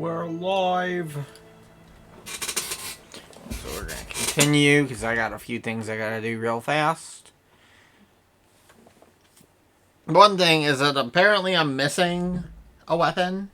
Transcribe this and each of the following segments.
We're live. So we're gonna continue because I got a few things I gotta do real fast. One thing is that apparently I'm missing a weapon.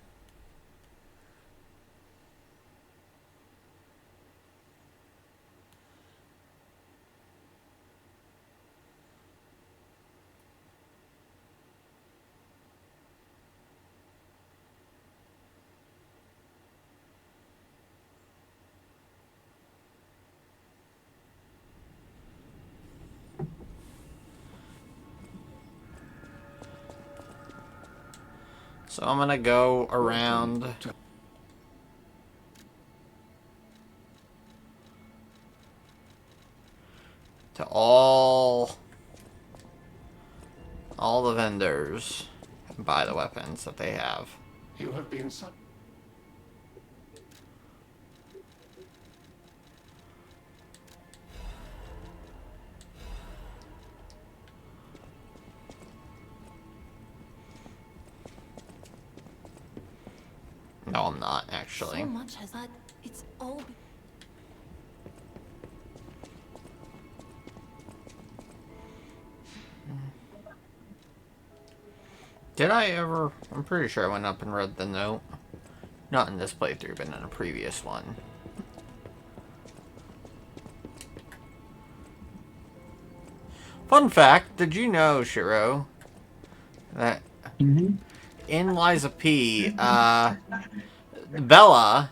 So I'm gonna go around to all the vendors and buy the weapons that they have. You have been such. No, I'm not actually. So much has that. It's all. Did I ever? I'm pretty sure I went up and read the note. Not in this playthrough, but in a previous one. Fun fact, did you know, Shiro, that in Liza P, Bella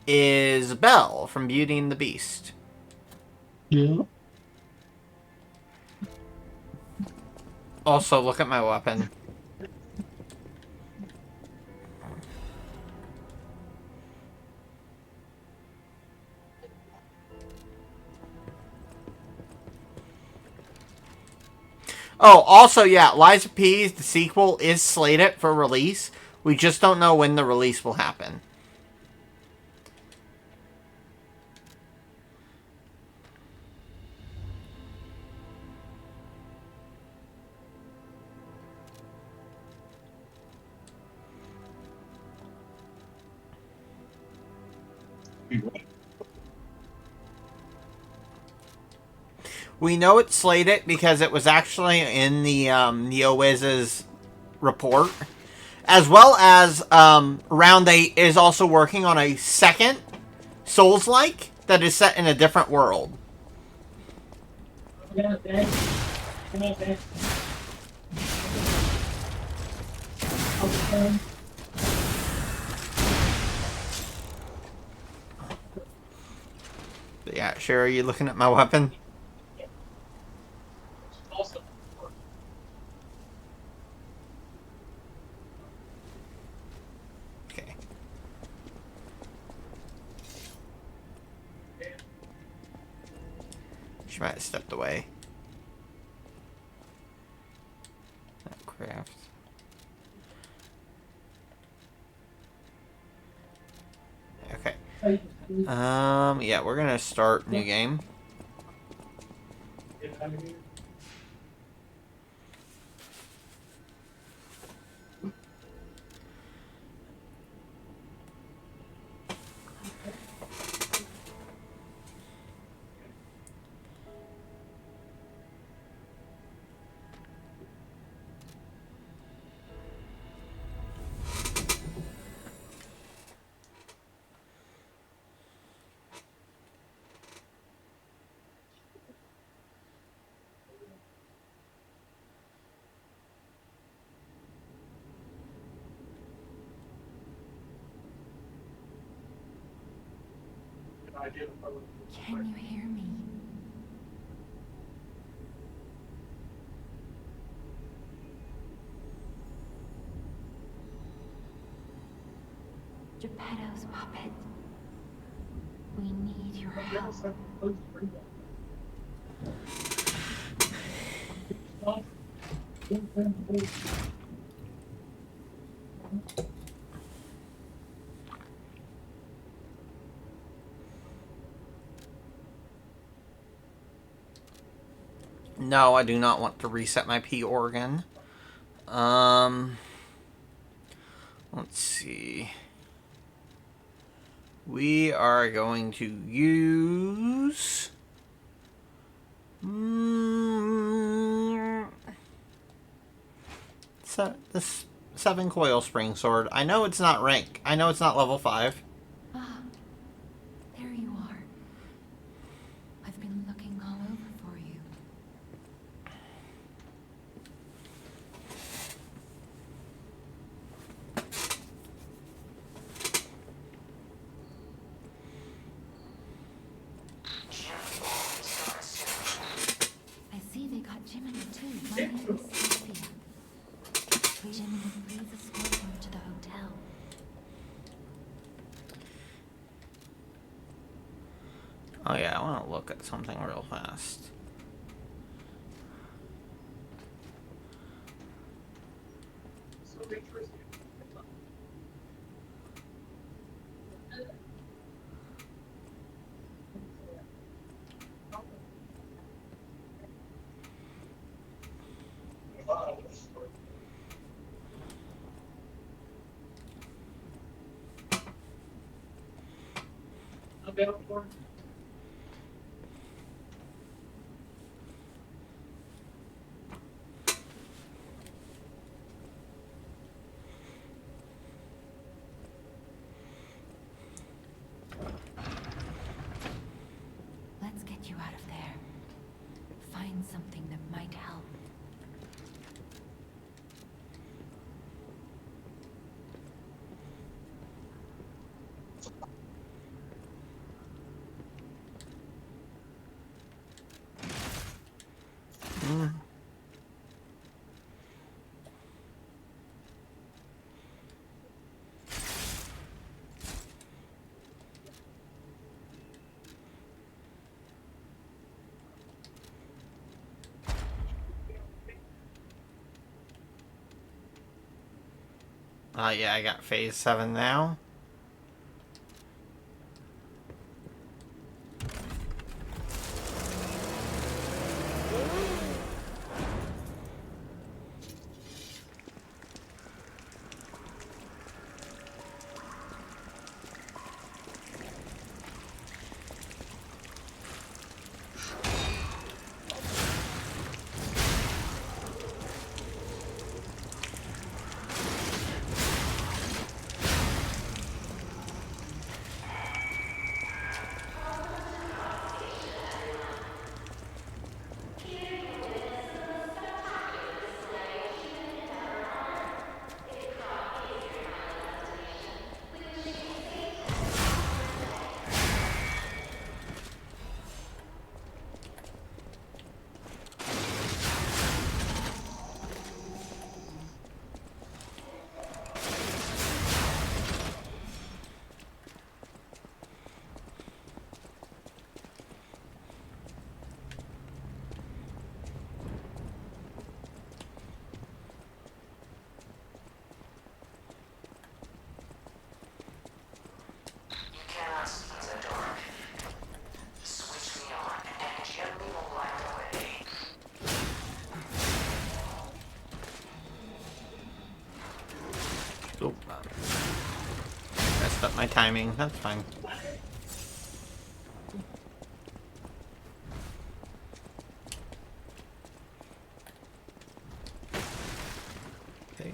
is Belle from Beauty and the Beast. Yeah. Also, look at my weapon. Oh, also, yeah, Liza P, the sequel, is slated for release. We just don't know when the release will happen. We know it's slated because it was actually in the NeoWiz's report. As well as Round 8 is also working on a second Souls-like that is set in a different world. Yeah, sure, are you looking at my weapon? Okay. She might have stepped away. Craft. Okay. Yeah, we're gonna start new game. Can you hear me? Geppetto's puppet. We need your help. No, I do not want to reset my P organ. Let's see. We are going to use... this 7 coil spring sword. I know it's not rank. I know it's not level 5. Ah, there you are. I've been looking all over for you. I see they got Jiminy too. My name is Sophia. Jiminy, please escort him to the hotel. Oh yeah, I want to look at something real fast. Let's get you out of there. Find something that might help. Yeah, I got phase 7 now. Oop. Messed up my timing. That's fine. Okay.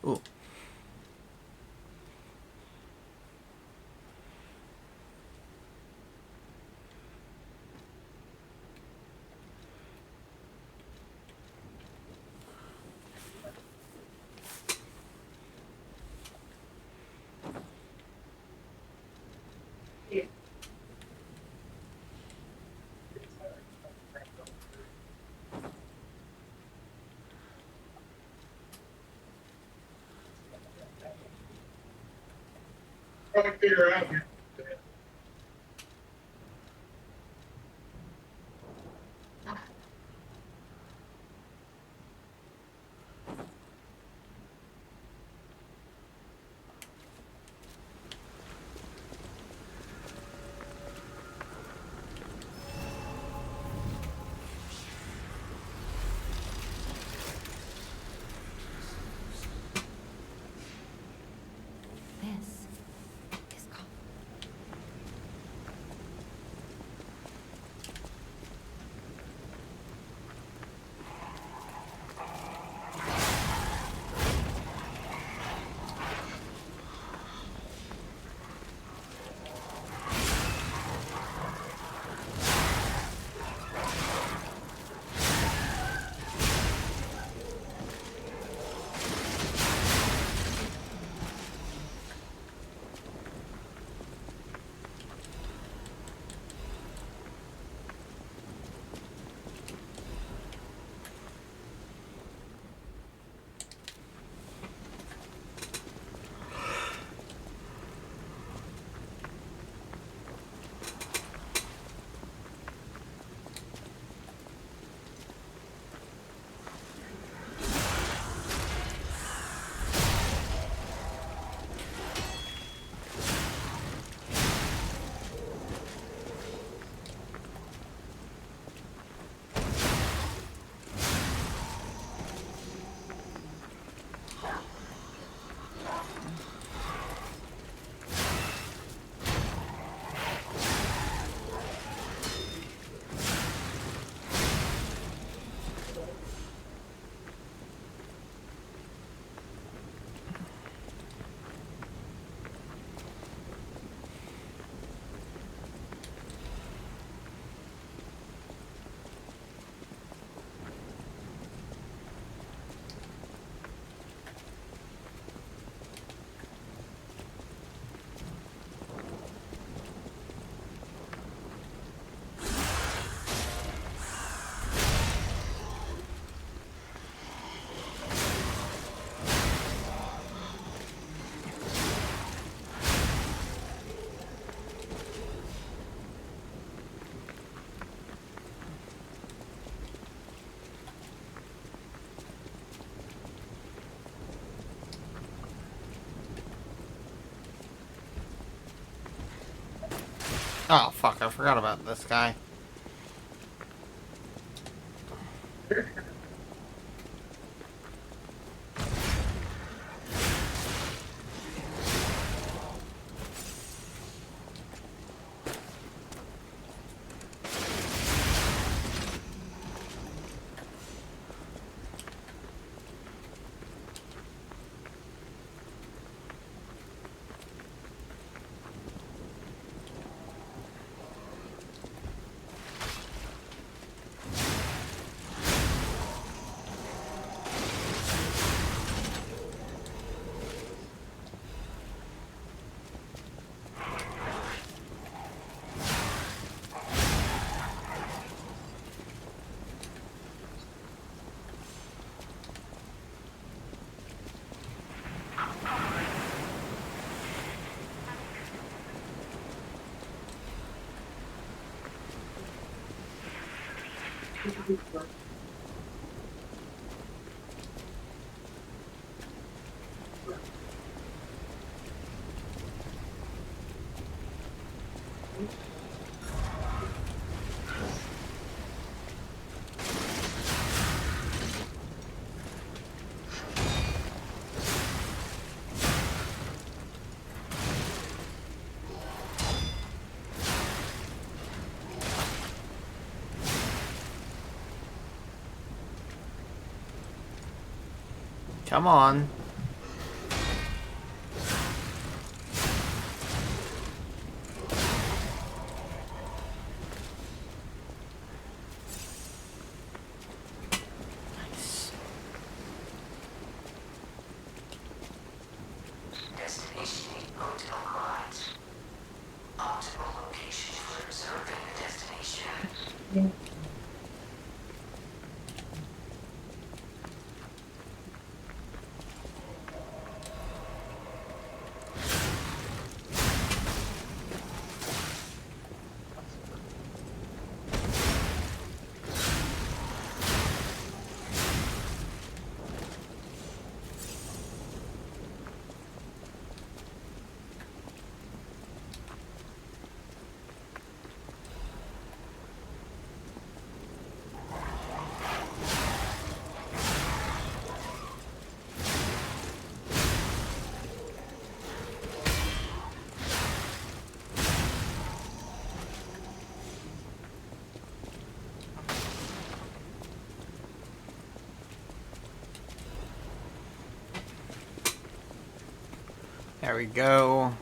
Ooh. This is called. Oh, fuck, I forgot about this guy. Come on. Nice. Destination hotel lines. Optimal location for observing the destination. There we go.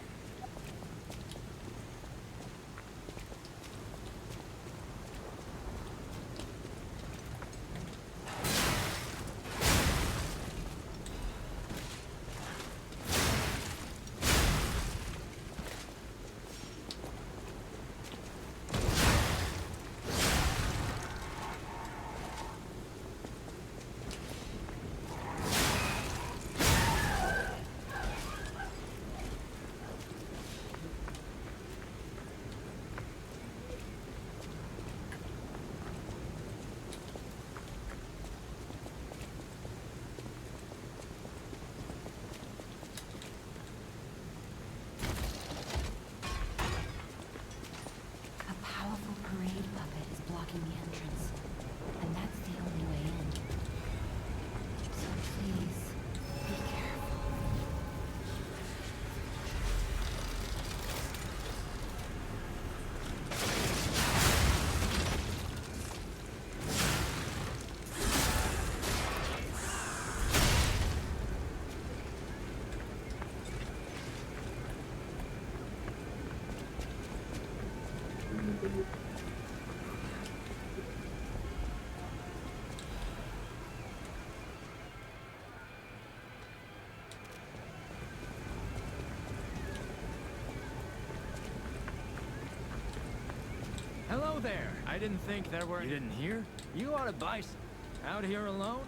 A powerful parade puppet is blocking the entrance, and that's the only way in. So please, be careful. Hello there. I didn't think there were... You didn't hear? You ought to buy some. Out here alone?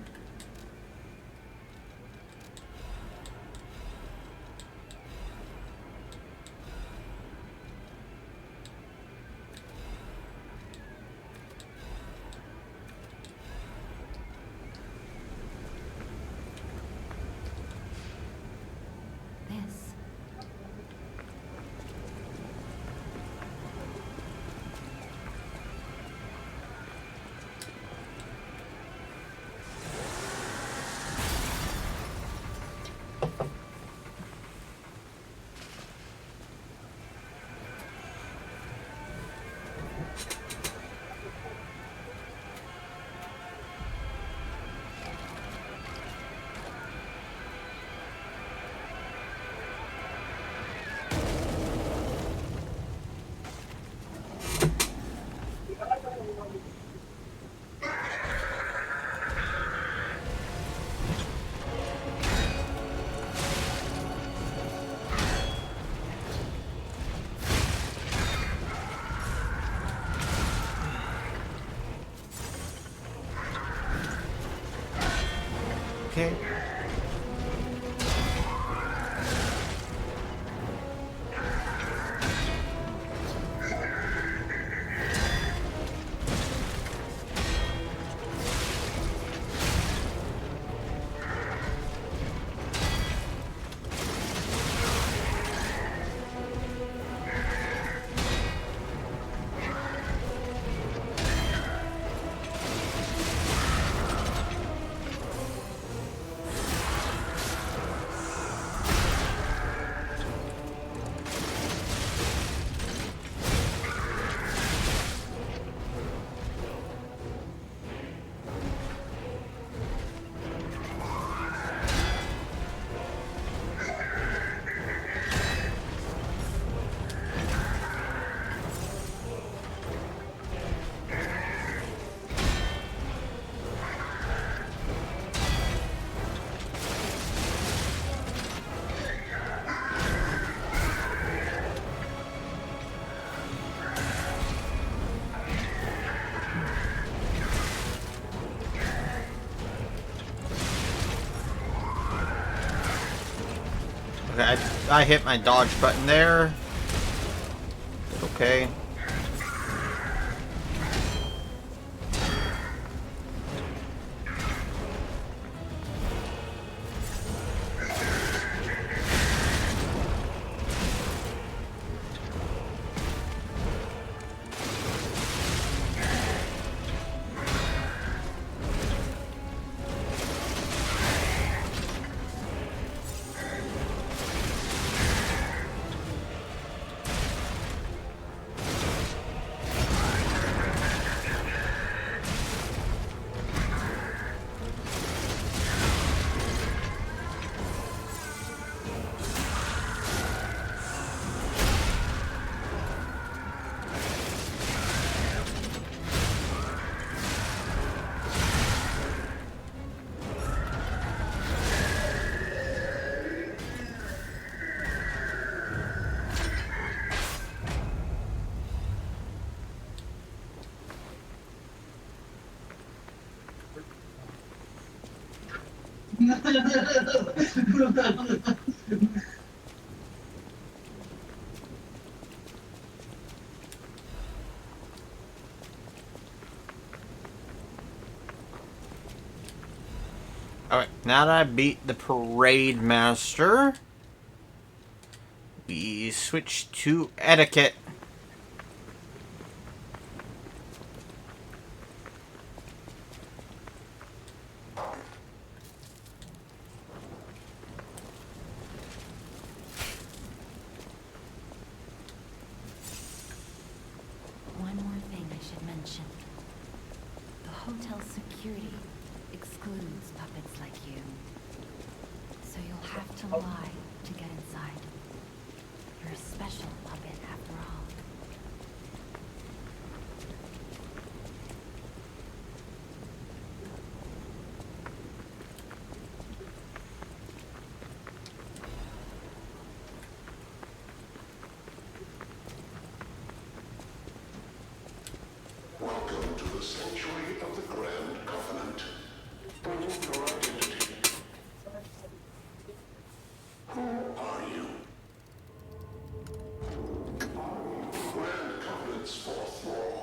This. Okay. Okay, I hit my dodge button there. Okay. Alright, now that I beat the Parade Master, we switch to Etiquette. One more thing I should mention. The hotel security excludes puppets like you. So you'll have to lie to get inside. You're a special puppet after all. Welcome to the sanctuary of the Grand Covenant. Prove your identity. Who are you? Grand Covenant's fourth law.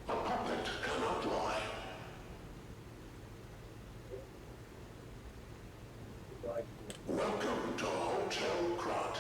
A puppet cannot lie. Welcome to Hotel Krat.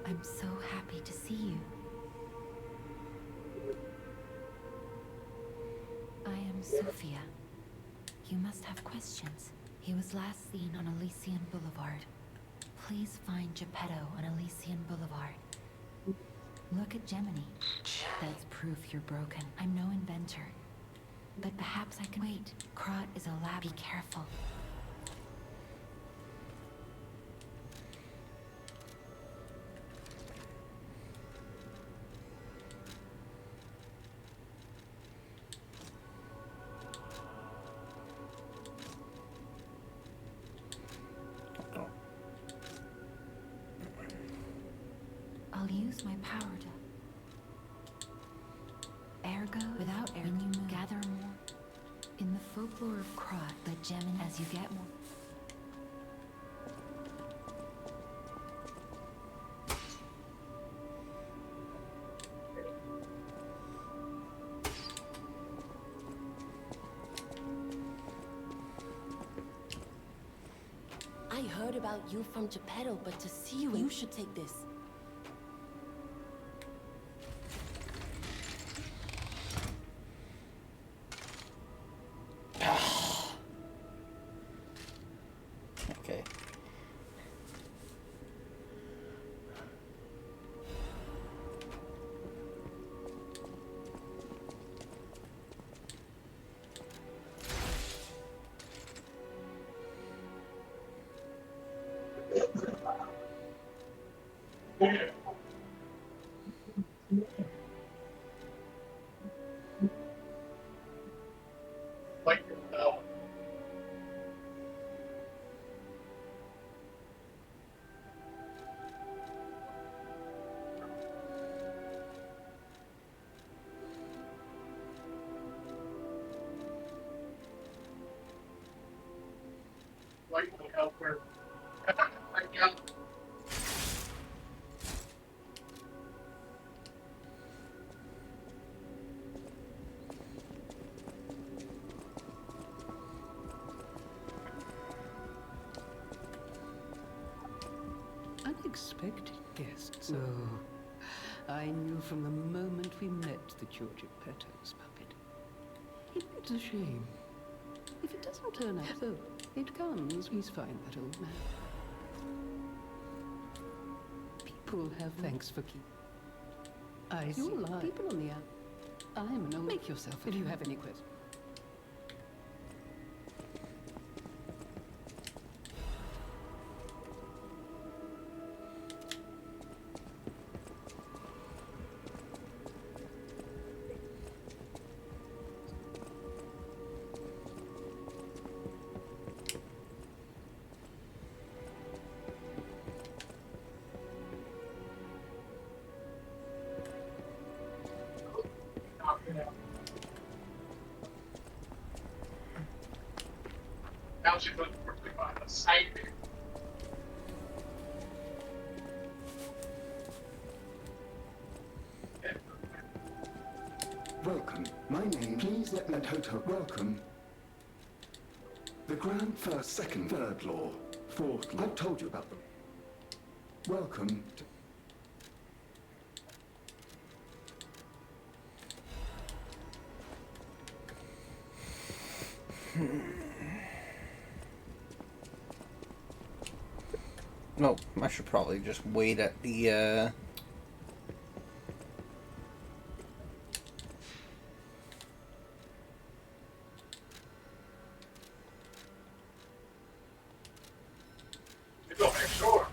I'm so happy to see you. I am Sophia. You must have questions. He was last seen on Elysian Boulevard. Please find Geppetto on Elysian Boulevard. Look at Gemini. That's proof you're broken. I'm no inventor. But perhaps I can wait. Krot is a lab. Be careful. I'll use my power to... Ergo, without ergo, when you move, gather more. In the folklore of Krot, let Gemini as you get more. I heard about you from Geppetto, but to see you should take this. Okay. Unexpected guests. Oh, I knew from the moment we met that you're Geppetto's puppet. It's a shame. If it doesn't turn out so, it comes. Please find that old man. People have thanks for keep. I see. You're alive. People on the app. I'm an old... Make yourself if you have any questions. Now she's going to quickly find a site. Welcome. My name, please let me hotel. Welcome. The Grand First, Second, Third Law, Fourth Law. I've told you about them. Welcome to... No, I should probably just wait at the, You go next door.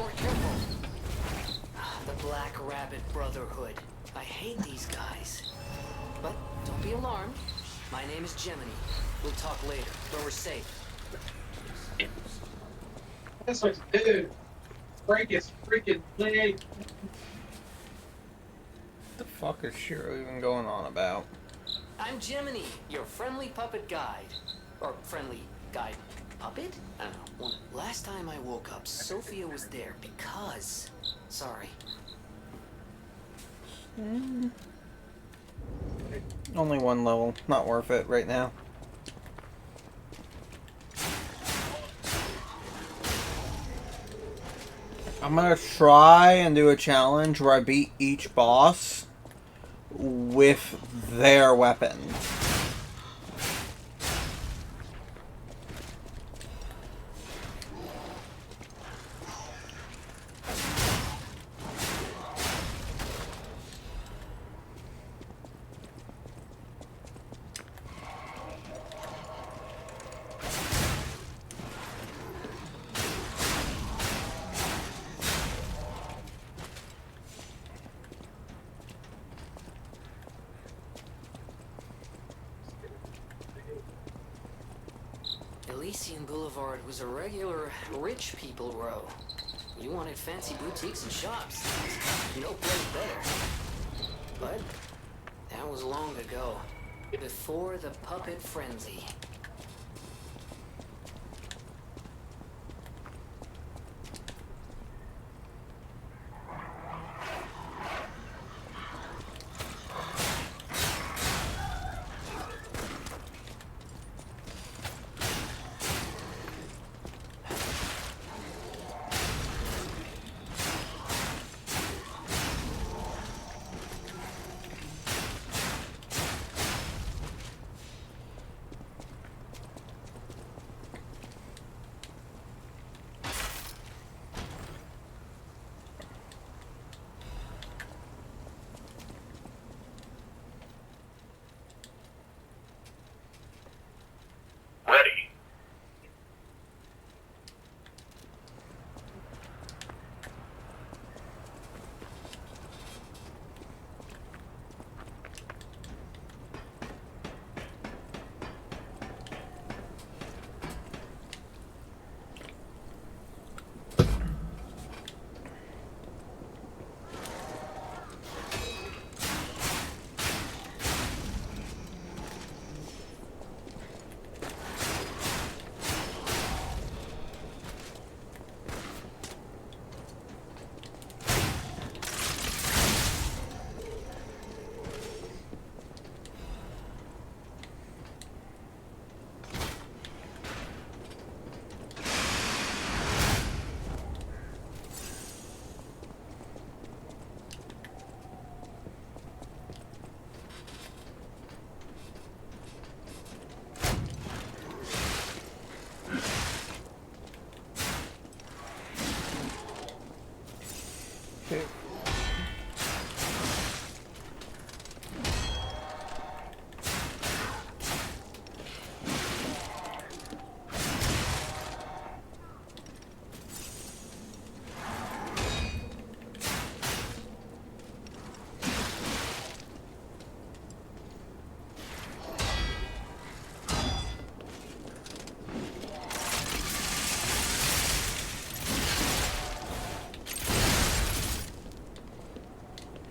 more careful. The Black Rabbit Brotherhood. I hate these guys. But don't be alarmed. My name is Gemini. We'll talk later, where we're safe. That's what you do. Break his freaking leg. What the fuck is Shiro even going on about? I'm Gemini, your friendly puppet guide. Or friendly guide puppet? I don't know. Last time I woke up, Sophia was there because... Sorry. Only one level. Not worth it right now. I'm gonna try and do a challenge where I beat each boss with their weapons. Elysian Boulevard was a regular rich people row. You wanted fancy boutiques and shops. No place better. But that was long ago. Before the puppet frenzy. Ready. Okay.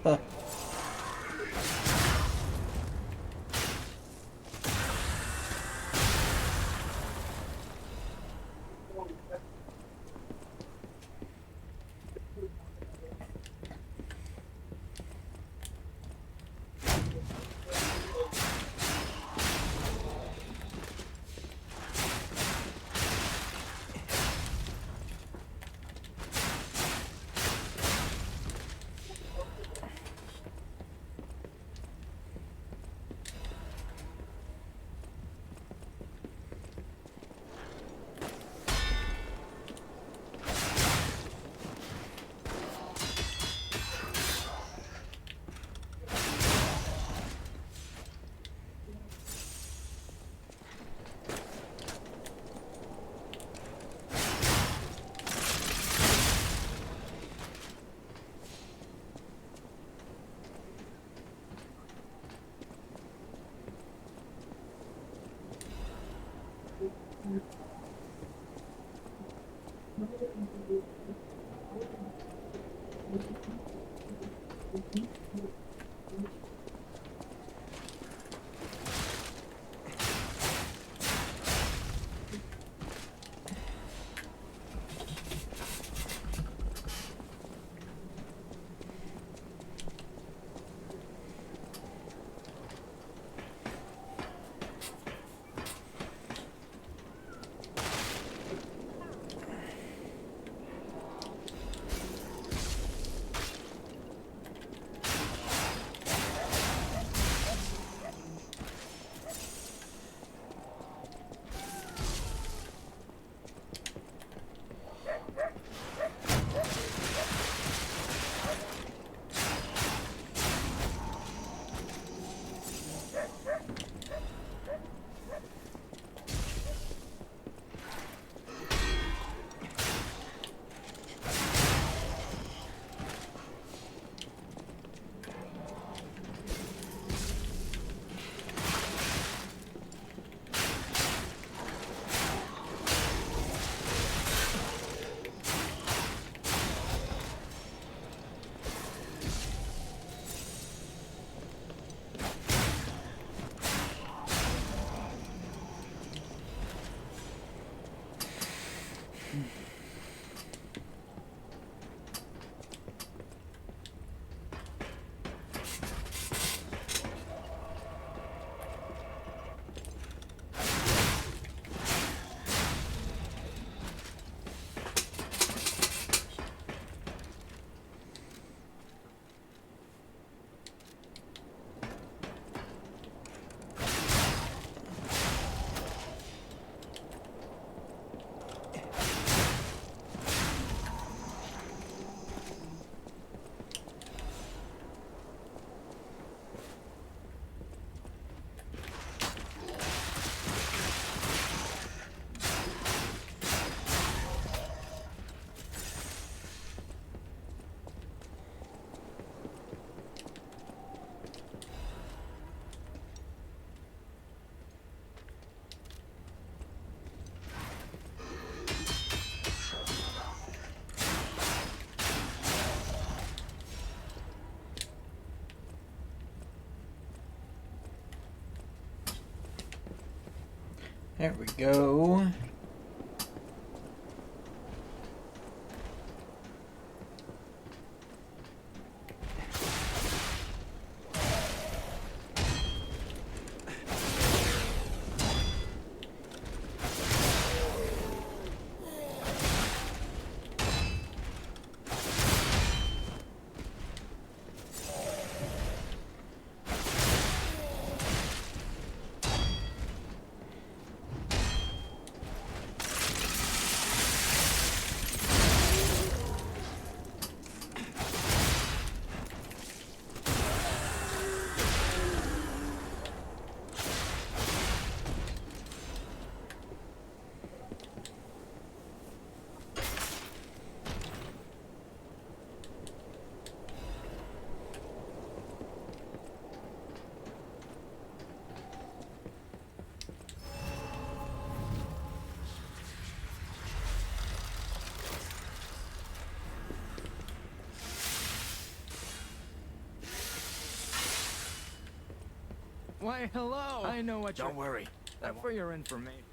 Huh. There we go. Why, hello. I know what Don't worry. For your information.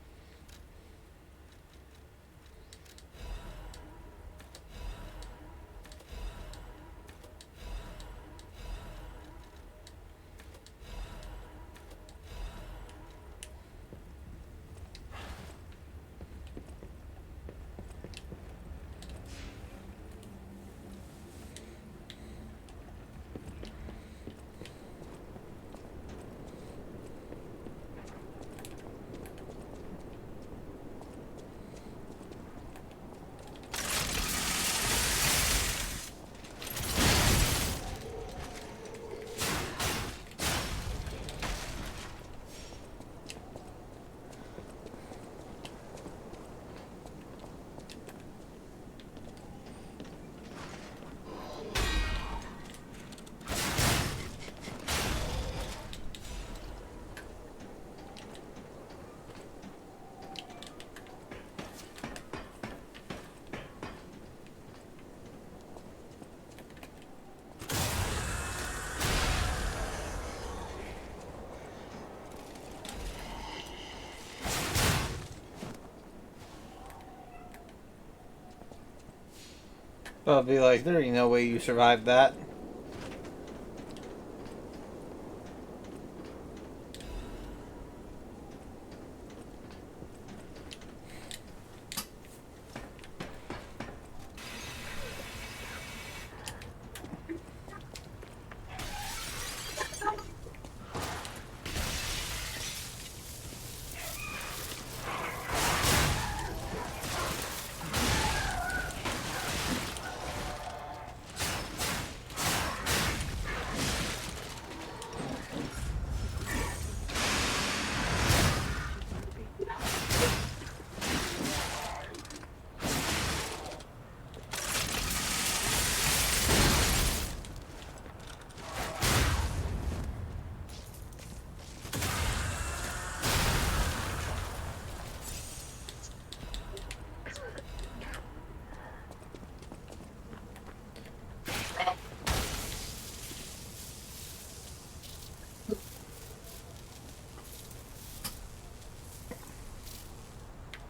I'll be like, there ain't no way you survived that.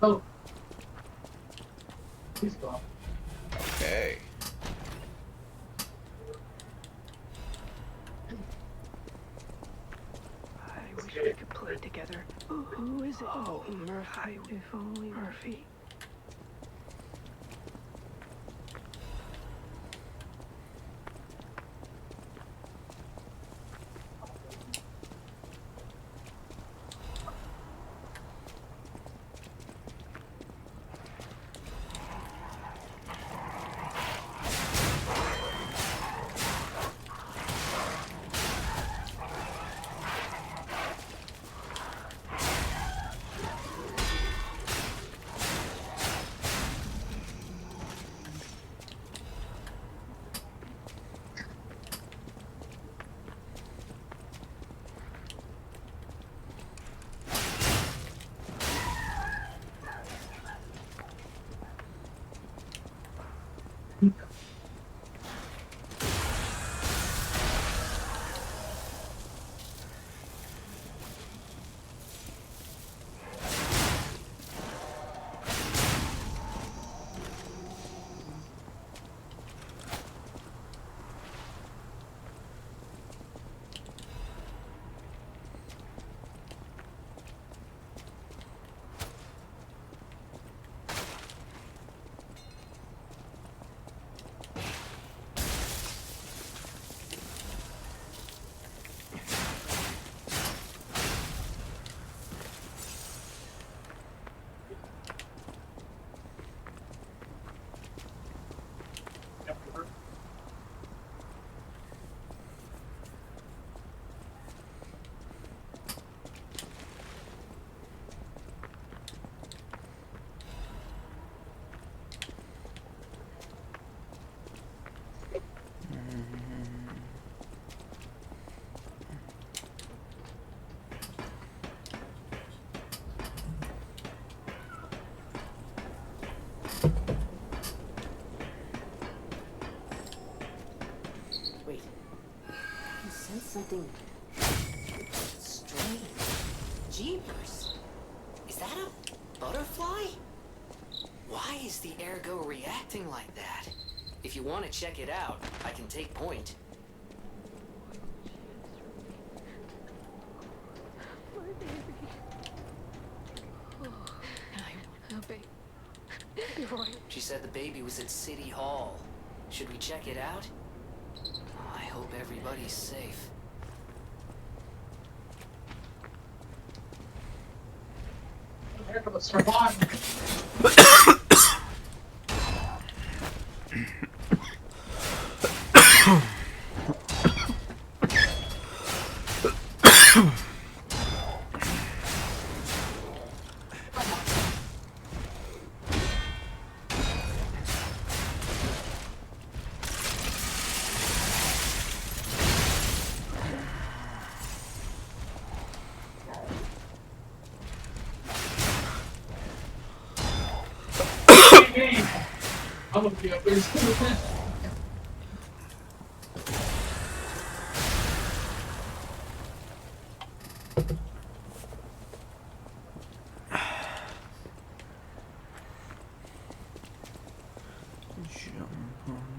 Oh. He's gone. Okay. I wish we could play together. Who is it? Oh, Murphy. If only Murphy. Wait. You sense something strange. Jeepers. Is that a butterfly? Why is the ergo reacting like that? If you want to check it out, I can take point. My baby. Oh, baby. You're right. She said the baby was at City Hall. Should we check it out? Oh, I hope everybody's safe. Heck of a survivor. I'm gonna be up there. Jump on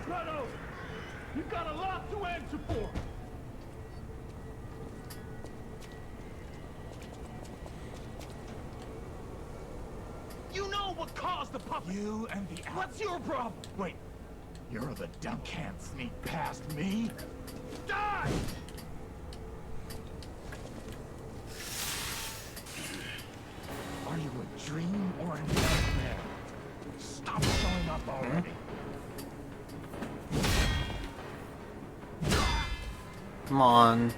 Geppetto! You've got a lot to answer for! You know what caused the puppet! You and the owl. What's your problem? Wait, you're the dumb can't sneak past me? Die! Are you a dream or a nightmare? Stop showing up already. Come on.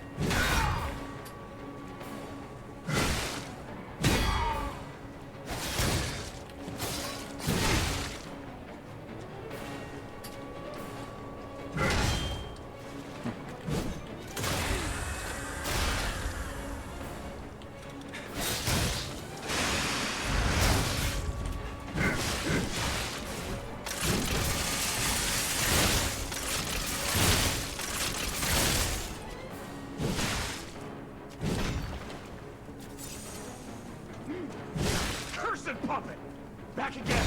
Cursed puppet! Back again!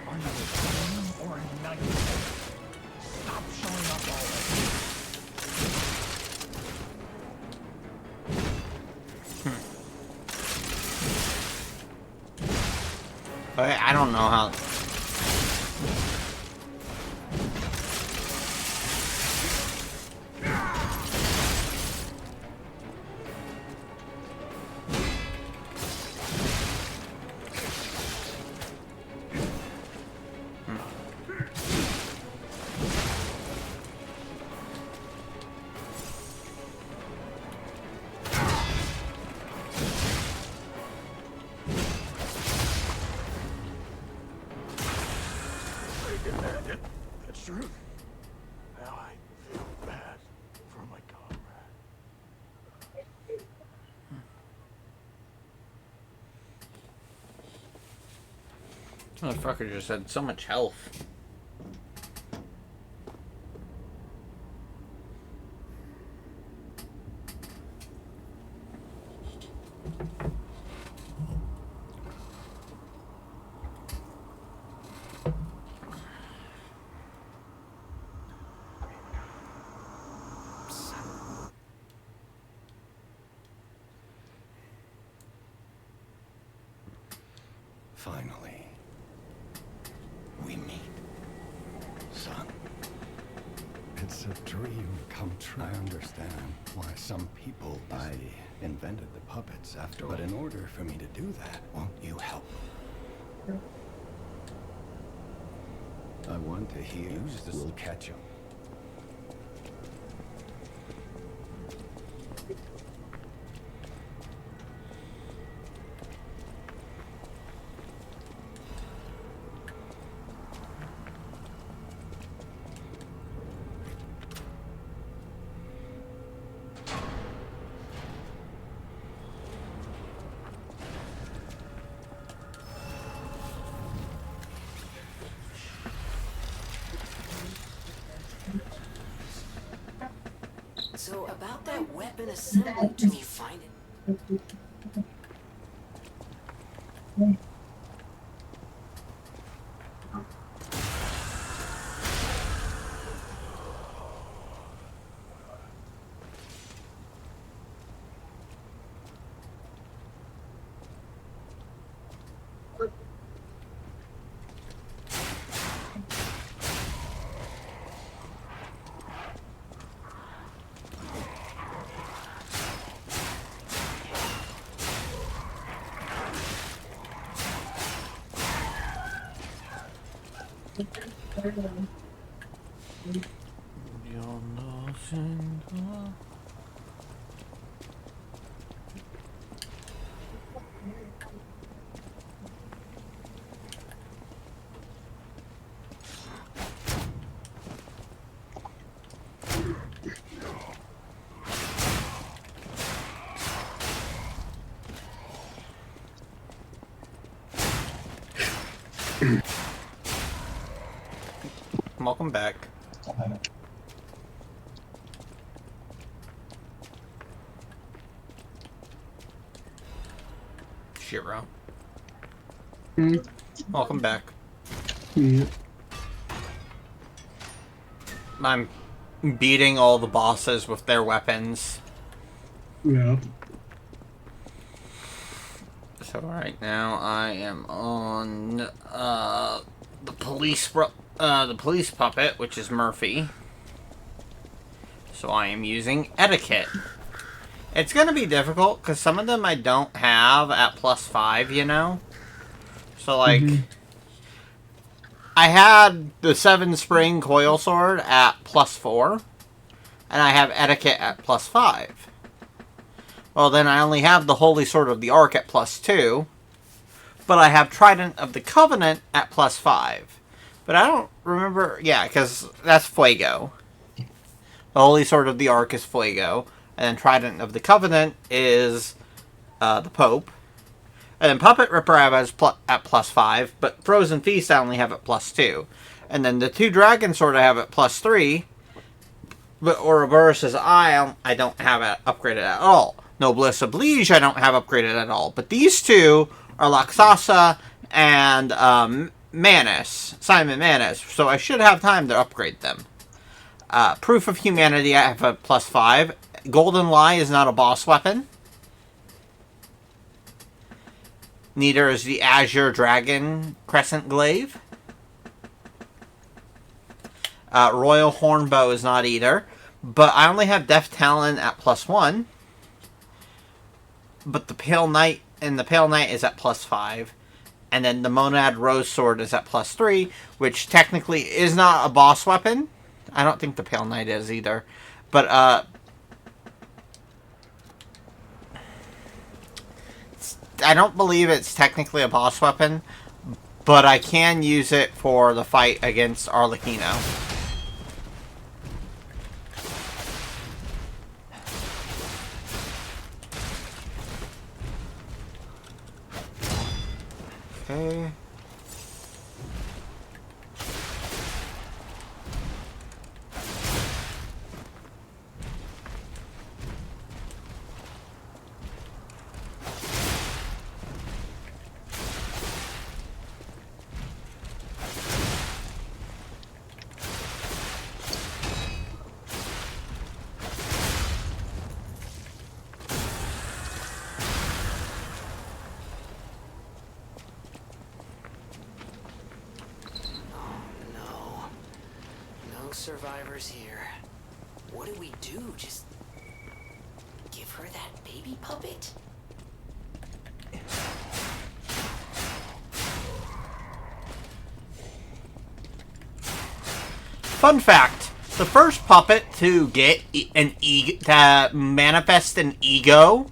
Are you a dream or a nightmare? Stop showing up already. I don't know how. They demanded the truth. Now I feel bad for my comrade. Motherfucker just had so much health. Finally, we meet, son. It's a dream come true. I understand why some people... I invented the puppets after... But in order for me to do that, won't you help? I want to hear... We'll catch him. So about that weapon assembly tool, find it. Welcome back. Shiro. Welcome back. Yeah. I'm beating all the bosses with their weapons. Yeah. So right now I am on the police puppet, which is Murphy. So I am using etiquette. It's gonna be difficult because some of them I don't have at +5, you know. So like, I had the 7 spring coil sword at +4, and I have etiquette at +5. Well, then I only have the Holy Sword of the Ark at +2, but I have Trident of the Covenant at +5. But I don't remember, yeah, because that's Fuego. The Holy Sword of the Ark is Fuego, and then Trident of the Covenant is the Pope. And then Puppet Ripper I have at +5, but Frozen Feast I only have at +2. And then the 2 Dragon Sword I have at +3, but Ouroboros' Eye I don't have it upgraded at all. Noblesse Oblige I don't have upgraded at all. But these two are Laxasa and Manus, Simon Manus, so I should have time to upgrade them. Proof of Humanity I have a +5. Golden Lie is not a boss weapon. Neither is the Azure Dragon Crescent Glaive. Royal Hornbow is not either. But I only have Death Talon at +1. But the Pale Knight is at +5. And then the Monad Rose Sword is at +3, which technically is not a boss weapon. I don't think the Pale Knight is either. But I don't believe it's technically a boss weapon, but I can use it for the fight against Arlecchino. Okay. Survivors here. What do we do? Just give her that baby puppet? Fun fact: the first puppet to get to manifest an ego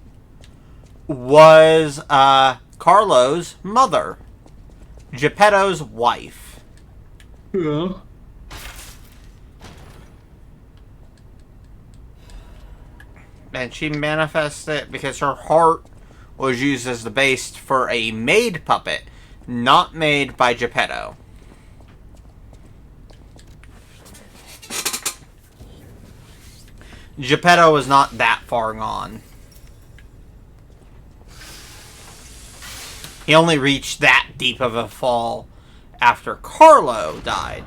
was Carlo's mother, Geppetto's wife. Yeah. And she manifested it because her heart was used as the base for a made puppet, not made by Geppetto. Geppetto was not that far gone. He only reached that deep of a fall after Carlo died.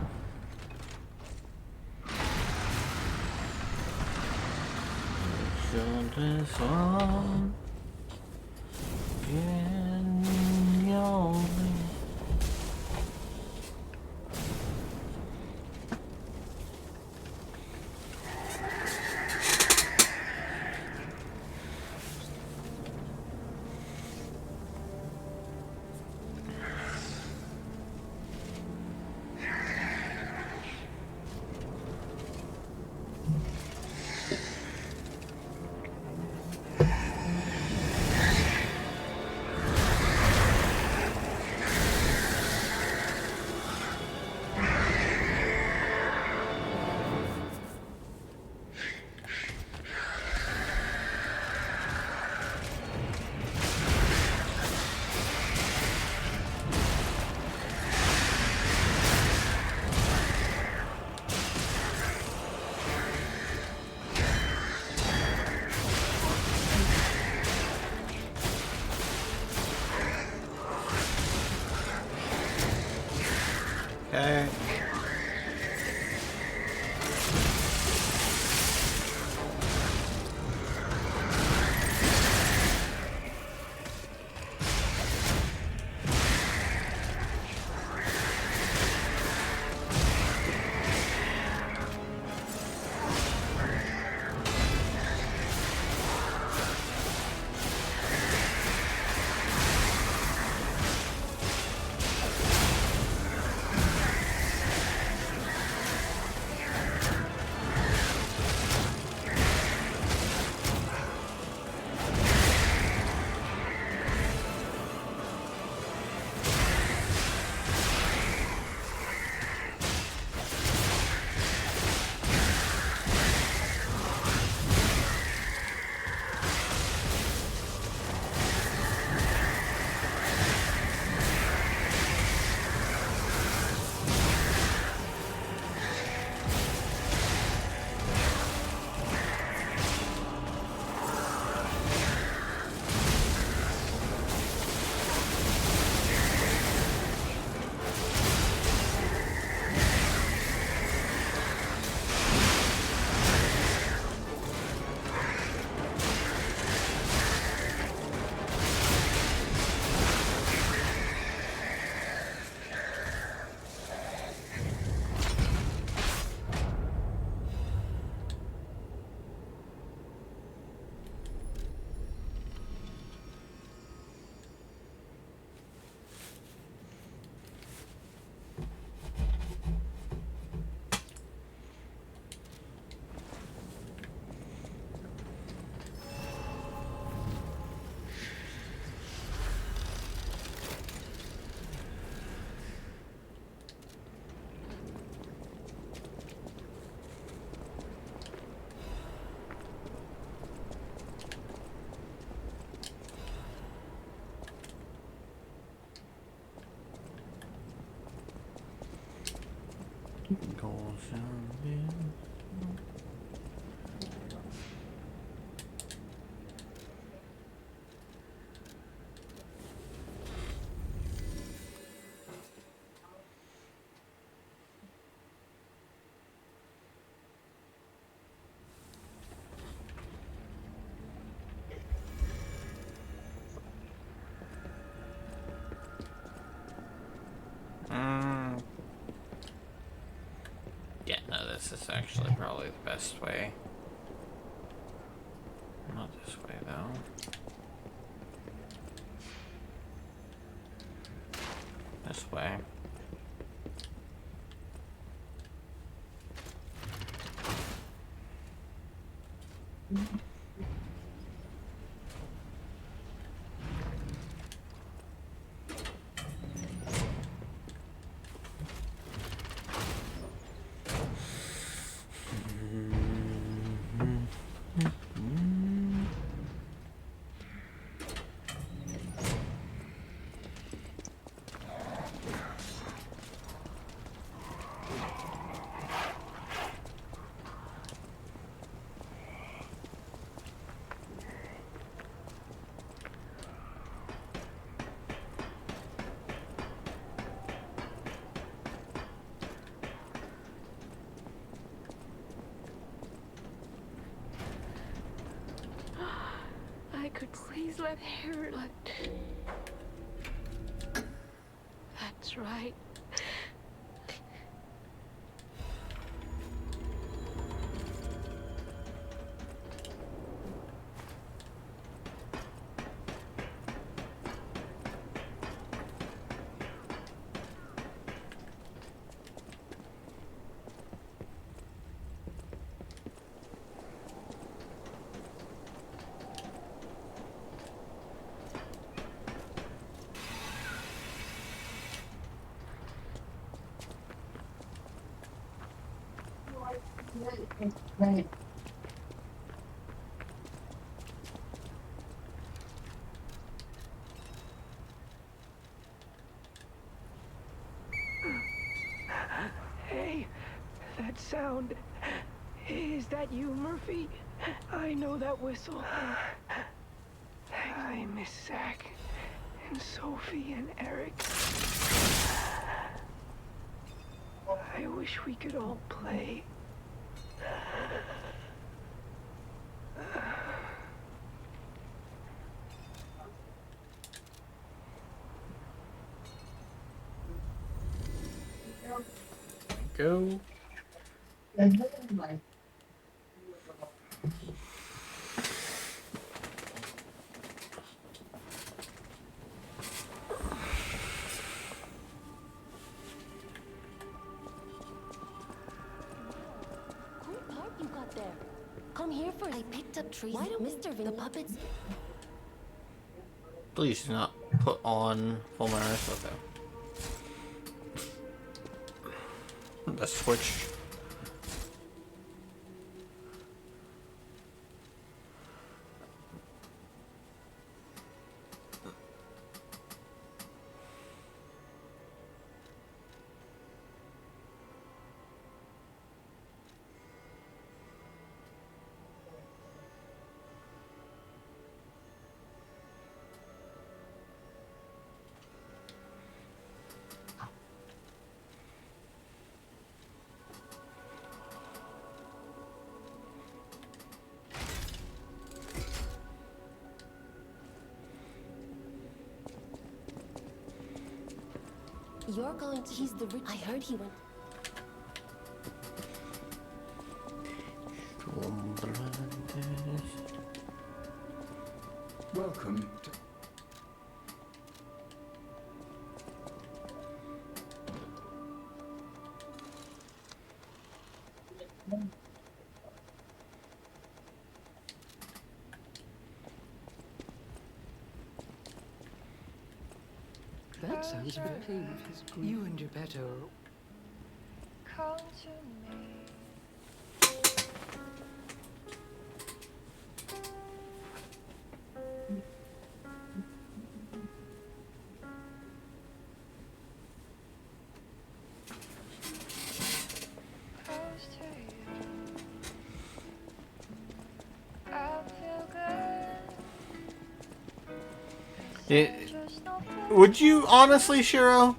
Okay. Yeah, no, this is actually probably the best way. Not this way, though. This way. I could please let her. That's right. Right. Hey, that sound. Is that you, Murphy? I know that whistle. I miss Zach and Sophie and Eric. I wish we could all play. Go. Great part you got there. Come here first. I picked up trees. Why don't Mr. Vin the puppets? Please do not put on full menace. Okay. The switch. You're going to. He's the rich. I heard he went. Welcome to... That sounds very pleased. You and Geppetto. Come to me. Close to you. I feel good. Would you honestly, Shiro,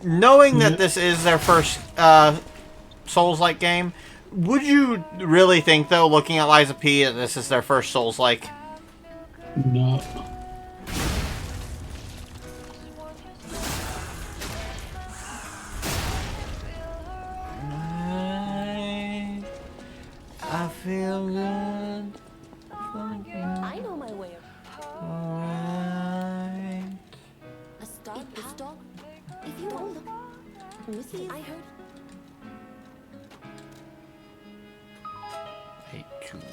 knowing that this is their first Souls-like game, would you really think, though, looking at Liza P, that this is their first Souls-like? No. I feel good. I know my way. Alright. A star. A star. If you don't look, Missy, I heard. 8, 2, 1.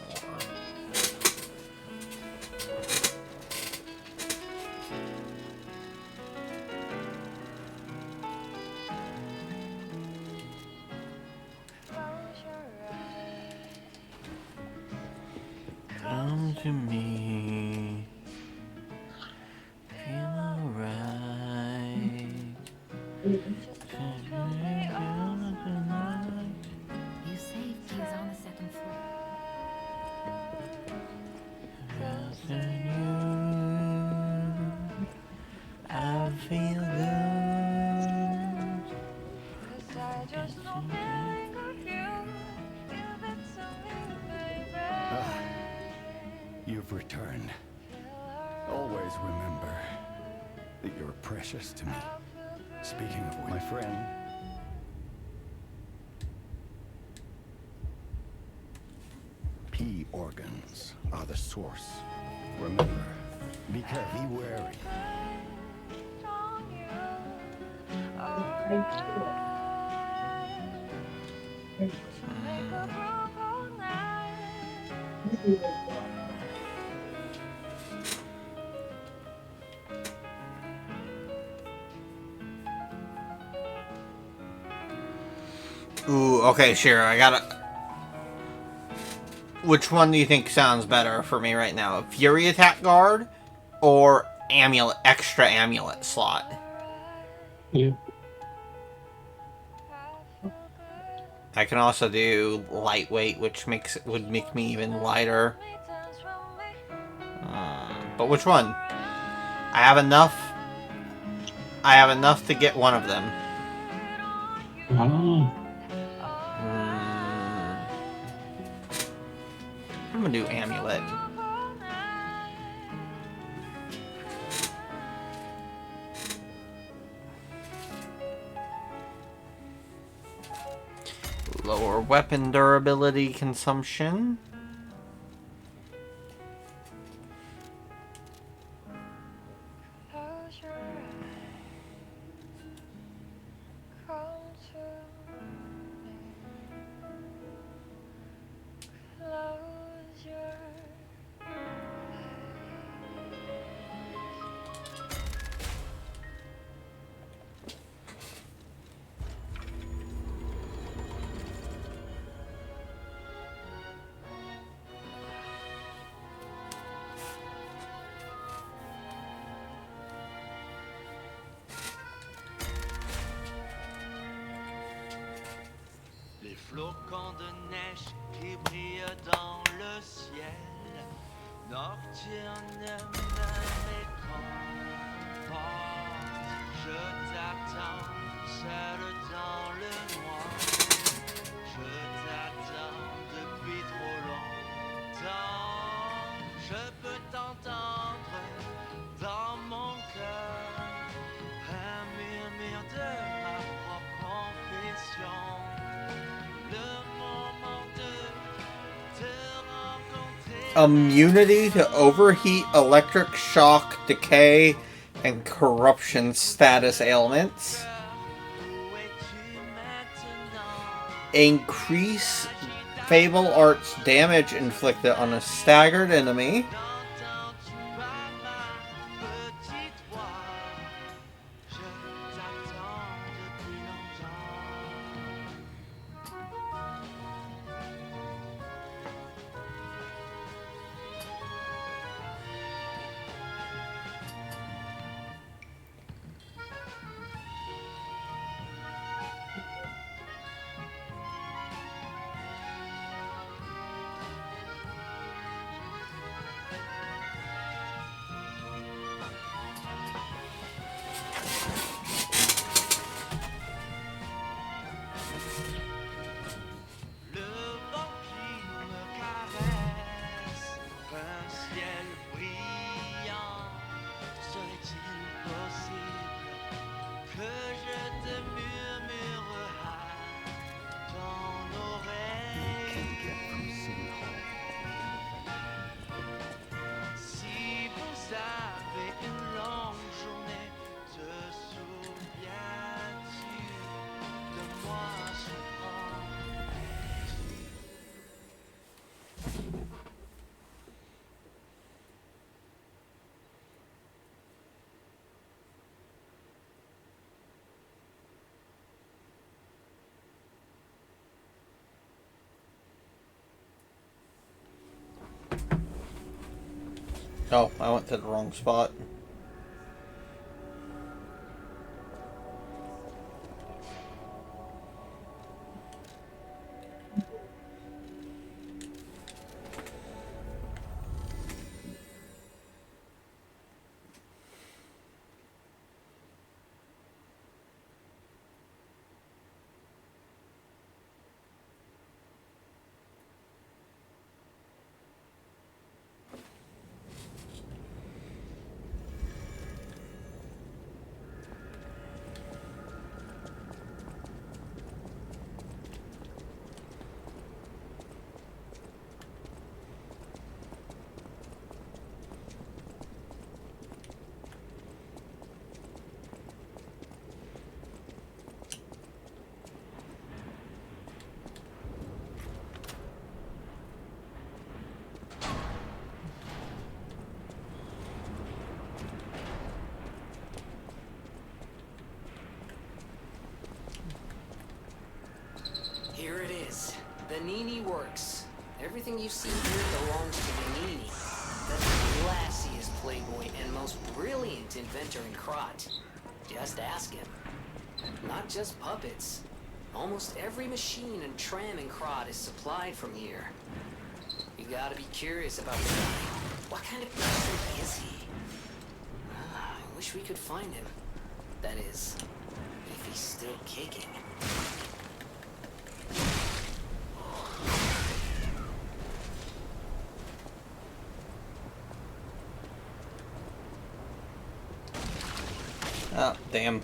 Come to me. Feel alright. You saved. He was on the second floor. I feel good. I just don't think of you. Give it to me, baby. You've returned. Always remember that you're precious to me. Speaking of my friend, P organs are the source. Remember, be careful, be wary. Ooh, okay, sure, I gotta... Which one do you think sounds better for me right now? Fury Attack Guard or amulet, extra amulet slot? Yeah. I can also do lightweight, which would make me even lighter. But which one? I have enough. I have enough to get one of them. Ah. a new amulet. Lower weapon durability consumption. Les flocons de neige qui brillent dans le ciel nocturne me réconforte. Je t'attends seul dans le noir. Je t'attends depuis trop longtemps. Je peux t'entendre dans mon cœur, un murmure de ma propre confession. Immunity to overheat, electric shock, decay, and corruption status ailments. Increase Fable Art's damage inflicted on a staggered enemy. Oh, I went to the wrong spot. Here it is. The Nini works. Everything you see here belongs to the Nini. That's the classiest playboy and most brilliant inventor in Krot. Just ask him. Not just puppets. Almost every machine and tram in Krot is supplied from here. You gotta be curious about the guy. What kind of person is he? I wish we could find him. That is, if he's still kicking. Oh, damn.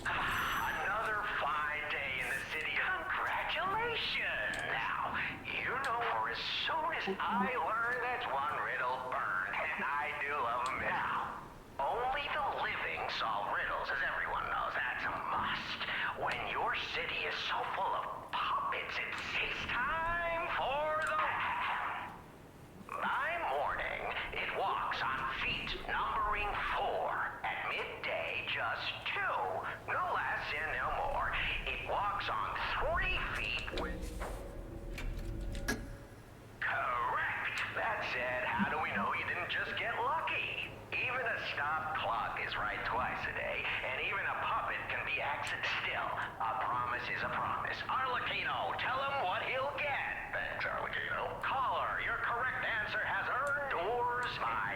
Another fine day in the city. Congratulations! Now, you know, for as soon as I learn that's one riddle burned, and I do love them now. Only the living solve riddles, as everyone knows. That's a must. When your city is so full of puppets, it's time for the... By morning, it walks on feet numbering 4. At midday, just 2. No less and no more. It walks on 3 feet with... Correct! That said, how do we know you didn't just get lucky? Even a stopped clock is right twice a day, and even a puppet can be accident still. A promise is a promise. Arlecchino, tell him what he'll get. Thanks, Arlecchino. Caller, your correct answer has earned Or's mine.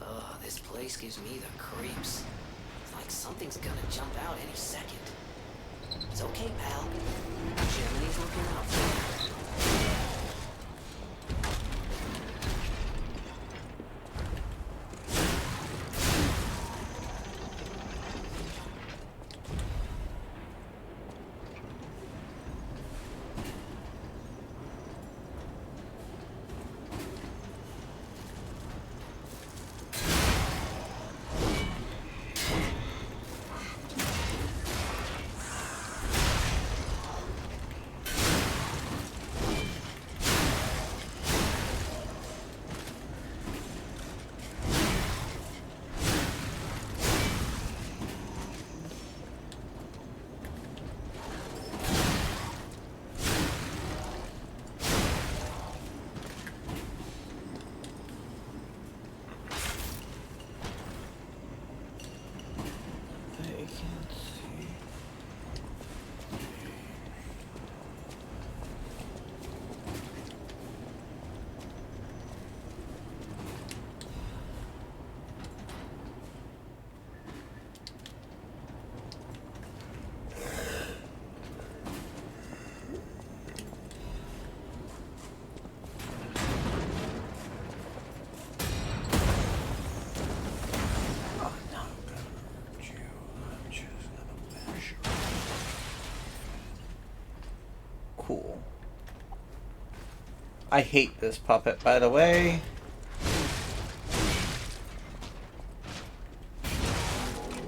Oh, this place gives me the creeps. It's like something's gonna jump out any second. It's okay, pal. Germany's looking out for you. Cool. I hate this puppet, by the way.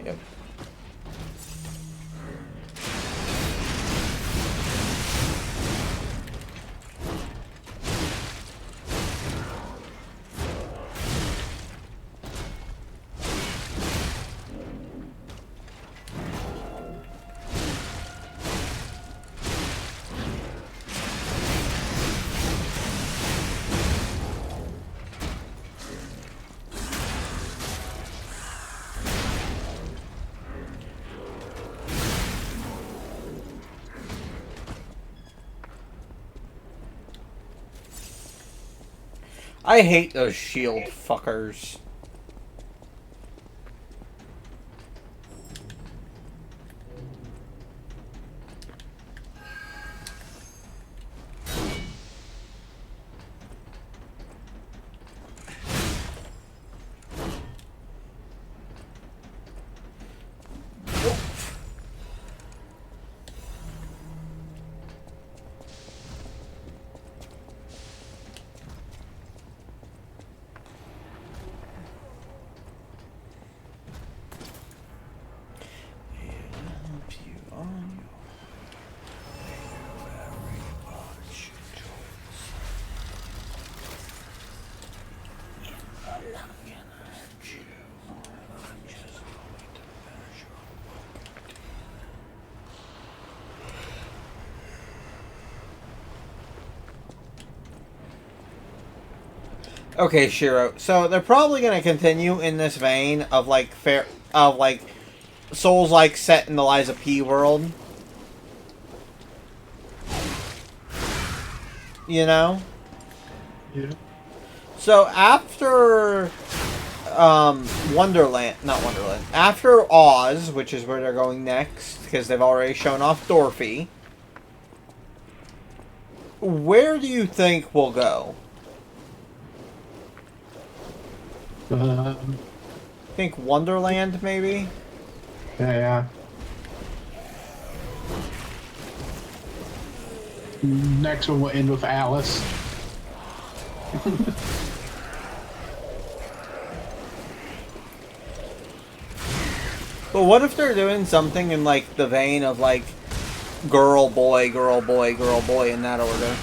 Yep. I hate those shield fuckers. Okay, Shiro. So they're probably going to continue in this vein of like Souls like set in the Liza P world. You know? Yeah. So after after Oz, which is where they're going next, because they've already shown off Dorothy, where do you think we'll go? Think Wonderland, maybe? Yeah. Next one will end with Alice. But what if they're doing something in like the vein of like girl, boy, girl, boy, girl, boy in that order?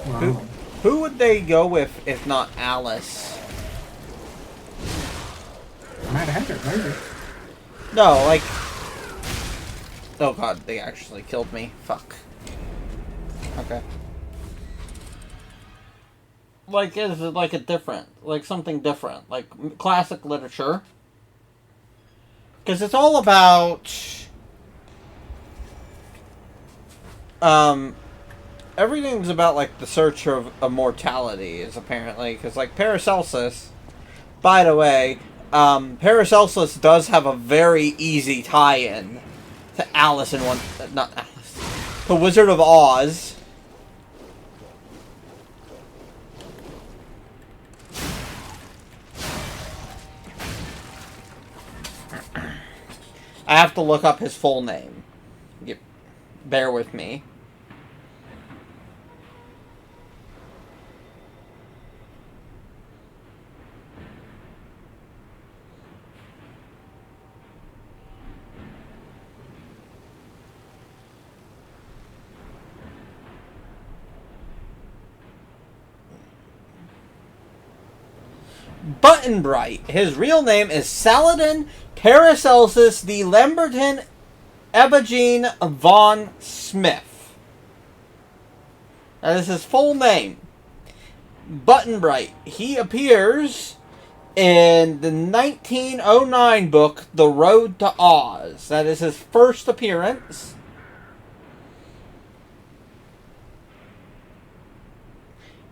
Wow. Who would they go with if not Alice? might have it later. No, like... Oh god, they actually killed me. Fuck. Okay. Like, is it like a different... Like, something different? Like, classic literature? Because it's all about... Everything's about, like, the search of immortality, is apparently. Because, like, Paracelsus... By the way, Paracelsus does have a very easy tie-in to Alice in One... Not Alice. The Wizard of Oz. I have to look up his full name. Bear with me. Button-Bright. His real name is Saladin Paracelsus de Lamberton Ebogene von Smith. That is his full name. Button-Bright. He appears in the 1909 book, The Road to Oz. That is his first appearance.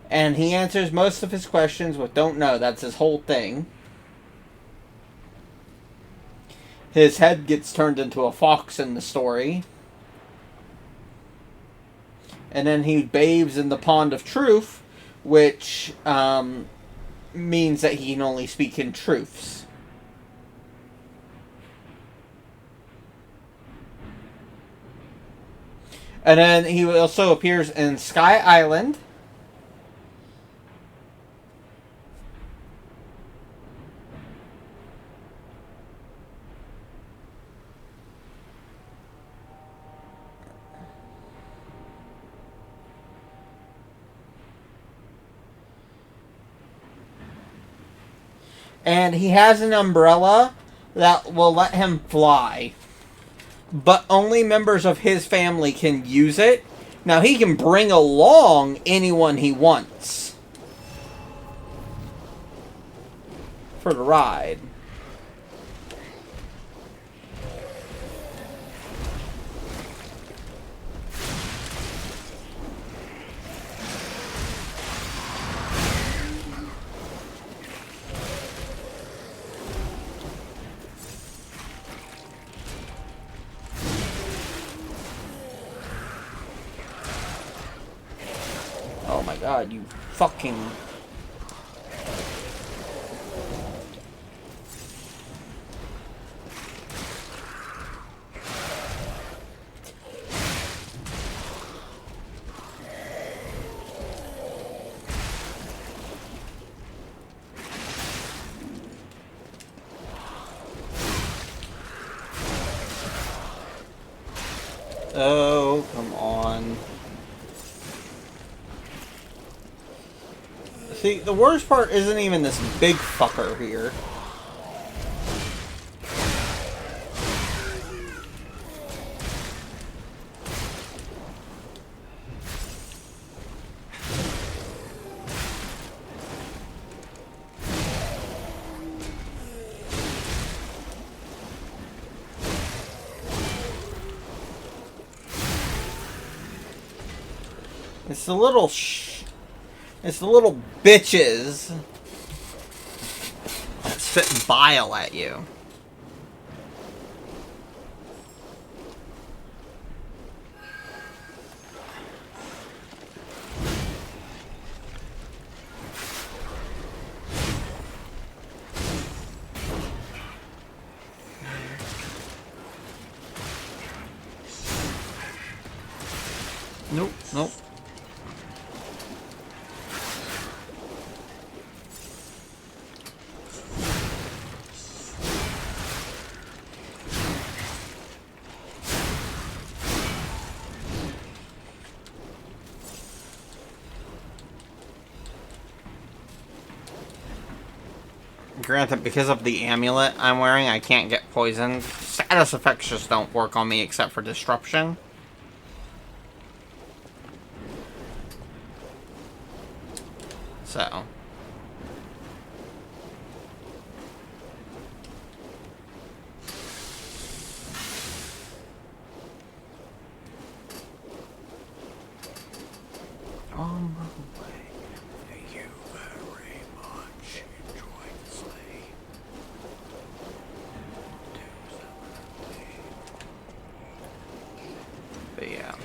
And he answers most of his questions with "don't know." That's his whole thing. His head gets turned into a fox in the story. And then he bathes in the pond of truth, which means that he can only speak in truths. And then he also appears in Sky Island. And he has an umbrella that will let him fly. But only members of his family can use it. Now, he can bring along anyone he wants for the ride. Oh my god, you fucking... Oh, come on. See, the worst part isn't even this big fucker here. It's the little it's the little bitches that spit bile at you. Nope, nope. granted, because of the amulet I'm wearing, I can't get poisoned. Status effects just don't work on me except for disruption. So. On my way. Thank you very much. Enjoy the sleigh. But yeah.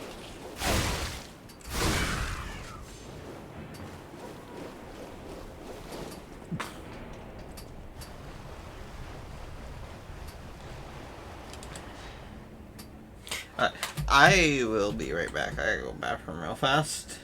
I will be right back. I gotta go bathroom real fast.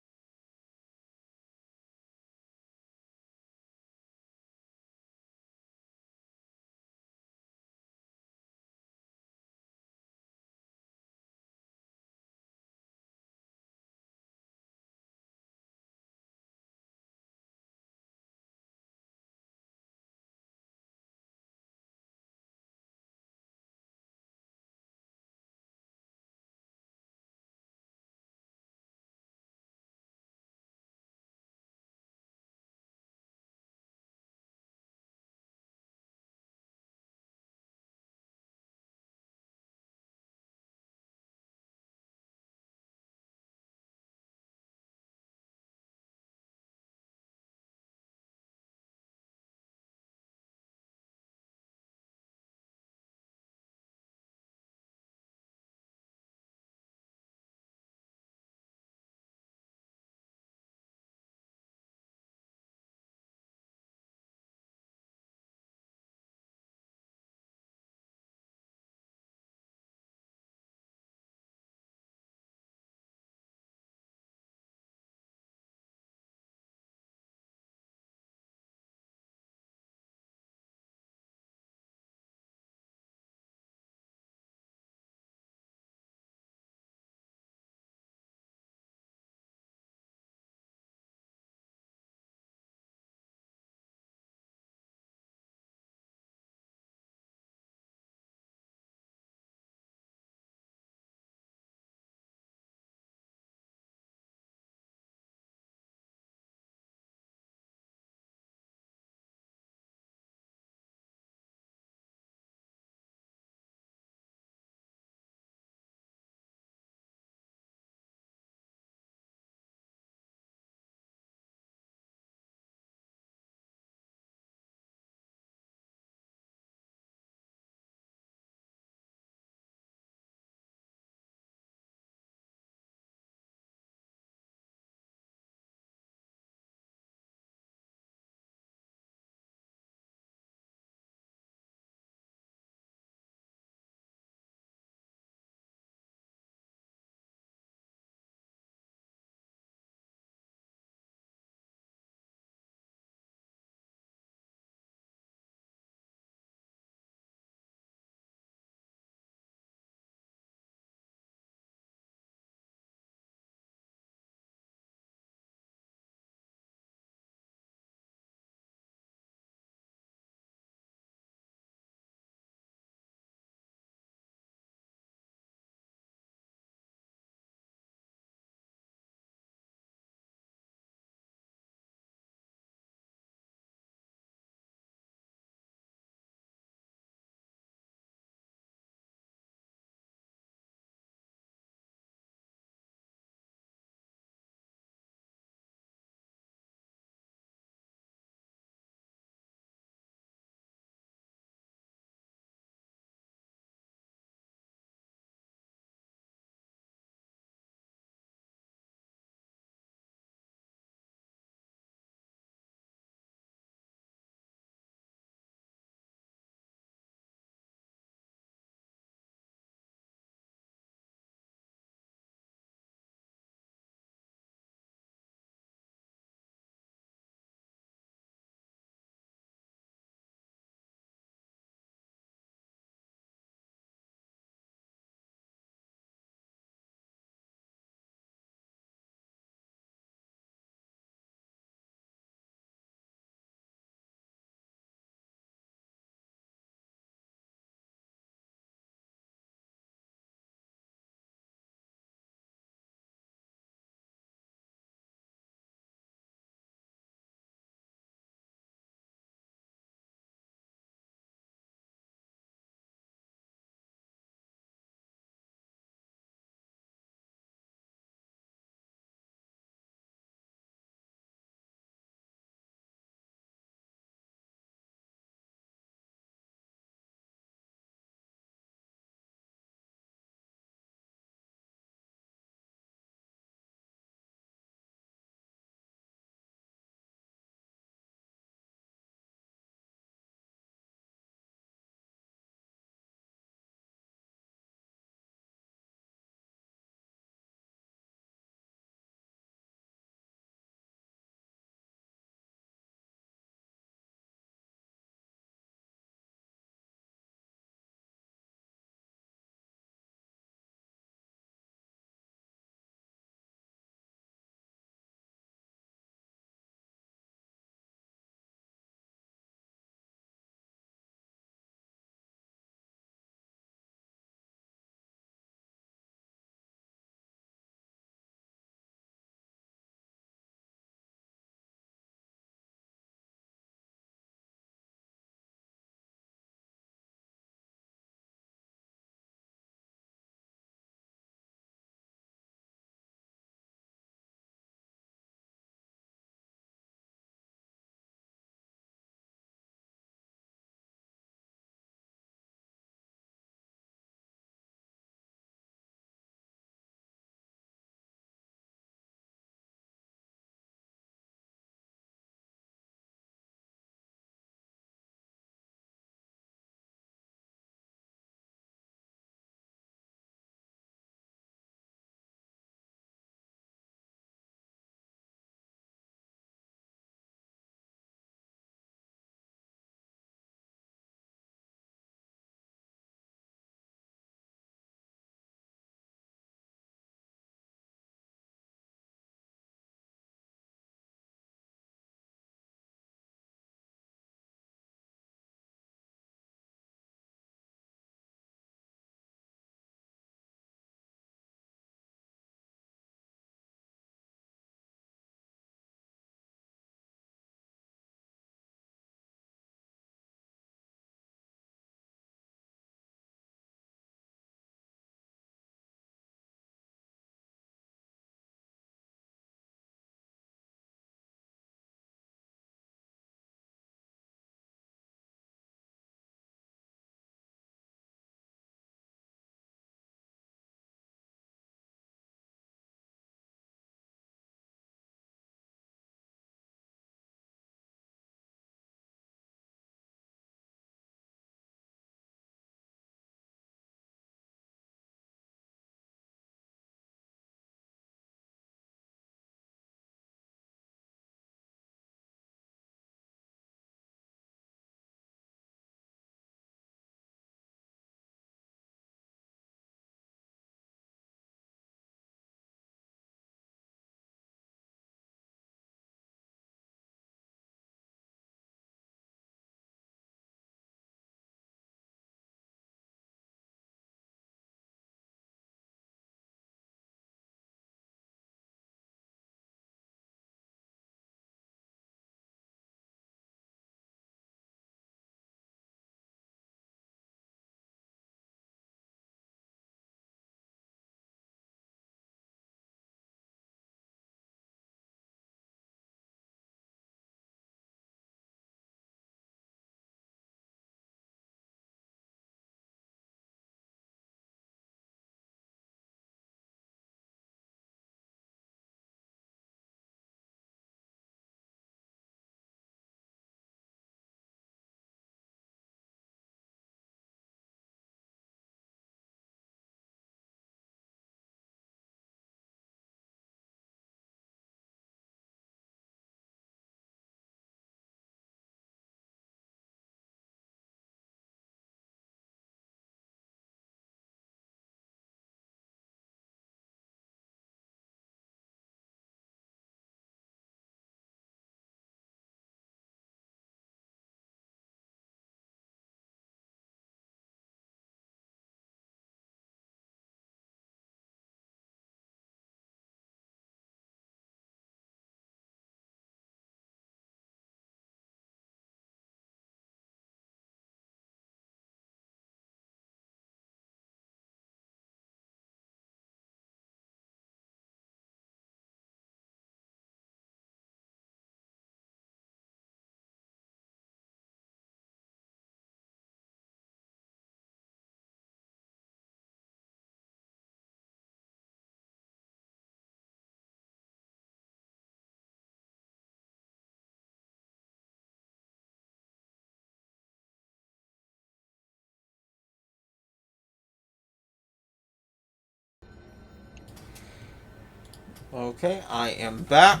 Okay, I am back.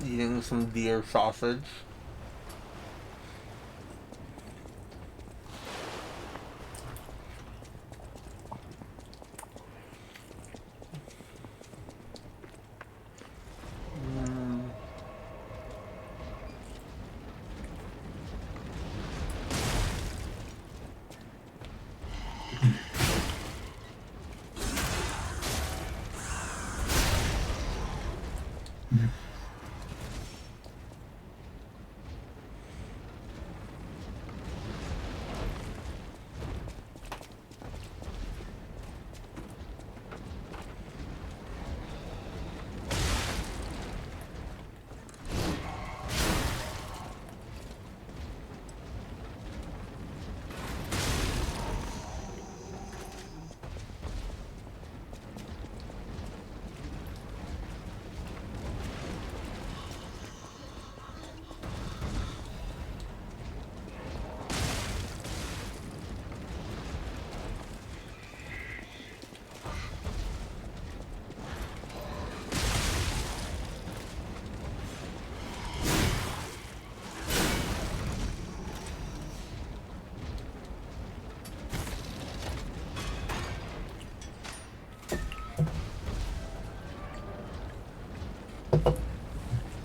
Eating some deer sausage.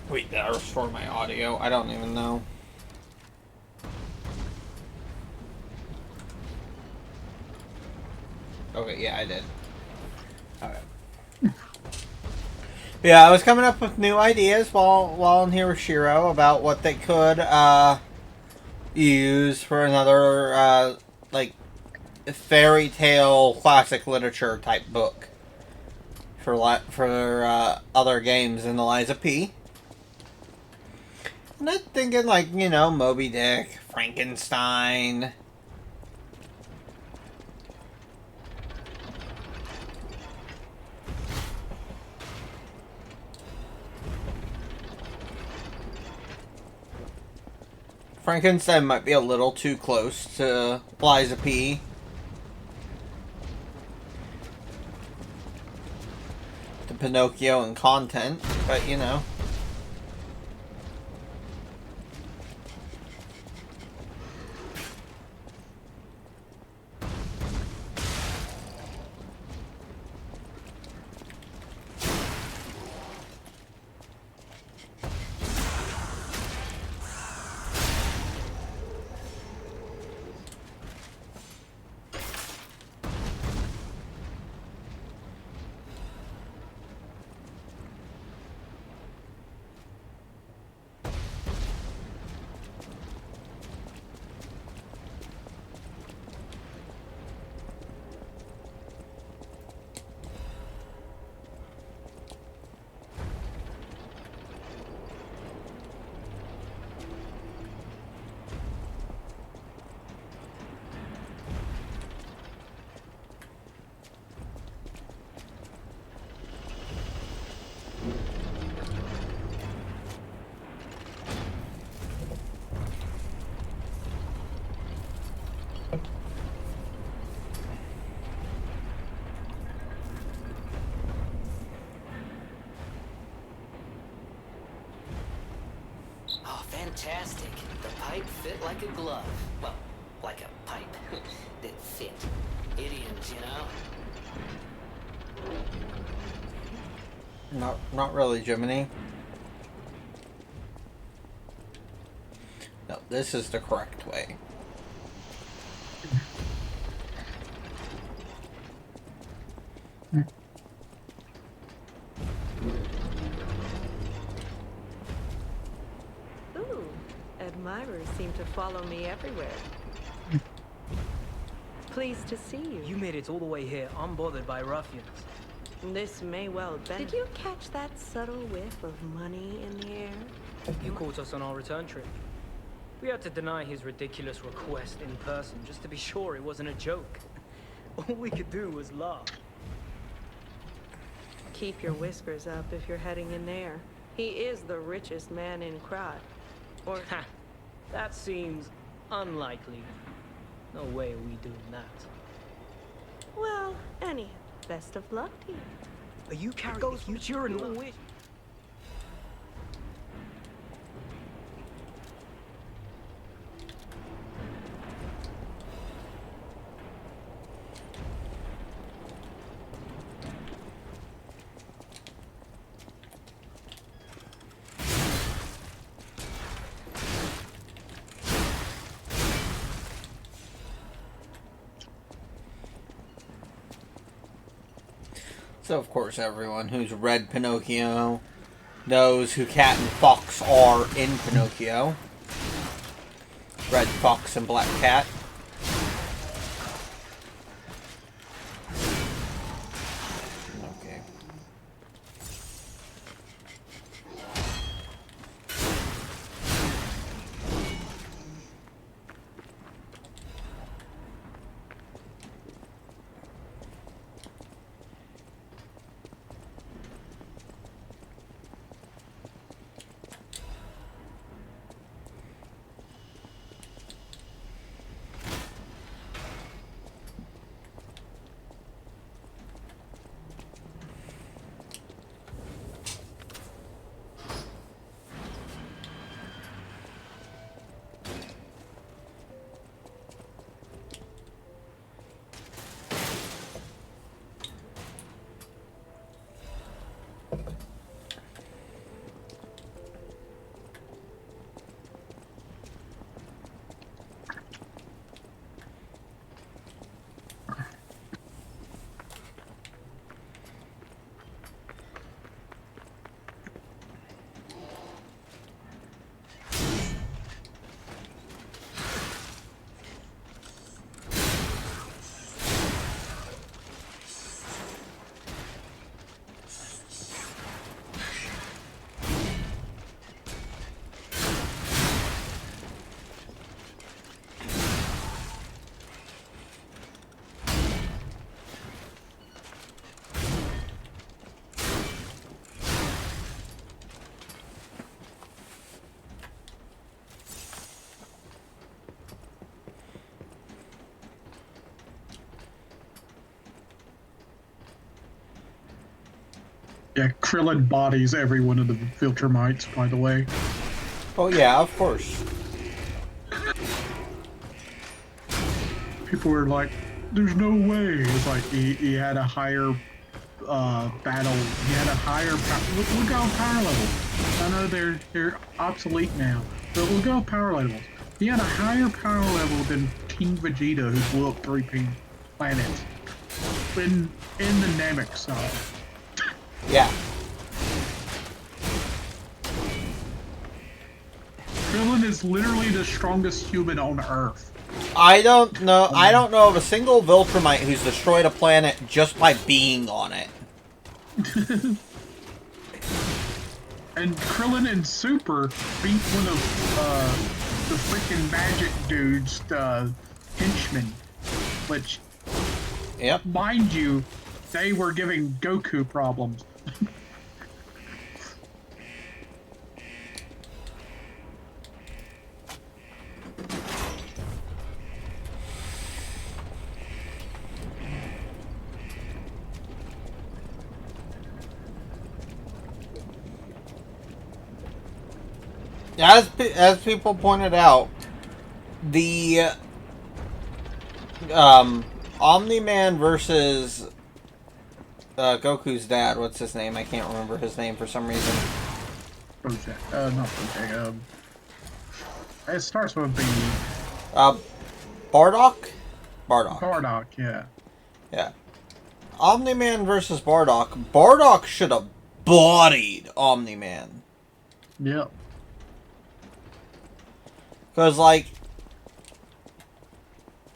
Wait, did I restore my audio? I don't even know. Okay, yeah, I did. Alright. Yeah, I was coming up with new ideas while in here with Shiro about what they could use for another like fairy tale classic literature type book for other games in Eliza P. And I'm thinking like, you know, Moby Dick, Frankenstein. Frankenstein might be a little too close to Eliza P. To Pinocchio and content, but you know. Oh, fantastic. The pipe fit like a glove. Well, like a pipe that fit. Idioms, you know? Not really, Jiminy. No, this is the correct way. Ooh, admirers seem to follow me everywhere. Pleased to see you. You made it all the way here, unbothered by ruffians. This may well benefit. Did you catch that subtle whiff of money in the air? You caught us on our return trip. We had to deny his ridiculous request in person just to be sure it wasn't a joke. All we could do was laugh. Keep your whiskers up if you're heading in there. He is the richest man in Krat. Or... Ha! That seems unlikely. No way are we doing that. Well, anyhow. Best of luck to you. You carry the future and wish. So, of course, everyone who's read Pinocchio knows who Cat and Fox are in Pinocchio. Red Fox and Black Cat. Okay. Yeah, Krillin bodies every one of the Viltrumites, by the way. Oh yeah, of course. People were like, there's no way. It's like he had a higher battle. He had a higher power. Look how power level. I know they're obsolete now, but look how power levels. He had a higher power level than King Vegeta, who blew up 3 planets in the Namek side. Yeah. Krillin is literally the strongest human on Earth. I don't know of a single Viltrumite who's destroyed a planet just by being on it. And Krillin and Super beat one of the freaking magic dude's henchmen, which, yep, mind you, they were giving Goku problems. As people pointed out, the Omni-Man versus Goku's dad. What's his name? I can't remember his name for some reason. Project, not Project. It starts with B. Bardock? Bardock. Bardock, yeah. Yeah. Omni-Man versus Bardock. Bardock should have bodied Omni-Man. Yep. Because, like,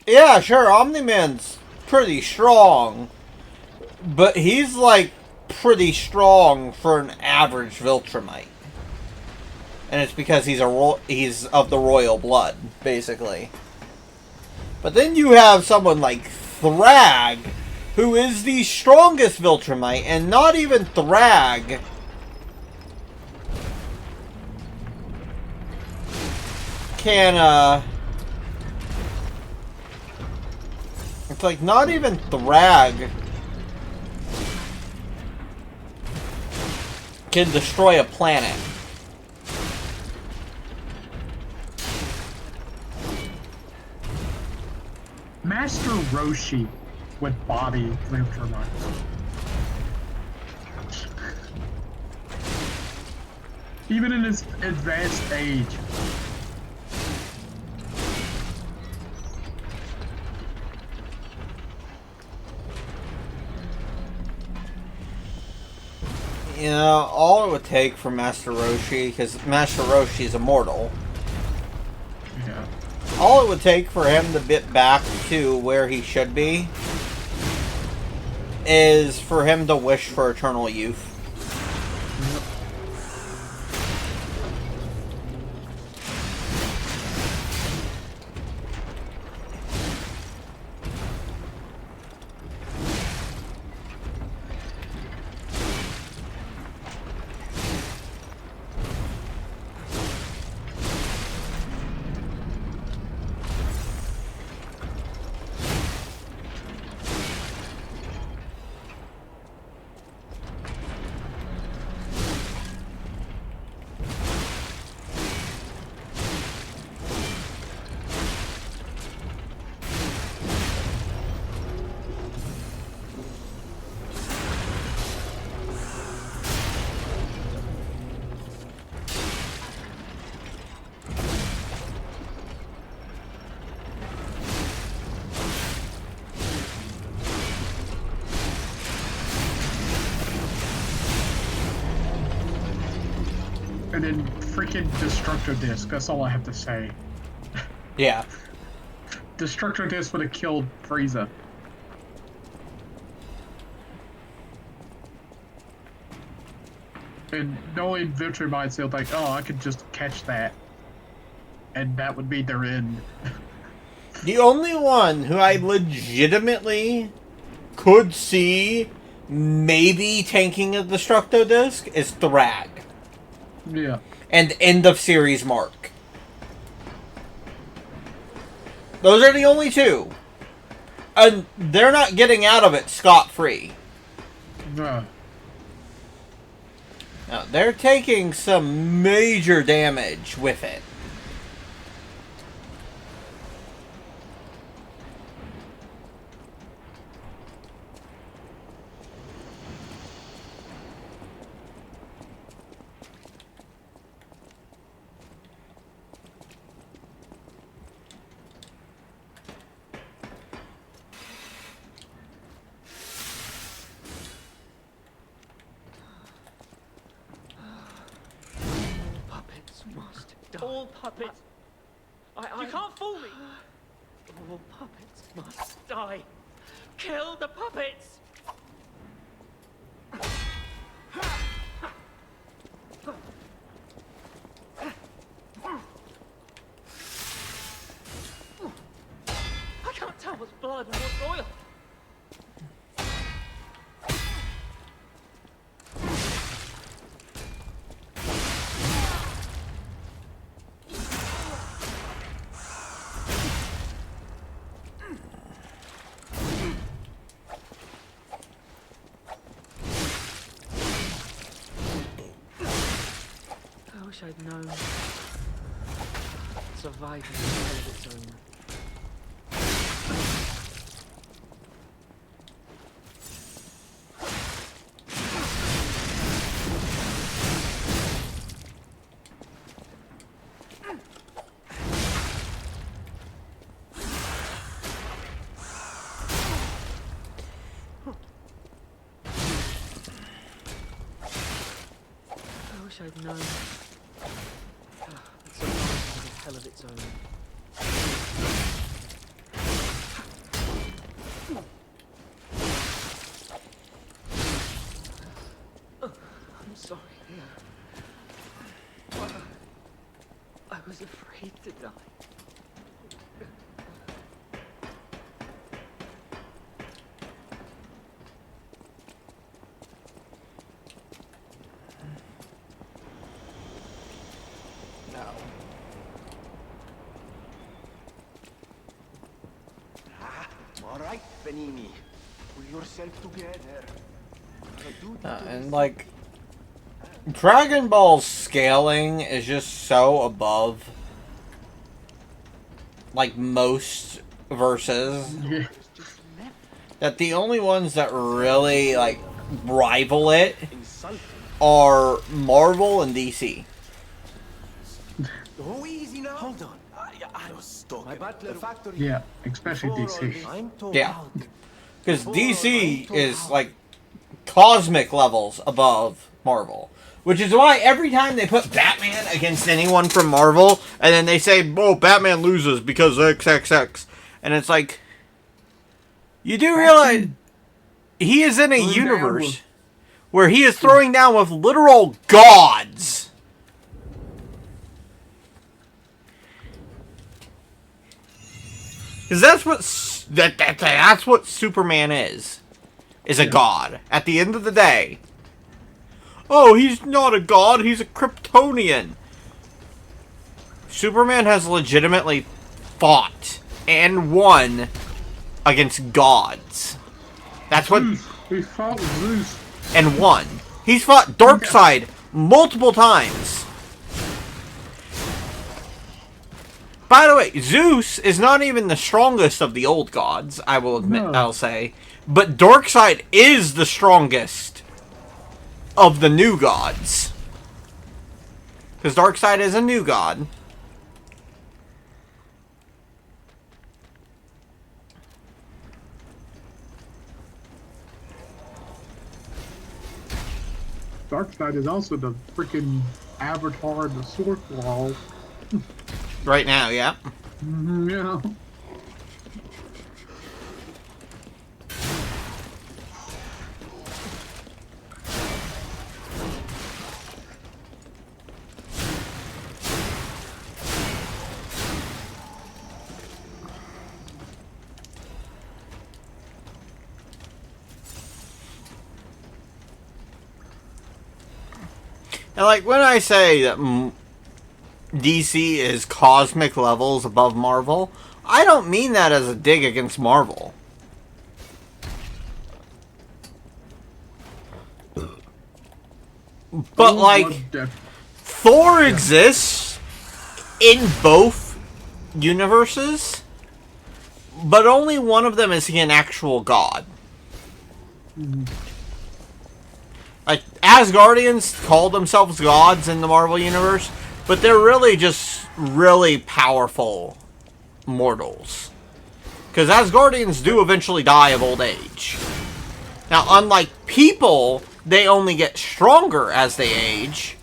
yeah, sure, Omni-Man's pretty strong, but he's, like, pretty strong for an average Viltrumite. And it's because he's of the royal blood, basically. But then you have someone like Thrag, who is the strongest Viltrumite, and not even Thrag can, it's like not even Thrag can destroy a planet. Master Roshi with body flamethrower mines. Even in his advanced age. You know, all it would take for Master Roshi, because Master Roshi is immortal. Yeah. All it would take for him to get back to where he should be is for him to wish for eternal youth. And then freaking Destructo Disc, that's all I have to say. Yeah. Destructo Disc would have killed Frieza. And knowing Victory Mindset, like, oh, I could just catch that. And that would be their end. The only one who I legitimately could see maybe tanking a Destructo Disc is Thrag. Yeah. And end of series Mark. Those are the only two. And they're not getting out of it scot-free. No. Now, they're taking some major damage with it. Must die. All puppets. You can't fool me. All puppets must die. Kill the puppets. I can't tell what's blood and what's oil. I wish I'd known. Surviving is hell of its own. I wish I'd known. That surviving is hell of its own. I'm sorry. I was afraid to die. All right, Benini. Pull yourself together. And like, Dragon Ball's scaling is just so above, like, most verses, Yeah. that the only ones that really, like, rival it are Marvel and DC. Oh, easy now. Hold on. I was talking. The factory. Yeah, especially DC. I'm told. Yeah. Because DC is, like, cosmic levels above Marvel. Which is why every time they put Batman against anyone from Marvel, and then they say, oh, Batman loses because XXX. And it's like, you do realize he is in a universe where he is throwing down with literal gods. Because that's what Superman is a god. At the end of the day. Oh, he's not a god, he's a Kryptonian. Superman has legitimately fought and won against gods. That's what... He fought Zeus. And won. He's fought Darkseid multiple times. By the way, Zeus is not even the strongest of the old gods, I will admit, I'll say. But Darkseid is the strongest of the new gods. Because Darkseid is a new god. Darkseid is also the freaking avatar of the Sorcerer. Right now, yeah. Yeah. And like when I say that DC is cosmic levels above Marvel, I don't mean that as a dig against Marvel. But like, Thor exists in both universes, but only one of them is an actual god. Like, Asgardians call themselves gods in the Marvel Universe, but they're really just really powerful mortals. Because Asgardians do eventually die of old age. Now, unlike people, they only get stronger as they age.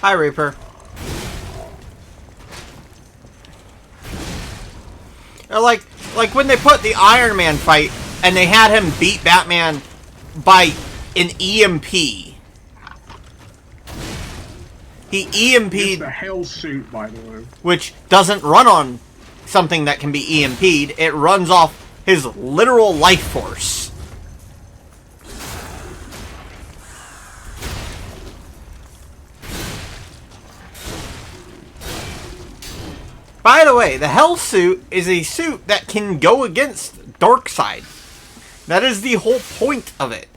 Hi, Reaper. Or like when they put the Iron Man fight and they had him beat Batman by an EMP. He EMP'd the hell suit, by the way. Which doesn't run on something that can be EMP'd. It runs off his literal life force. By the way, the Hell Suit is a suit that can go against Darkseid. That is the whole point of it,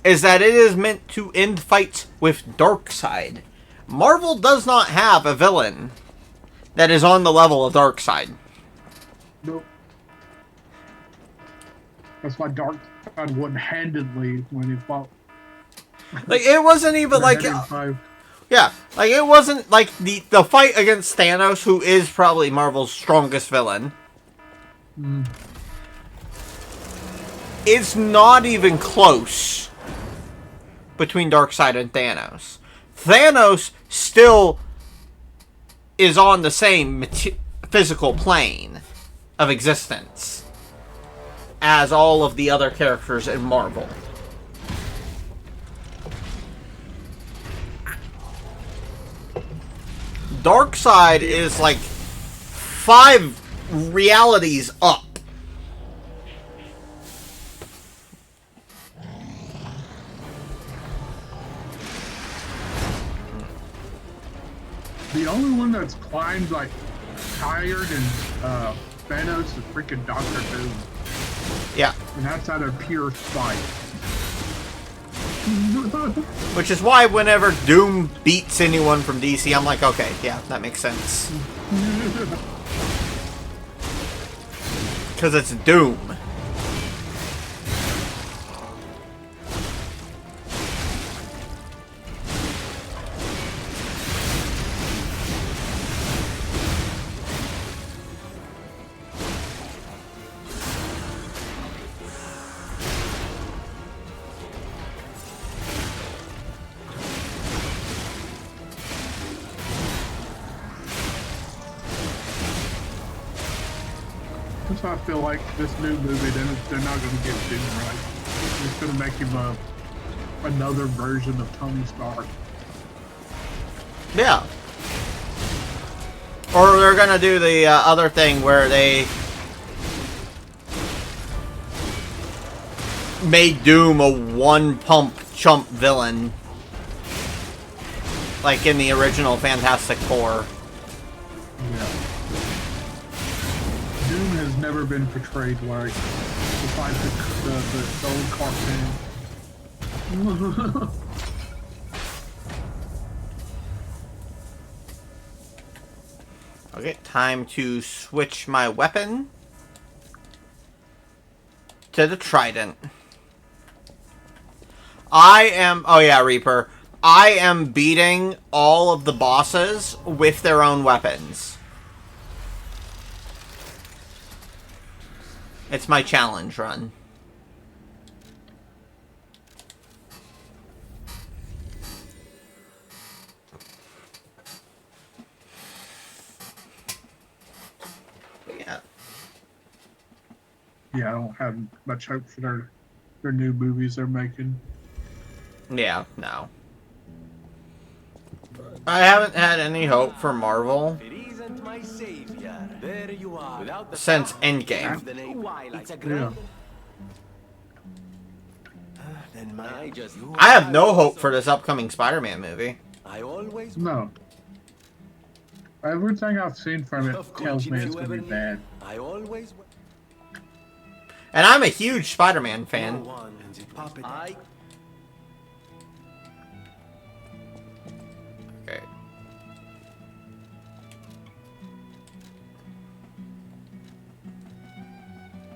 is that it is meant to end fights with Darkseid. Marvel does not have a villain that is on the level of Darkseid. Nope. That's why Darkseid won handedly when he fought. Like, it wasn't even like... Yeah, like, it wasn't like the fight against Thanos, who is probably Marvel's strongest villain. It's not even close between Darkseid and Thanos. Thanos still is on the same physical plane of existence as all of the other characters in Marvel. Darkseid is like 5 realities up. The only one that's climbed like higher than Thanos is freaking Doctor Doom. Yeah. And that's out of pure spite. Which is why whenever Doom beats anyone from DC, I'm like, okay, yeah, that makes sense. Because it's Doom. That's why I feel like this new movie, they're not going to get Doom right. They're just going to make him another version of Tony Stark. Yeah. Or they're gonna do the other thing where they made Doom a one-pump chump villain. Like in the original Fantastic Four. Yeah. Doom has never been portrayed like, besides the old cartoon. Okay, time to switch my weapon to the Trident. Oh yeah, Reaper. I am beating all of the bosses with their own weapons. It's my challenge run. Yeah. Yeah, I don't have much hope for their new movies they're making. Yeah, no. I haven't had any hope for Marvel since Endgame. Yeah. I have no hope for this upcoming Spider-Man movie. No. Everything I've seen from it tells me it's going to be bad. And I'm a huge Spider-Man fan. Okay.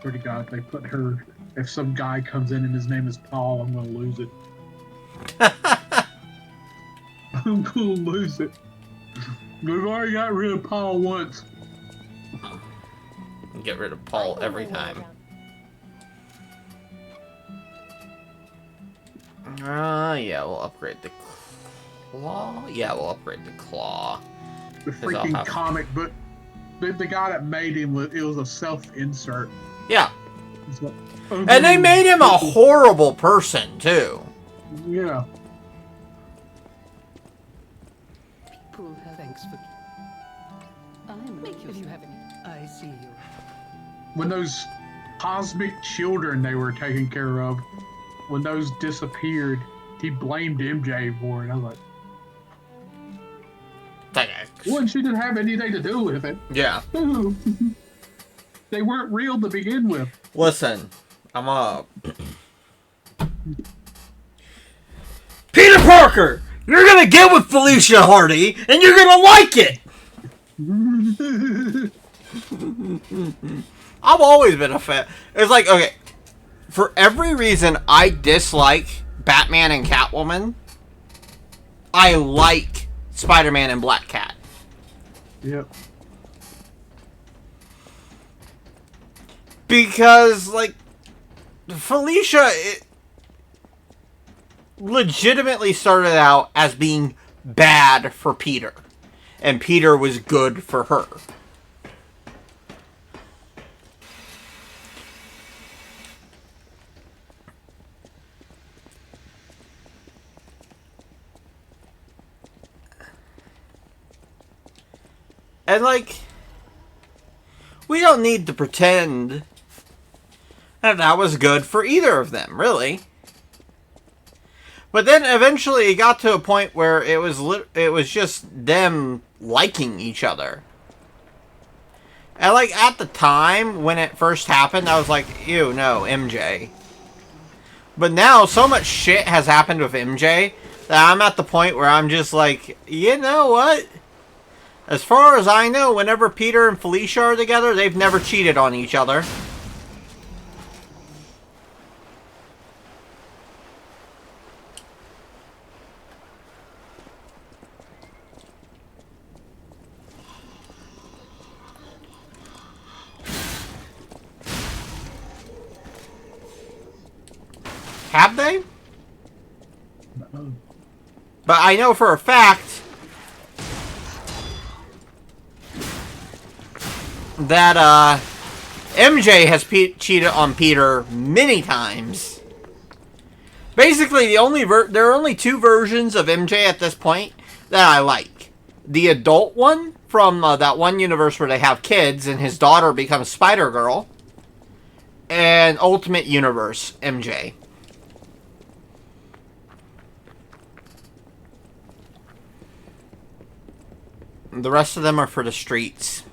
Swear to God, if they put her, if some guy comes in and his name is Paul, I'm going to lose it. I'm going to lose it. We've already got rid of Paul once. Get rid of Paul every time. Yeah, we'll upgrade the claw. Yeah, we'll upgrade the claw. The freaking comic book. The guy that made him, it was a self-insert. Yeah. And they made him a horrible person, too. Yeah. People have thanks for... I'm make if you have any. I see you. When those cosmic children they were taking care of, when those disappeared, he blamed MJ for it. I was like, well, she didn't have anything to do with it. Yeah. They weren't real to begin with. Listen, I'm up. Peter Parker, you're gonna get with Felicia Hardy, and you're gonna like it. I've always been a fan. It's like, okay, for every reason I dislike Batman and Catwoman, I like Spider-Man and Black Cat. Yep. Because, like, Felicia legitimately started out as being bad for Peter. And Peter was good for her. And, like, we don't need to pretend that was good for either of them, really. But then eventually it got to a point where it was just them liking each other. And like at the time when it first happened, I was like, ew, no, MJ. But now so much shit has happened with MJ that I'm at the point where I'm just like, you know what? As far as I know, whenever Peter and Felicia are together, they've never cheated on each other. Have they? But I know for a fact that MJ has cheated on Peter many times. Basically, there are only two versions of MJ at this point that I like. The adult one from that one universe where they have kids and his daughter becomes Spider-Girl, and Ultimate Universe MJ. The rest of them are for the streets.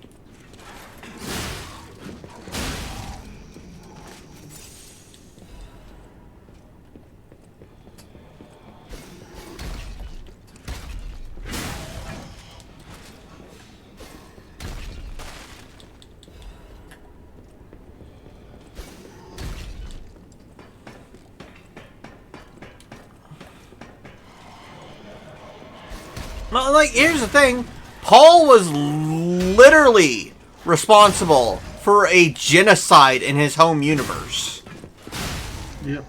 Well, like, here's the thing. Paul was literally responsible for a genocide in his home universe. Yep.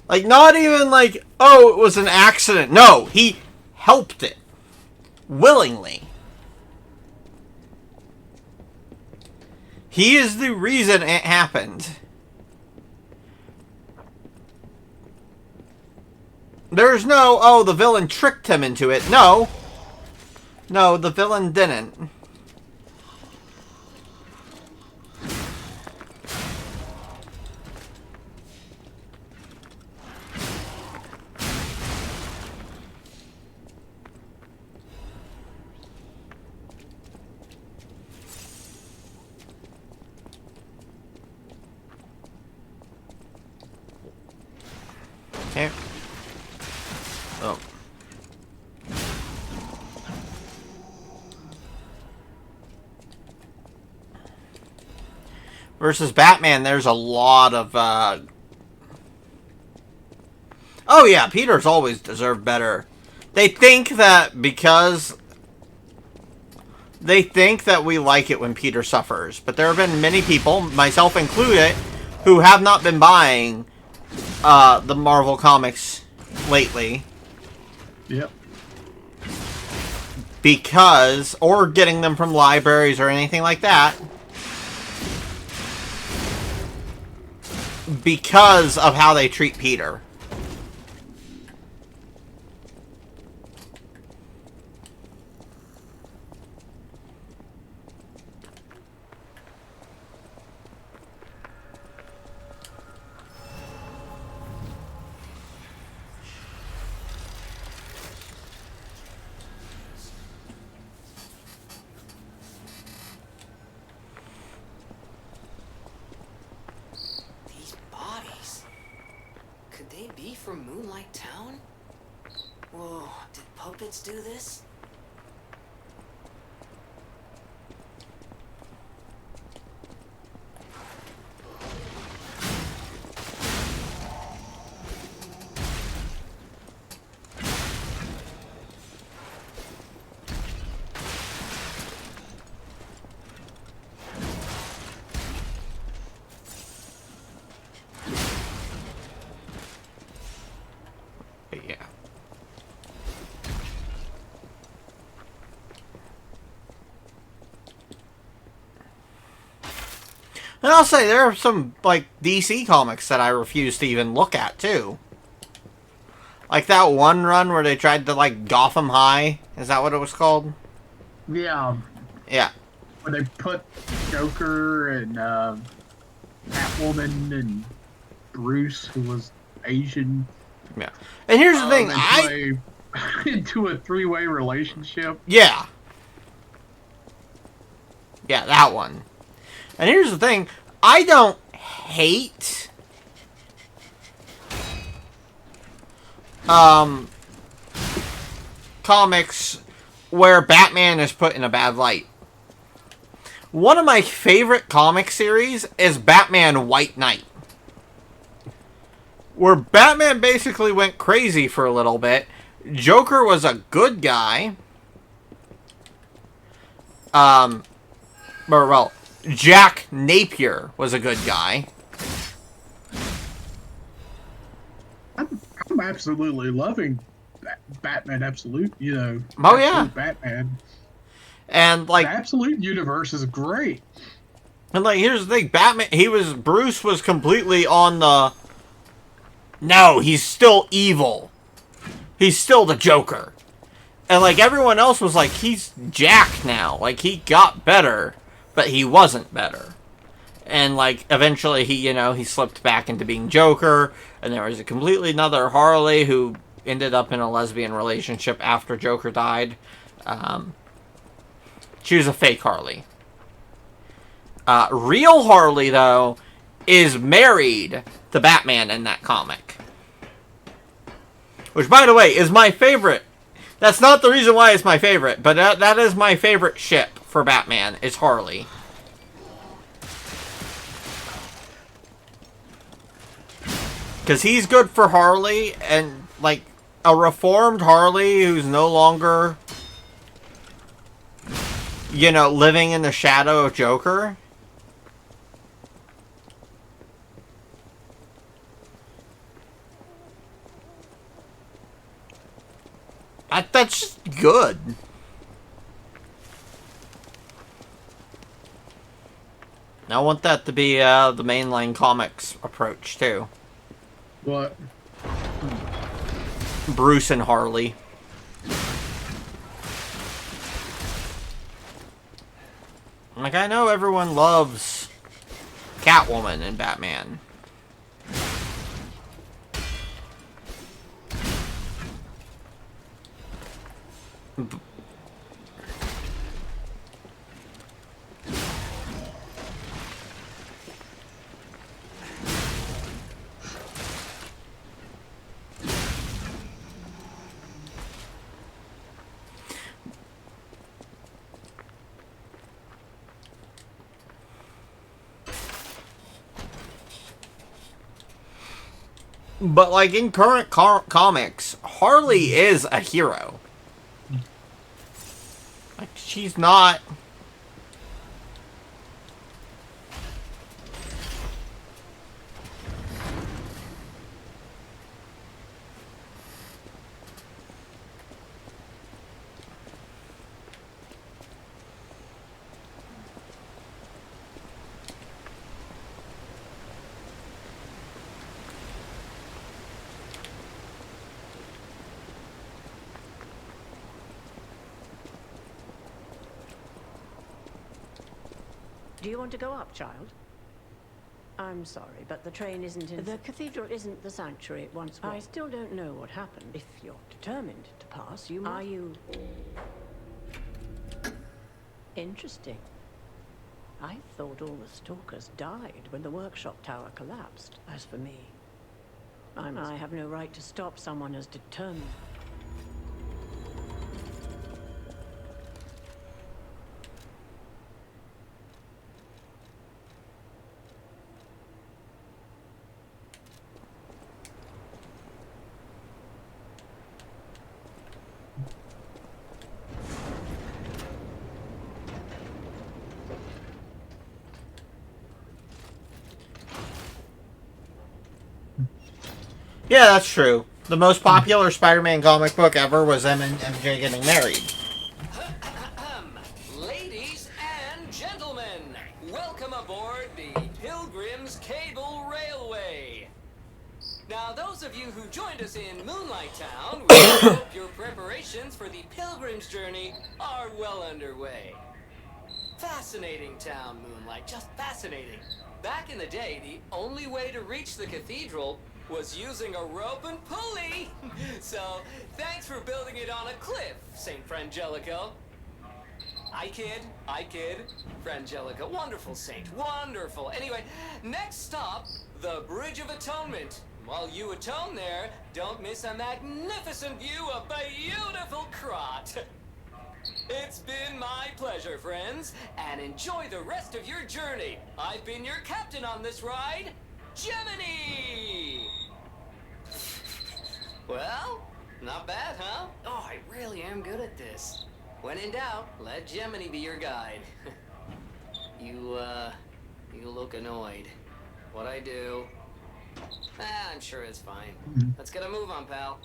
Like, not even like, oh, it was an accident. No, he helped it. Willingly. He is the reason it happened. There's no, oh, the villain tricked him into it. No. No, the villain didn't. Okay. Oh. Versus Batman, there's a lot of, oh yeah, Peter's always deserved better. They think that because... They think that we like it when Peter suffers. But there have been many people, myself included, who have not been buying, the Marvel comics lately. Yep. Because, or getting them from libraries or anything like that. Because of how they treat Peter. From Moonlight Town? Whoa, did puppets do this? Yeah. And I'll say, there are some, like, DC comics that I refuse to even look at, too. Like that one run where they tried to, like, Gotham High. Is that what it was called? Yeah. Yeah. Where they put Joker and, Catwoman and Bruce, who was Asian, Yeah. And here's the thing, into a 3-way relationship. Yeah. Yeah, that one. And here's the thing, I don't hate comics where Batman is put in a bad light. One of my favorite comic series is Batman White Knight, where Batman basically went crazy for a little bit. Joker was a good guy. Well, Jack Napier was a good guy. I'm absolutely loving Batman Absolute, Oh, Absolute yeah. Batman. And, like... The Absolute universe is great. And, like, here's the thing. Bruce was completely on the... No, he's still evil. He's still the Joker. And, like, everyone else was like, he's Jack now. Like, he got better, but he wasn't better. And, like, eventually he slipped back into being Joker. And there was a completely another Harley who ended up in a lesbian relationship after Joker died. She was a fake Harley. Real Harley, though, is married to Batman in that comic. Which, by the way, is my favorite. That's not the reason why it's my favorite, but that is my favorite ship for Batman, is Harley. Because he's good for Harley, and, like, a reformed Harley who's no longer, living in the shadow of Joker. That's just good. I want that to be the mainline comics approach, too. What? Bruce and Harley. Like, I know everyone loves Catwoman and Batman. But, like, in current comics, Harley is a hero. Like, she's not... Do you want to go up, child? I'm sorry, but the train isn't in... The cathedral isn't the sanctuary it once was. I still don't know what happened. If you're determined to pass, you... Are you... Interesting. I thought all the stalkers died when the workshop tower collapsed. As for me, I have no right to stop someone as determined. Yeah, that's true. The most popular Spider-Man comic book ever was M and MJ getting married. Ladies and gentlemen, welcome aboard the Pilgrim's Cable Railway. Now, those of you who joined us in Moonlight Town, we hope your preparations for the Pilgrim's journey are well underway. Fascinating town, Moonlight, just fascinating. Back in the day, the only way to reach the cathedral was using a rope and pulley. So, thanks for building it on a cliff, Saint Frangelico. I kid. Frangelico, wonderful saint, wonderful. Anyway, next stop, the Bridge of Atonement. While you atone there, don't miss a magnificent view of beautiful Krot. It's been my pleasure, friends, and enjoy the rest of your journey. I've been your captain on this ride, Gemini! Well, not bad, huh? Oh, I really am good at this. When in doubt, let Gemini be your guide. You look annoyed. What I do? I'm sure it's fine. Let's get a move on, pal.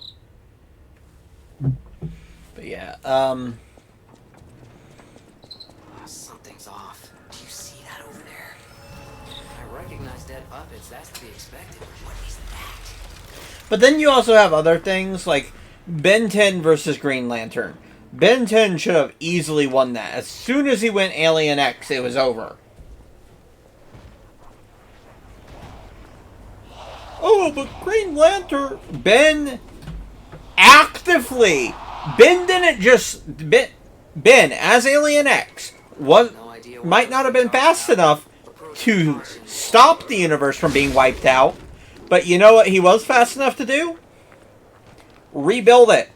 But yeah, Something's off. Do you see that over there? I recognize dead puppets. That's to be expected. What is that? but then you also have other things like Ben 10 versus Green Lantern. Ben 10 should have easily won that. As soon as he went Alien X, it was over. Oh, but Green Lantern... Ben actively... Ben didn't just... Ben, as Alien X, might not have been fast enough to stop the universe from being wiped out. But you know what he was fast enough to do? Rebuild it.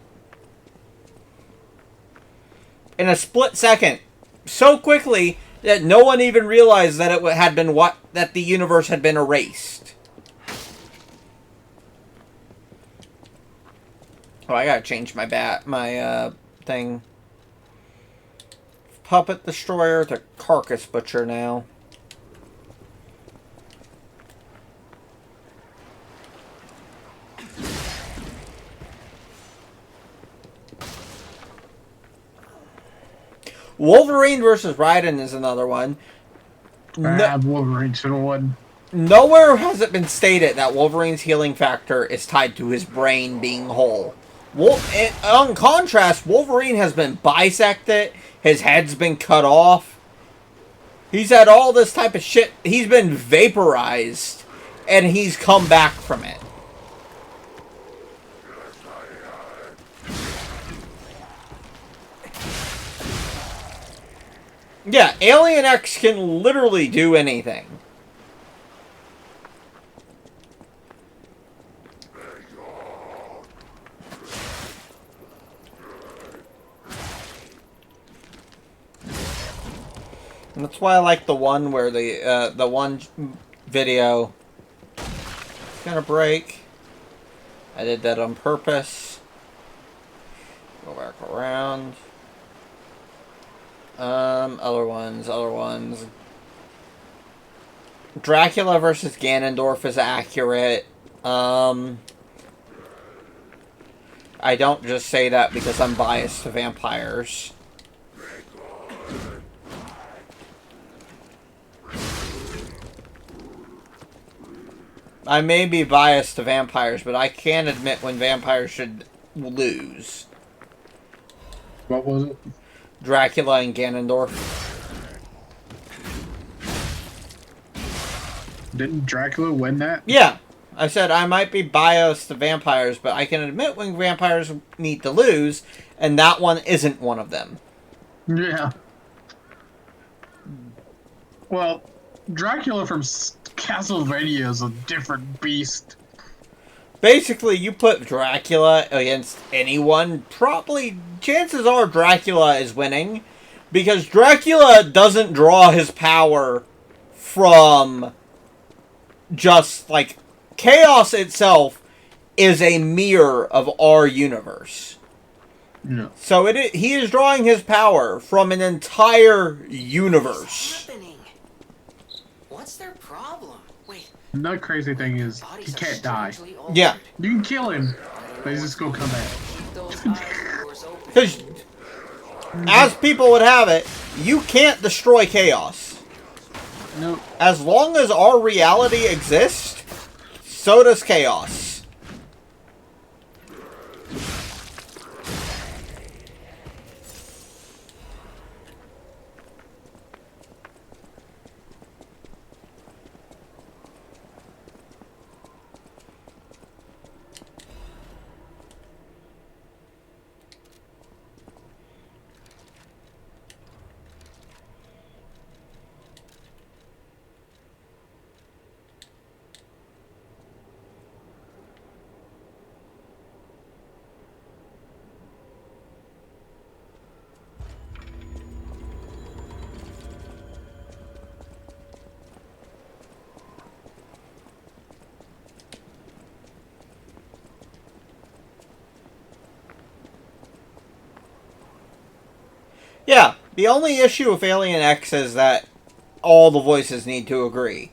In a split second. So quickly that no one even realized that it had been that the universe had been erased. Oh, I gotta change my thing. Puppet Destroyer to Carcass Butcher now. Wolverine versus Raiden is another one. I have Wolverine to one. Nowhere has it been stated that Wolverine's healing factor is tied to his brain being whole. On contrast, Wolverine has been bisected. His head's been cut off. He's had all this type of shit. He's been vaporized. And he's come back from it. Yeah, Alien X can literally do anything. And that's why I like the one where the one video is gonna break. I did that on purpose. Go back around. Other ones. Dracula versus Ganondorf is accurate. I don't just say that because I'm biased to vampires. I may be biased to vampires, but I can admit when vampires should lose. What was it? Dracula and Ganondorf. Didn't Dracula win that? Yeah. I said I might be biased to vampires, but I can admit when vampires need to lose, and that one isn't one of them. Yeah. Well, Dracula from Castlevania is a different beast. Basically, you put Dracula against anyone, probably chances are Dracula is winning, because Dracula doesn't draw his power from just, like, chaos itself is a mirror of our universe. Yeah. So he is drawing his power from an entire universe. What's their problem? Wait. Another crazy thing is he can't die. Yeah. You can kill him, but he's just gonna come back. Because, as people would have it, you can't destroy chaos. No. As long as our reality exists, so does chaos. Yeah, the only issue with Alien X is that all the voices need to agree.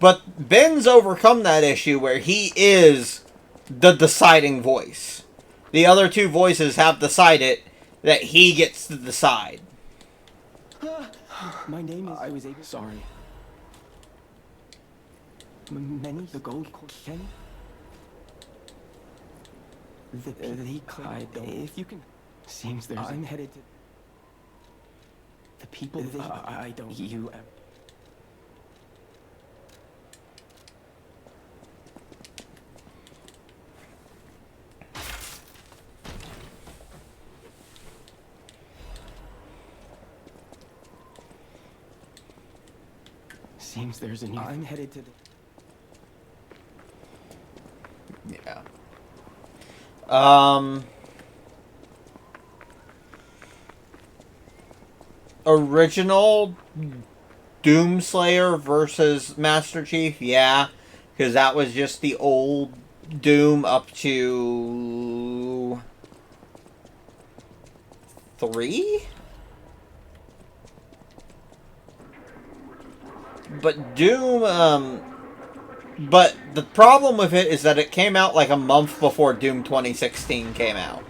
But Ben's overcome that issue where he is the deciding voice. The other two voices have decided that he gets to decide. My name is... I was able... Sorry. Many the gold Ken? The Clyde, if you can... Seems there's... I'm headed to... The people... I don't... You... Seems there's a new... I'm headed to the... Yeah. Original Doomslayer versus Master Chief, yeah. Because that was just the old Doom up to... 3? But Doom, but the problem with it is that it came out like a month before Doom 2016 came out.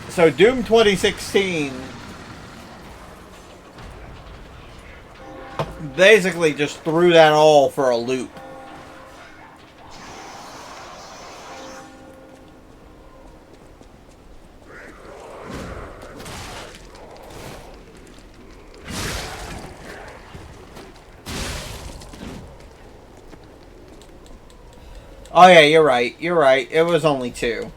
So Doom 2016 basically just threw that all for a loop. Oh yeah, you're right. You're right. It was only 2.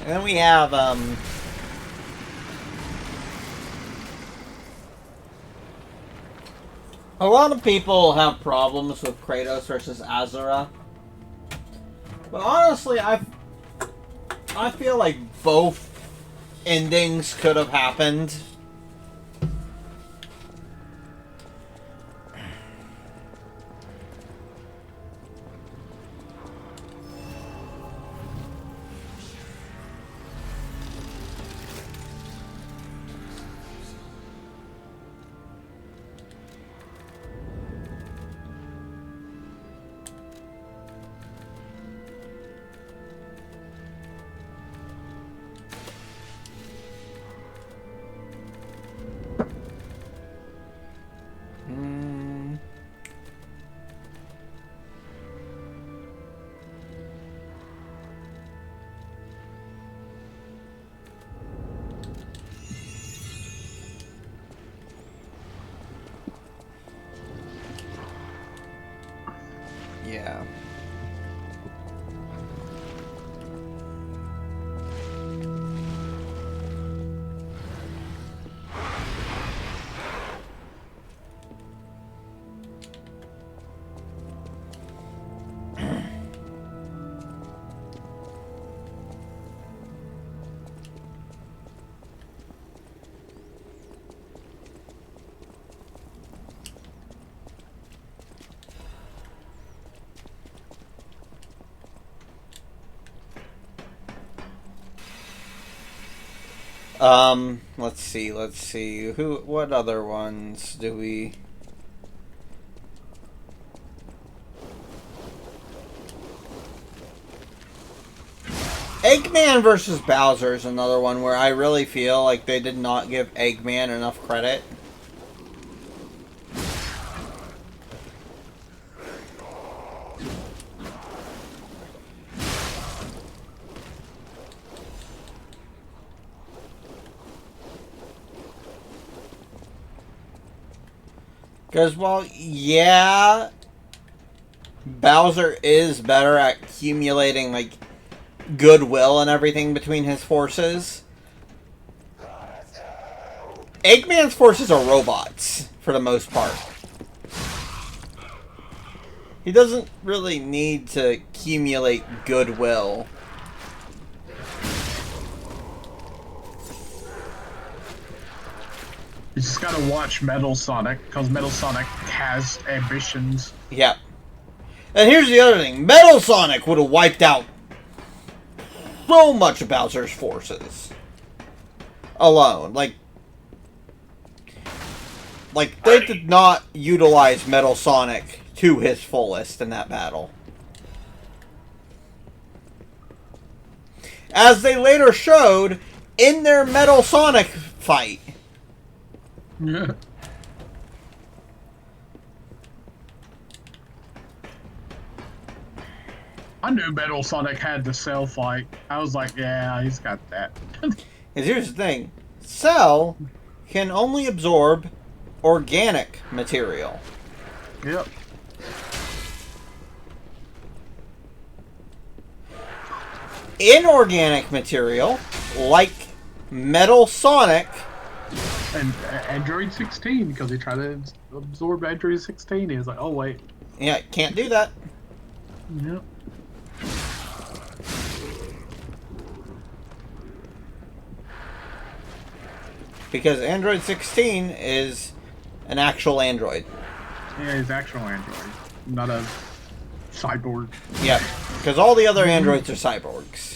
And then we have, a lot of people have problems with Kratos versus Azura. But honestly, I feel like both endings could have happened. Yeah. Let's see. What other ones do we... Eggman versus Bowser is another one where I really feel like they did not give Eggman enough credit. Because, well, yeah, Bowser is better at accumulating, like, goodwill and everything between his forces. Eggman's forces are robots, for the most part. He doesn't really need to accumulate goodwill. You just gotta watch Metal Sonic, because Metal Sonic has ambitions. Yep. And here's the other thing. Metal Sonic would have wiped out so much of Bowser's forces. Alone. Like, they did not utilize Metal Sonic to his fullest in that battle. As they later showed in their Metal Sonic fight. Yeah. I knew Metal Sonic had the Cell fight. I was like, yeah, he's got that. Because here's the thing. Cell can only absorb organic material. Yep. Inorganic material, like Metal Sonic... And Android 16, because he tried to absorb Android 16. He was like, oh, wait. Yeah, can't do that. Yep. Because Android 16 is an actual android. Yeah, he's actual android, not a cyborg. Yep, because all the other androids are cyborgs.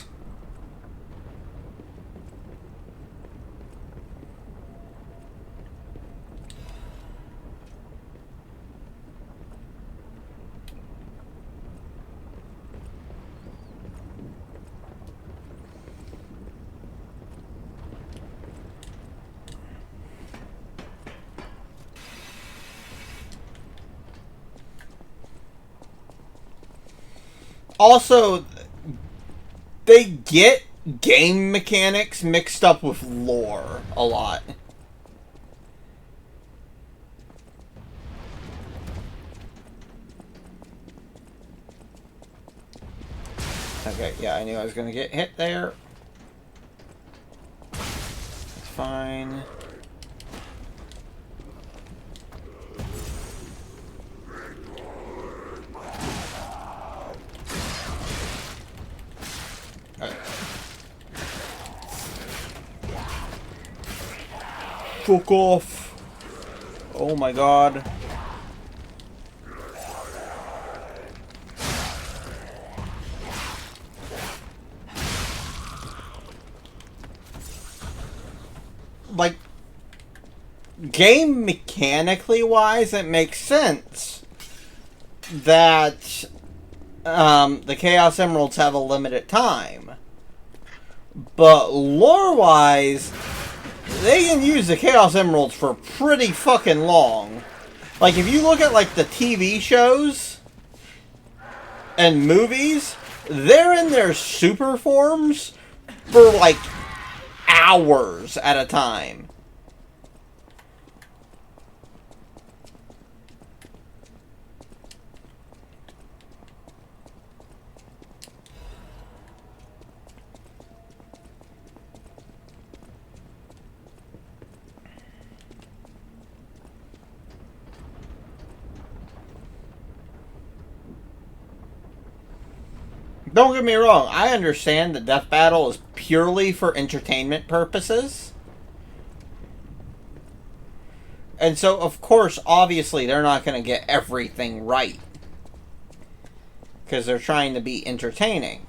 Also, they get game mechanics mixed up with lore a lot. Okay, yeah, I knew I was going to get hit there. That's fine. Fuck off. Oh my god. Like, game mechanically wise, it makes sense that the Chaos Emeralds have a limited time. But lore wise, they can use the Chaos Emeralds for pretty fucking long. Like, if you look at, like, the TV shows and movies, they're in their super forms for, like, hours at a time. Don't get me wrong, I understand that Death Battle is purely for entertainment purposes. And so, of course, obviously, they're not going to get everything right. Because they're trying to be entertaining.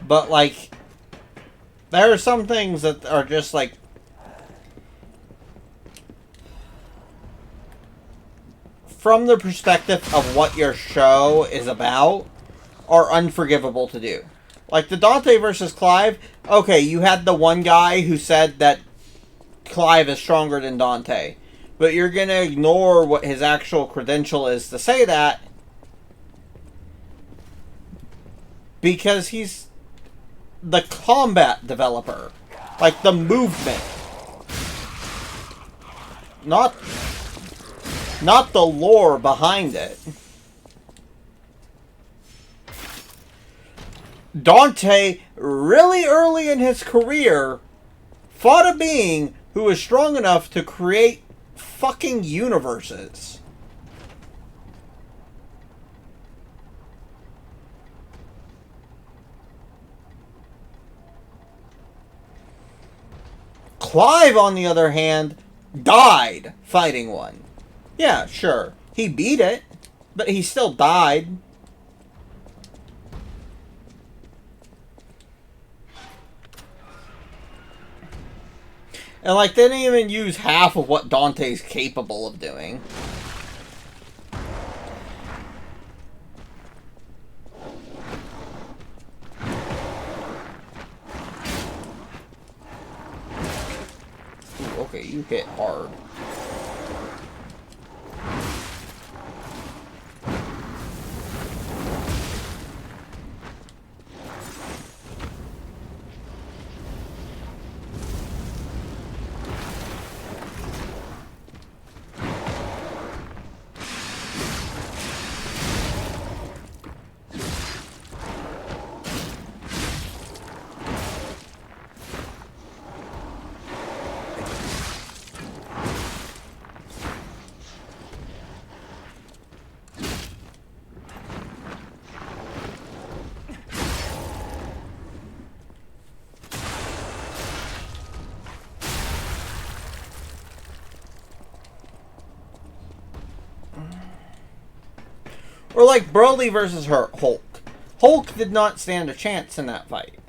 But, like, there are some things that are just, like, from the perspective of what your show is about, are unforgivable to do. Like the Dante versus Clive, okay, you had the one guy who said that Clive is stronger than Dante, but you're going to ignore what his actual credential is to say that because he's the combat developer. Like the movement. Not the lore behind it. Dante, really early in his career, fought a being who was strong enough to create fucking universes. Clive, on the other hand, died fighting one. Yeah, sure. He beat it, but he still died. And, like, they didn't even use half of what Dante's capable of doing. Ooh, okay, you hit hard. Or like Broly versus Hulk. Hulk did not stand a chance in that fight.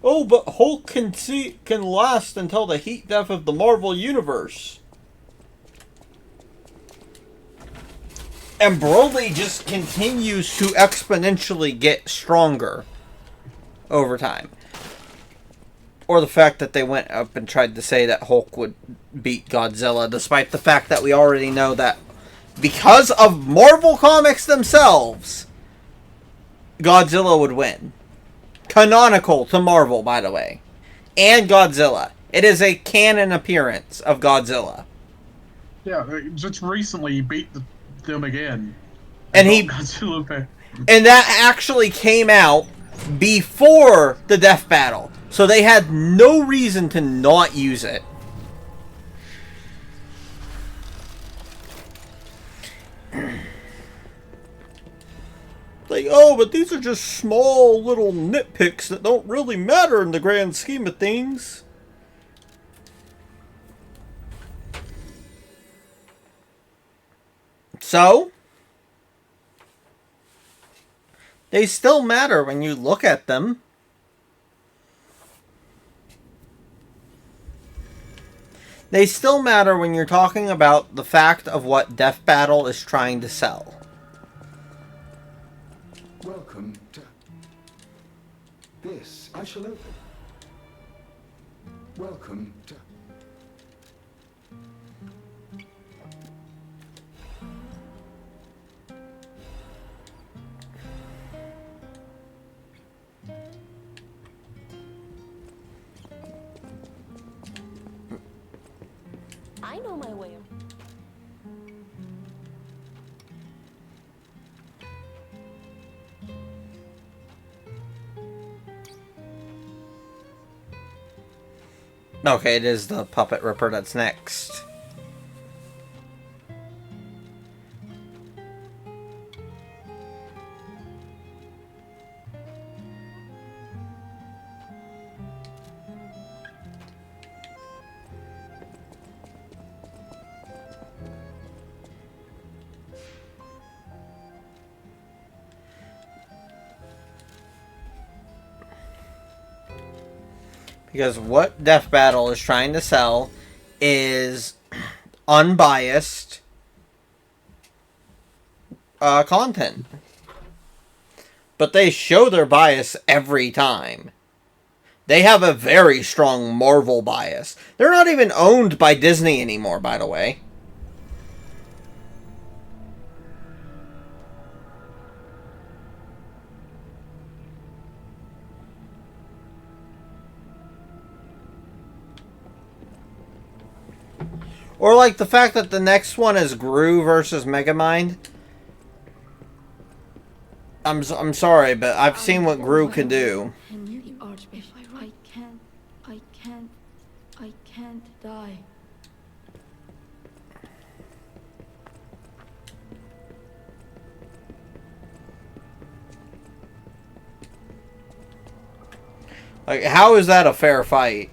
Oh, but Hulk can last until the heat death of the Marvel Universe. And Broly just continues to exponentially get stronger over time. Or the fact that they went up and tried to say that Hulk would beat Godzilla, despite the fact that we already know that because of Marvel Comics themselves, Godzilla would win. Canonical to Marvel, by the way. And Godzilla. It is a canon appearance of Godzilla. Yeah, just recently he beat them again. And that actually came out before the death battle. So they had no reason to not use it. Like, oh, but these are just small little nitpicks that don't really matter in the grand scheme of things. So, they still matter when you look at them. They still matter when you're talking about the fact of what Death Battle is trying to sell. Welcome to... This I shall open. Welcome to... I know my way. Okay, it is the Puppet Ripper that's next. Because what Death Battle is trying to sell is unbiased, content. But they show their bias every time. They have a very strong Marvel bias. They're not even owned by Disney anymore, by the way. Or like the fact that the next one is Gru versus Megamind. I'm sorry, but I've seen what Gru can do. I can't die. Like, how is that a fair fight?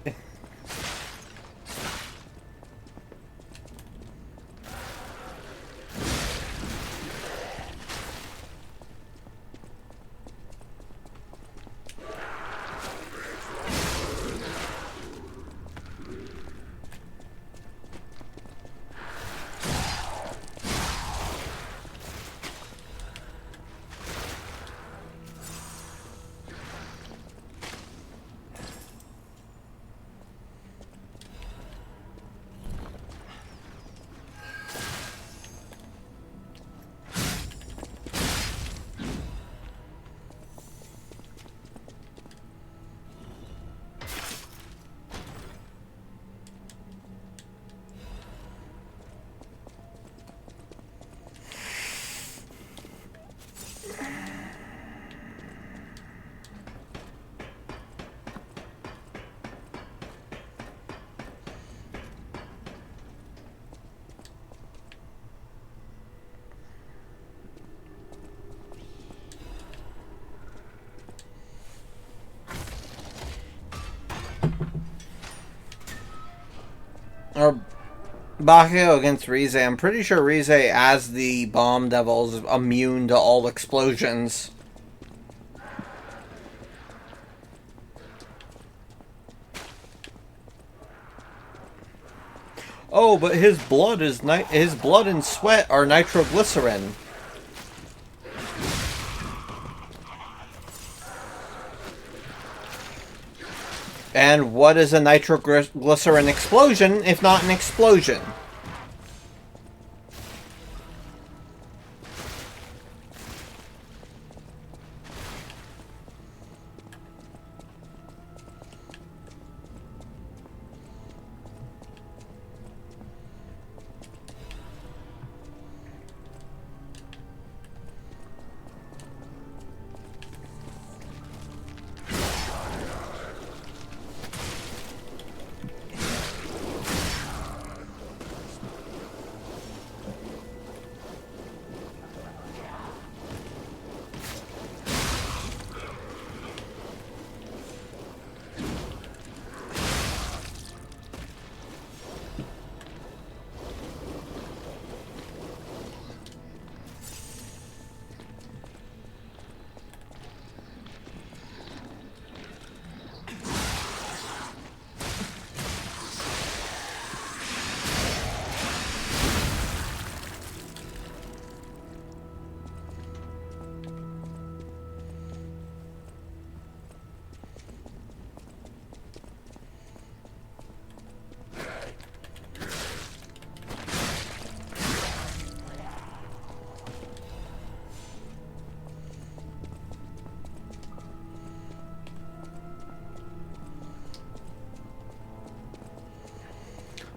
Or Bakugo against Rize. I'm pretty sure Rize, as the Bomb Devil, is immune to all explosions. Oh, but his blood and sweat are nitroglycerin. And what is a nitroglycerin explosion if not an explosion?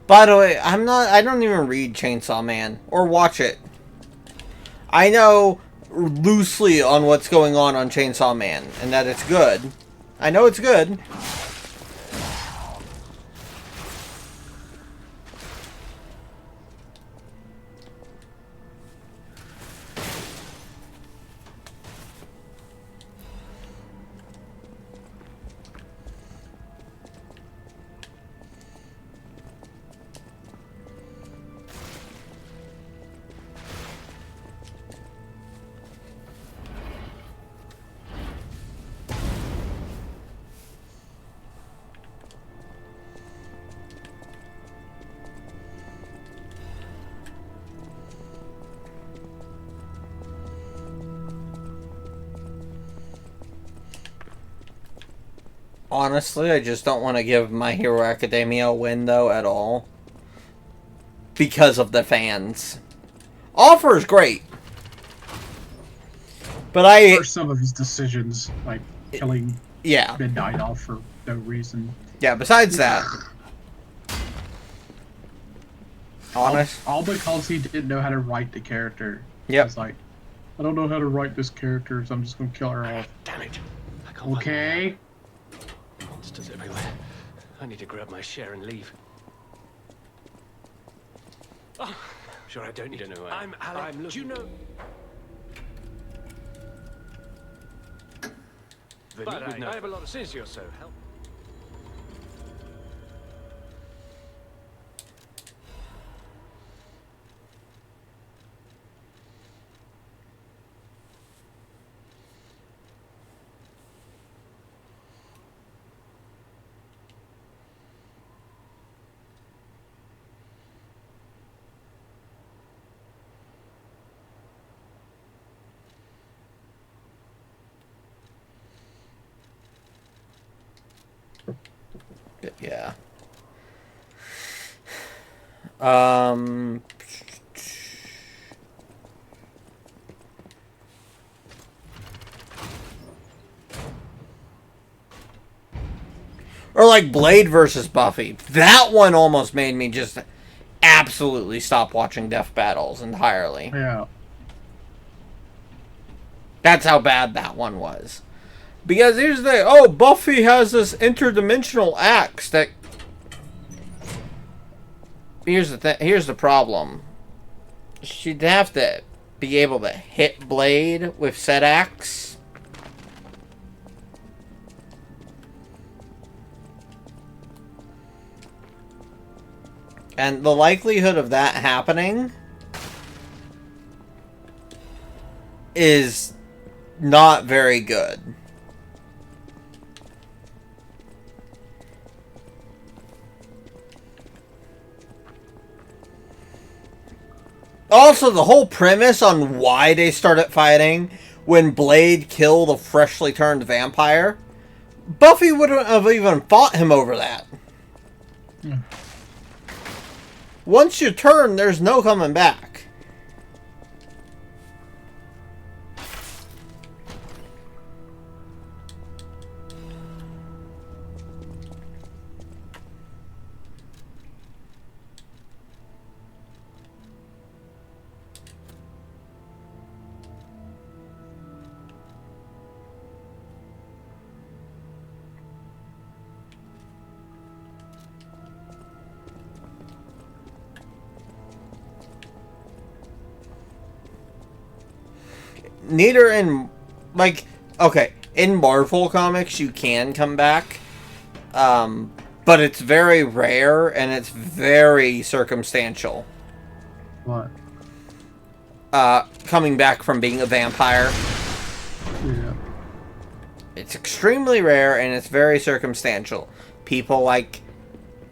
By the way, I don't even read Chainsaw Man or watch it. I know loosely on what's going on Chainsaw Man and that it's good. I know it's good. Honestly, I just don't want to give My Hero Academia a win, though, at all. Because of the fans. Offer is great. But Or some of his decisions, like killing Midnight off for no reason. Yeah, besides that. All because he didn't know how to write the character. Yep. It's like, I don't know how to write this character, so I'm just going to kill her off. Damn it. Okay. Monsters everywhere. I need to grab my share and leave. Oh, sure, I don't need to know. I'm looking. Do you know? But I have a lot of sense you're so help. Yeah. Or like Blade versus Buffy. That one almost made me just absolutely stop watching Death Battles entirely. Yeah. That's how bad that one was. Because here's the Buffy has this interdimensional axe that. Here's the problem. She'd have to be able to hit Blade with said axe. And the likelihood of that happening is not very good. Also, the whole premise on why they started fighting when Blade killed a freshly turned vampire, Buffy wouldn't have even fought him over that. Yeah. Once you turn, there's no coming back. Neither in, like, okay, in Marvel comics you can come back, but it's very rare and it's very circumstantial. What? Coming back from being a vampire. Yeah. It's extremely rare and it's very circumstantial. People like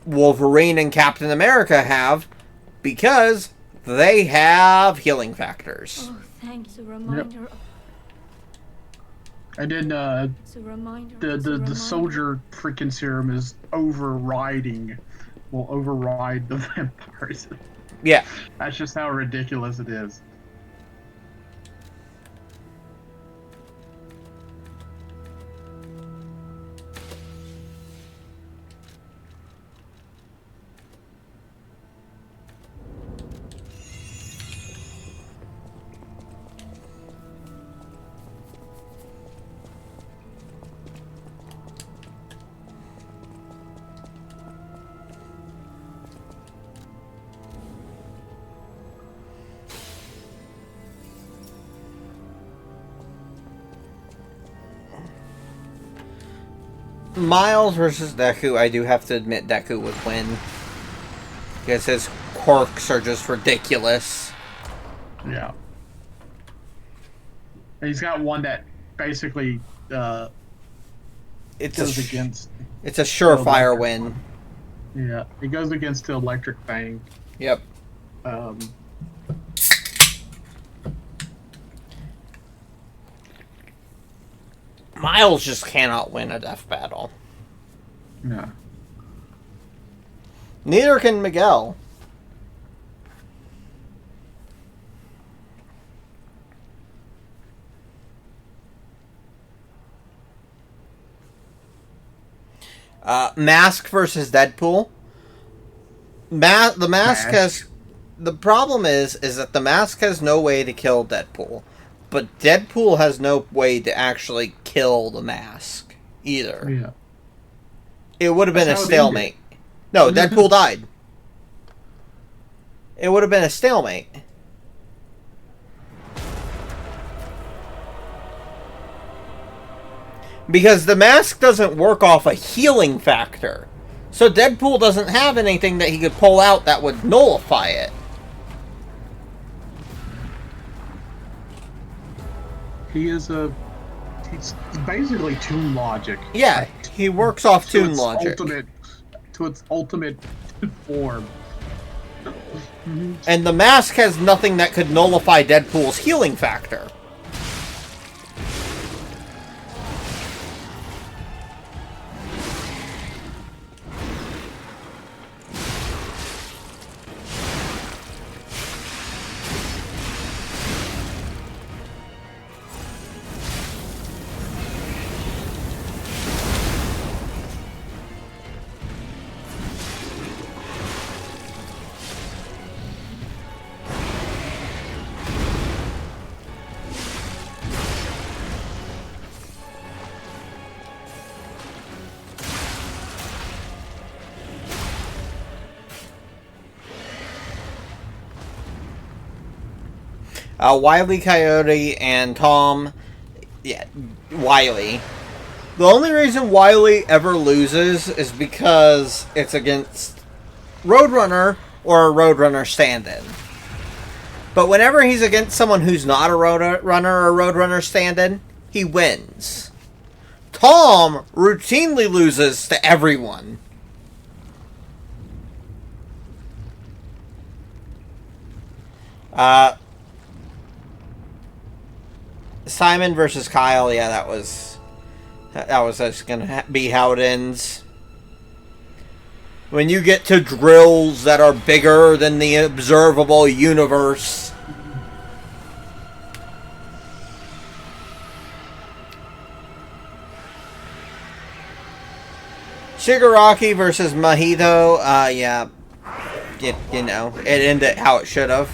Wolverine and Captain America have, because they have healing factors. Oh, thanks. A reminder. Yep. And then the soldier freaking serum is will override the vampires. Yeah. That's just how ridiculous it is. Miles versus Deku, I do have to admit Deku would win. Because his quirks are just ridiculous. Yeah. He's got one that basically goes against... It's a surefire win. Yeah, it goes against the electric thing. Yep. Miles just cannot win a death battle. No. Neither can Miguel. Mask versus Deadpool. The mask has... The problem is that the mask has no way to kill Deadpool. But Deadpool has no way to actually kill the mask either. Yeah. It would have been a stalemate. No, Deadpool died. It would have been a stalemate. Because the mask doesn't work off a healing factor. So Deadpool doesn't have anything that he could pull out that would nullify it. He's basically Toon logic. Yeah, he works off Toon logic. To its ultimate form. And the mask has nothing that could nullify Deadpool's healing factor. Wile E. Coyote and Tom... Yeah, Wile. The only reason Wile E. ever loses is because it's against Roadrunner or a Roadrunner stand-in. But whenever he's against someone who's not a Roadrunner or a Roadrunner stand-in, he wins. Tom routinely loses to everyone. Simon versus Kyle, yeah, that was just gonna be how it ends. When you get to drills that are bigger than the observable universe. Shigaraki versus Mahito, yeah, you know, it ended how it should have.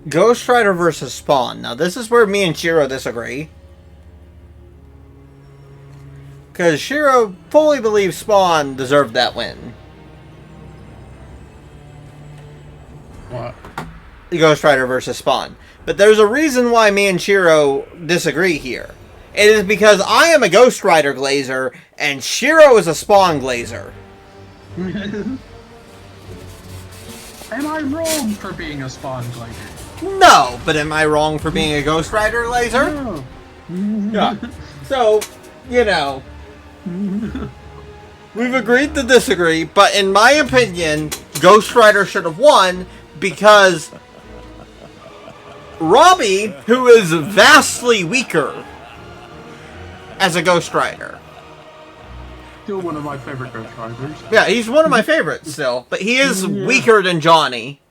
Ghost Rider versus Spawn. Now, this is where me and Shiro disagree. Because Shiro fully believes Spawn deserved that win. What? Ghost Rider versus Spawn. But there's a reason why me and Shiro disagree here. It is because I am a Ghost Rider glazer, and Shiro is a Spawn glazer. Am I wrong for being a Spawn glazer? No, but am I wrong for being a Ghost Rider laser? No. Yeah. So, you know, we've agreed to disagree, but in my opinion, Ghost Rider should have won because Robbie, who is vastly weaker as a Ghost Rider. Still one of my favorite Ghost Riders. Yeah, he's one of my favorites still, but he is weaker than Johnny.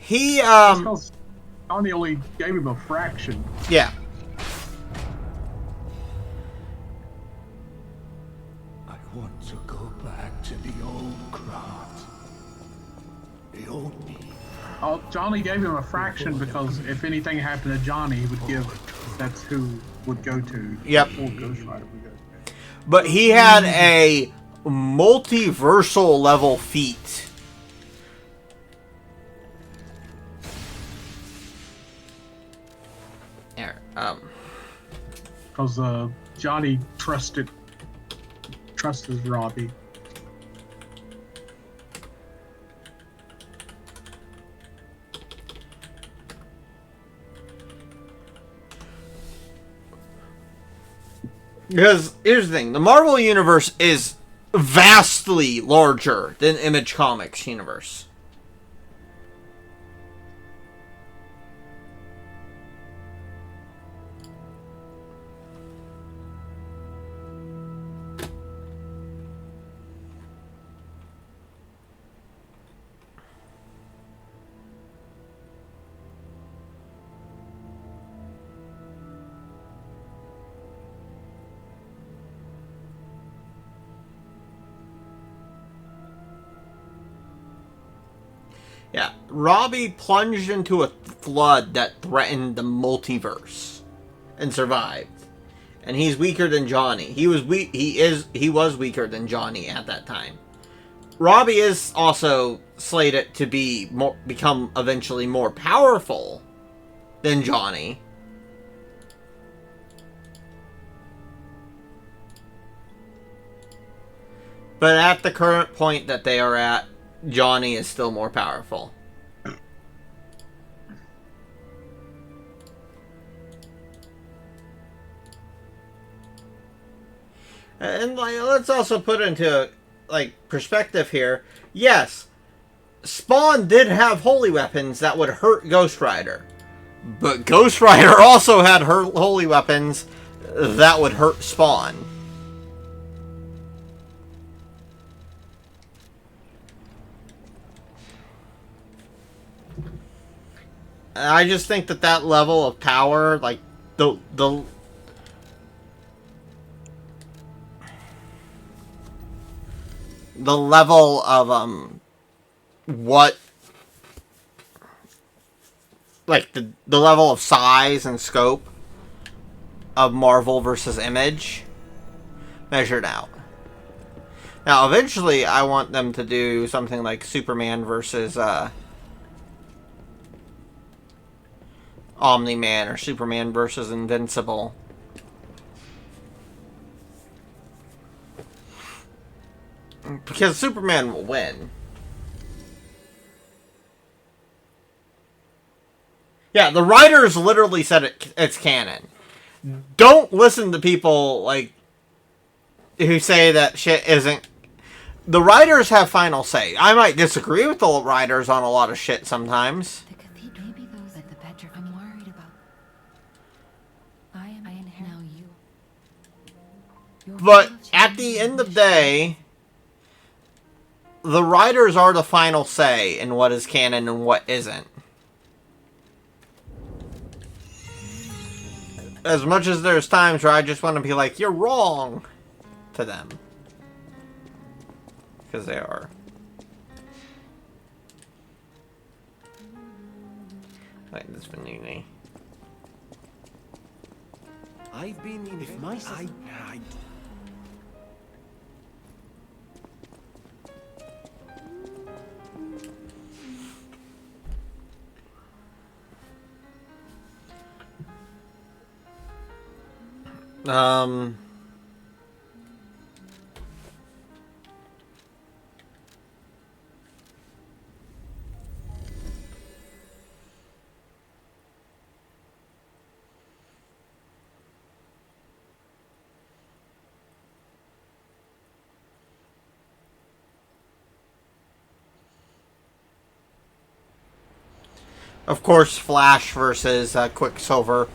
He, Johnny only gave him a fraction. Yeah. I want to go back to the old craft. The old me. Oh, Johnny gave him a fraction because if anything happened to Johnny, he would give. That's who would go to. Yep. Full Ghost Rider would go to. But he had a multiversal level feat. There. Because Johnny trusted Robbie. Because here's the thing, the Marvel Universe is vastly larger than Image Comics universe. Yeah, Robbie plunged into a flood that threatened the multiverse and survived. And he's weaker than Johnny. He was weaker than Johnny at that time. Robbie is also slated to become eventually more powerful than Johnny. But at the current point that they are at, Johnny is still more powerful. And let's also put into perspective here. Yes, Spawn did have holy weapons that would hurt Ghost Rider, but Ghost Rider also had holy weapons that would hurt Spawn. I just think that level of power, like the level of what, like the level of size and scope of Marvel versus Image measured out. Now, eventually, I want them to do something like Superman versus Omni-Man, or Superman versus Invincible. Because Superman will win. Yeah, the writers literally said it's canon. Don't listen to people who say that shit isn't. The writers have final say. I might disagree with the writers on a lot of shit sometimes. Maybe those at the Petra I'm worried about. I inherit now you. But at the end of the day, the writers are the final say in what is canon and what isn't. As much as there's times where I just want to be like, you're wrong, to them. Because they are. Like this Vanini. I've been in. If my Of course, Flash versus Quicksilver.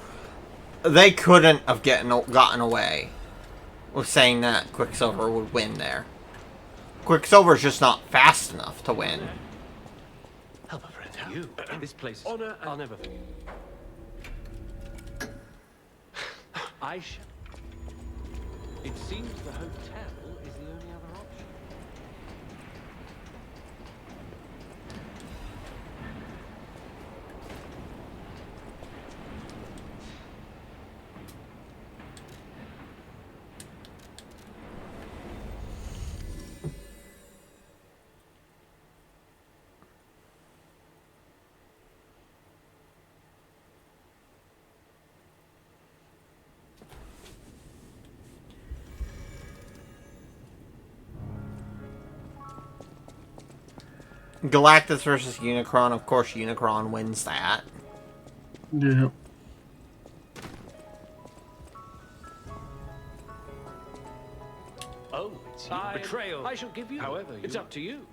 They couldn't have gotten away with saying that Quicksilver would win there. Quicksilver's just not fast enough to win. Help a friend. You. This place. Honor. I'll never forget. I shall. It seems the hotel is the only other option. Galactus versus Unicron. Of course, Unicron wins that. Yeah. Oh, it's you. Betrayal. I shall give you. However, it's up to you.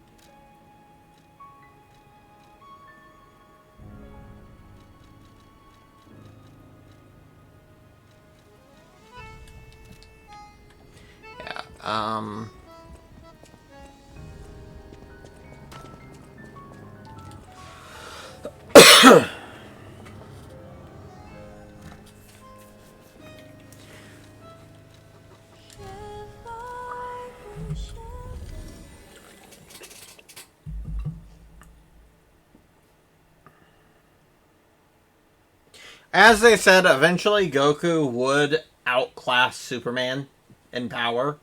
Yeah. As they said, eventually Goku would outclass Superman in power.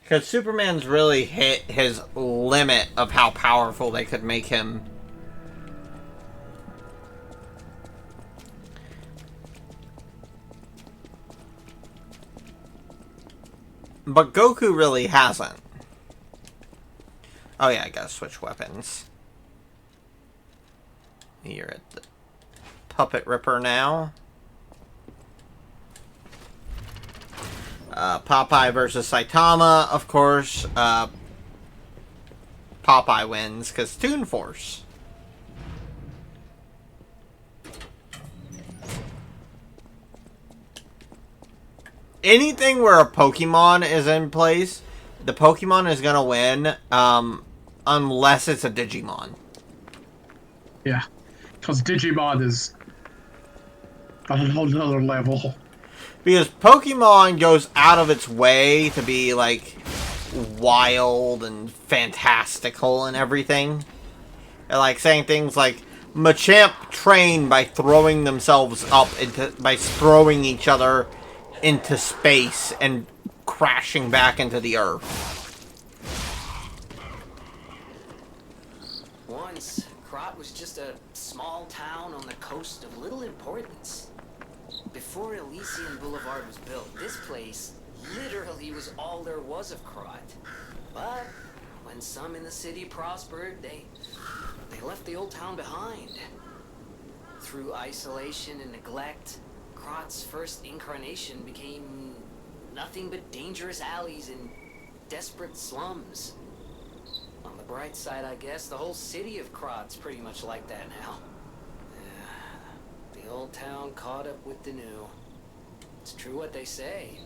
Because Superman's really hit his limit of how powerful they could make him. But Goku really hasn't. Oh yeah, I gotta switch weapons. You're at the Puppet Ripper now. Popeye versus Saitama, of course. Popeye wins, because Toon Force. Anything where a Pokemon is in place, the Pokemon is going to win, unless it's a Digimon. Yeah, because Digimon is on another level. Because Pokemon goes out of its way to be, like, wild and fantastical and everything. And, like, saying things like, Machamp trained by throwing themselves up by throwing each other into space and crashing back into the earth. Once, Krot was just a small town on the coast of little importance. Before Elysian Boulevard was built, this place literally was all there was of Krot. But when some in the city prospered, they left the old town behind. Through isolation and neglect, Krot's first incarnation became nothing but dangerous alleys and desperate slums. On the bright side, I guess, the whole city of Krot's pretty much like that now. The old town caught up with the new. It's true what they say.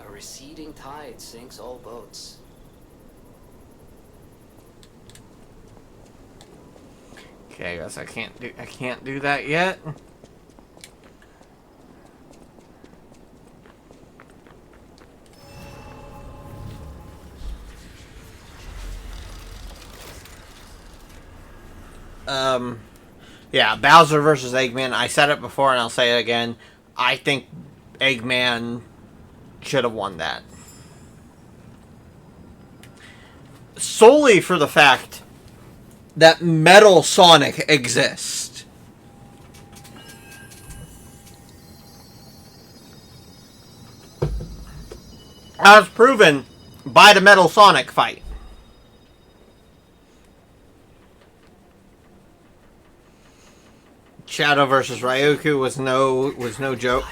A receding tide sinks all boats. Okay, I guess I can't do that yet. Yeah, Bowser versus Eggman. I said it before and I'll say it again. I think Eggman should have won that. Solely for the fact that Metal Sonic exists. As proven by the Metal Sonic fight. Shadow versus Ryuku was no joke.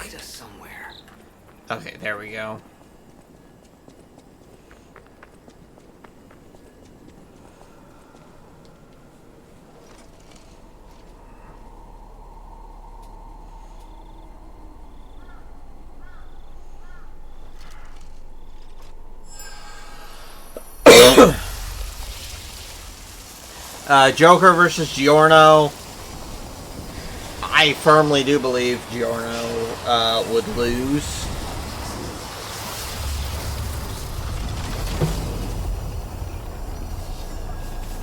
Okay, there we go. Joker versus Giorno. I firmly do believe Giorno would lose.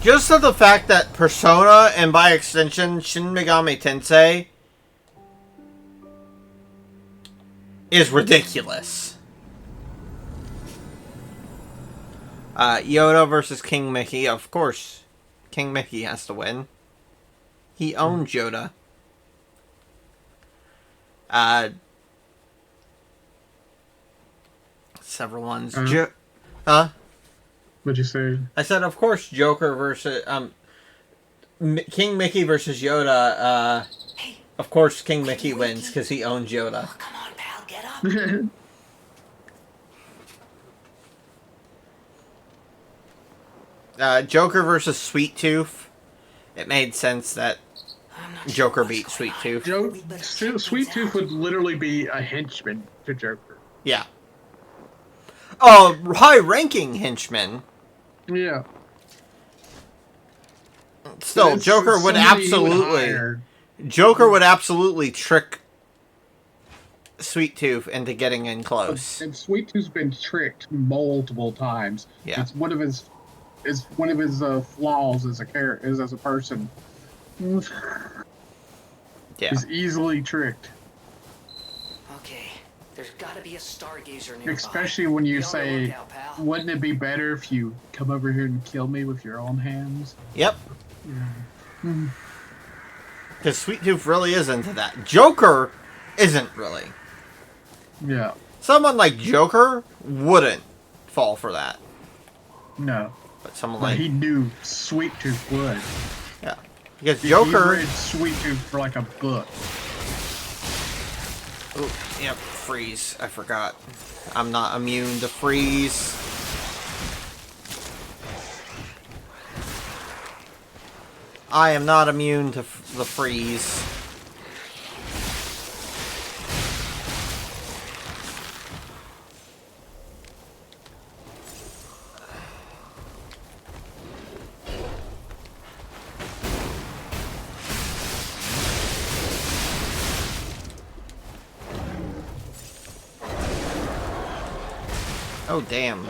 Just to the fact that Persona, and by extension, Shin Megami Tensei, is ridiculous. Yoda versus King Mickey. Of course, King Mickey has to win. He owns Yoda. Several ones. Huh? What'd you say? I said, of course, Joker versus King Mickey versus Yoda. Of course, King Mickey wins because he owns Yoda. Oh, come on, pal, get up. Joker versus Sweet Tooth. It made sense that Joker beat Sweet Tooth. Sweet Tooth would literally be a henchman to Joker. Yeah. Oh, high-ranking henchman. Yeah. Still, Joker would absolutely... Joker would absolutely trick Sweet Tooth into getting in close. And Sweet Tooth's been tricked multiple times. Yeah. It's one of his flaws as a person. Yeah. He's easily tricked. Okay, there's gotta be a stargazer nearby. Especially when you say, wouldn't it be better if you come over here and kill me with your own hands? Yep. Because Sweet Tooth really is into that. Joker isn't really. Yeah. Someone like Joker wouldn't fall for that. No. But someone like... he knew Sweet Tooth would. Yeah. Because Joker... He read Sweet Tooth for like a book. Oh, yep, freeze. I forgot. I'm not immune to freeze. I am not immune to the freeze. Oh, damn.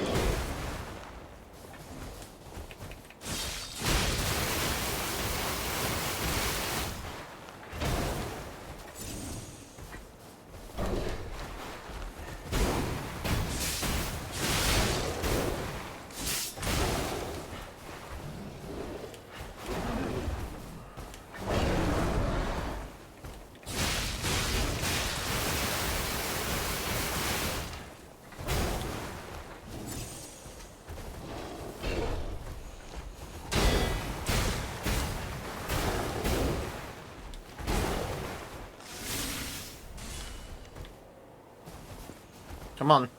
Come on.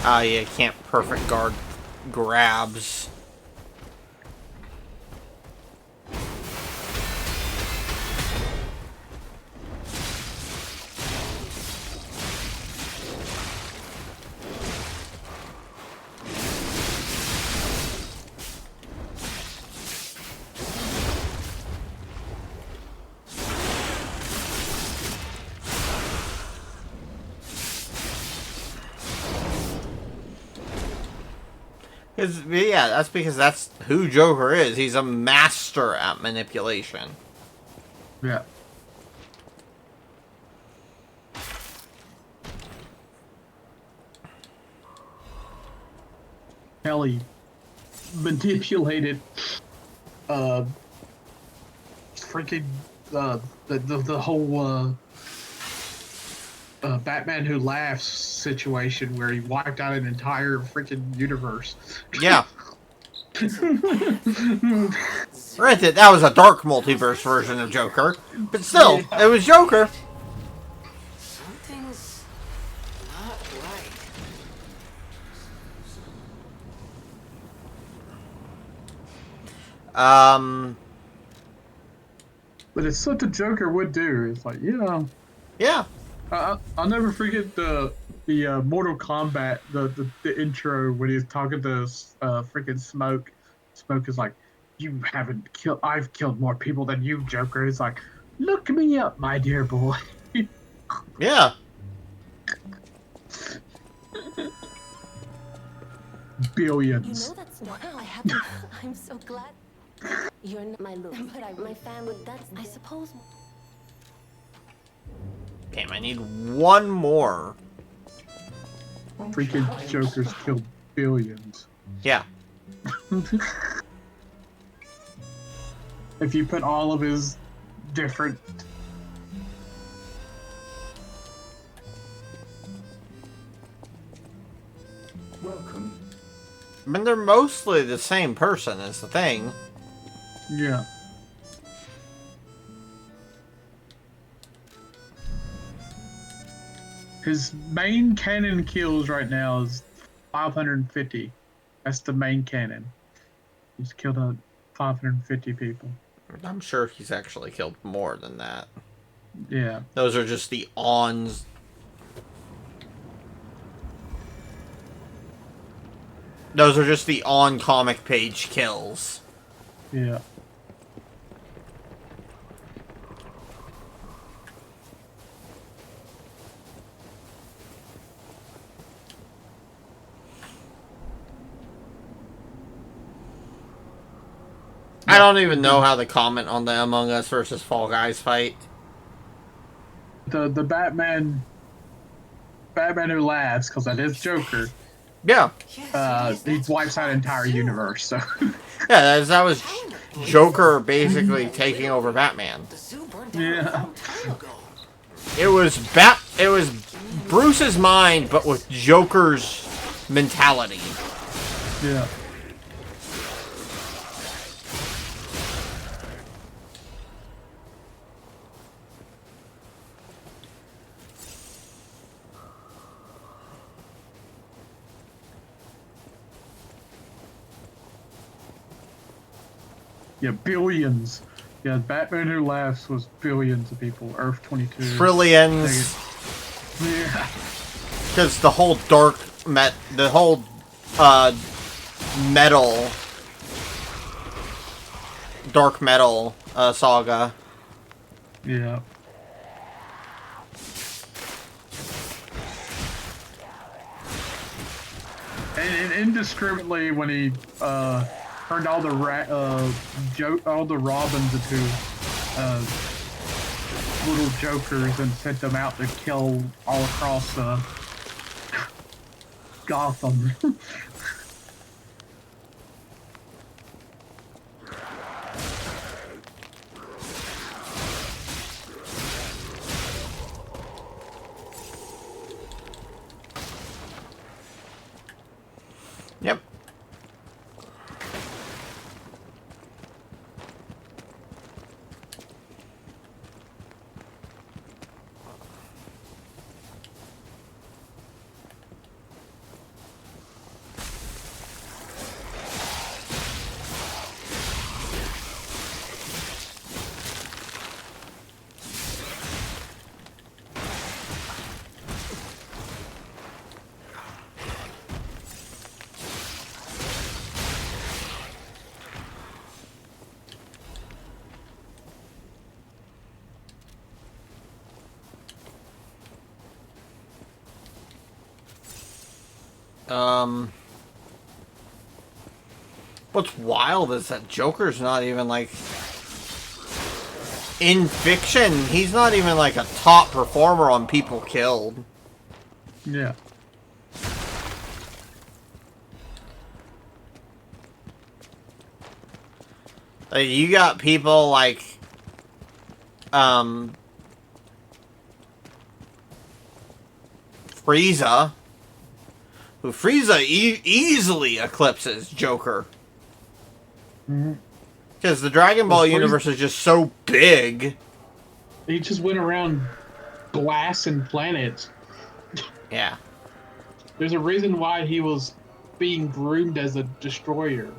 Ah, yeah, can't perfect guard grabs. Yeah, that's because that's who Joker is. He's a master at manipulation. Yeah. Kelly manipulated freaking the whole Batman Who Laughs situation where he wiped out an entire freaking universe. Yeah. Granted, that was a dark multiverse version of Joker, but still, it was Joker. Something's not right. But it's something Joker would do. It's like, yeah. I'll never forget the the Mortal Kombat, the intro when he's talking to freaking Smoke. Smoke is like, "You haven't killed. I've killed more people than you, Joker." He's like, "Look me up, my dear boy." Yeah. Billions. You know that's wow. I haven't. I'm so glad. You're not my look, but my family. But that's. I suppose. Damn, I need one more. Freaking Joker's killed billions. Yeah. If you put all of his different. Welcome. I mean, they're mostly the same person, is the thing. Yeah. His main cannon kills right now is 550. That's the main cannon. He's killed 550 people. I'm sure he's actually killed more than that. Yeah. Those are just the ons. Those are just the on comic page kills. Yeah. I don't even know how to comment on the Among Us versus Fall Guys fight. The Batman who laughs, because that is Joker. Yeah. He wipes out an entire universe. So. Yeah, that was Joker basically taking over Batman. Yeah. It was Bruce's mind, but with Joker's mentality. Yeah. Yeah, billions. Yeah, Batman Who Laughs was billions of people. Earth 22. Trillions. Yeah. Because the whole dark metal saga. Yeah. And indiscriminately when he turned all the Robins into little Jokers and sent them out to kill all across Gotham. Yep. What's wild is that Joker's not even like in fiction. He's not even like a top performer on people killed. Yeah. Like, you got people like Frieza, who easily eclipses Joker. Because the Dragon Ball universe is just so big. He just went around blasting planets. Yeah. There's a reason why he was being groomed as a destroyer.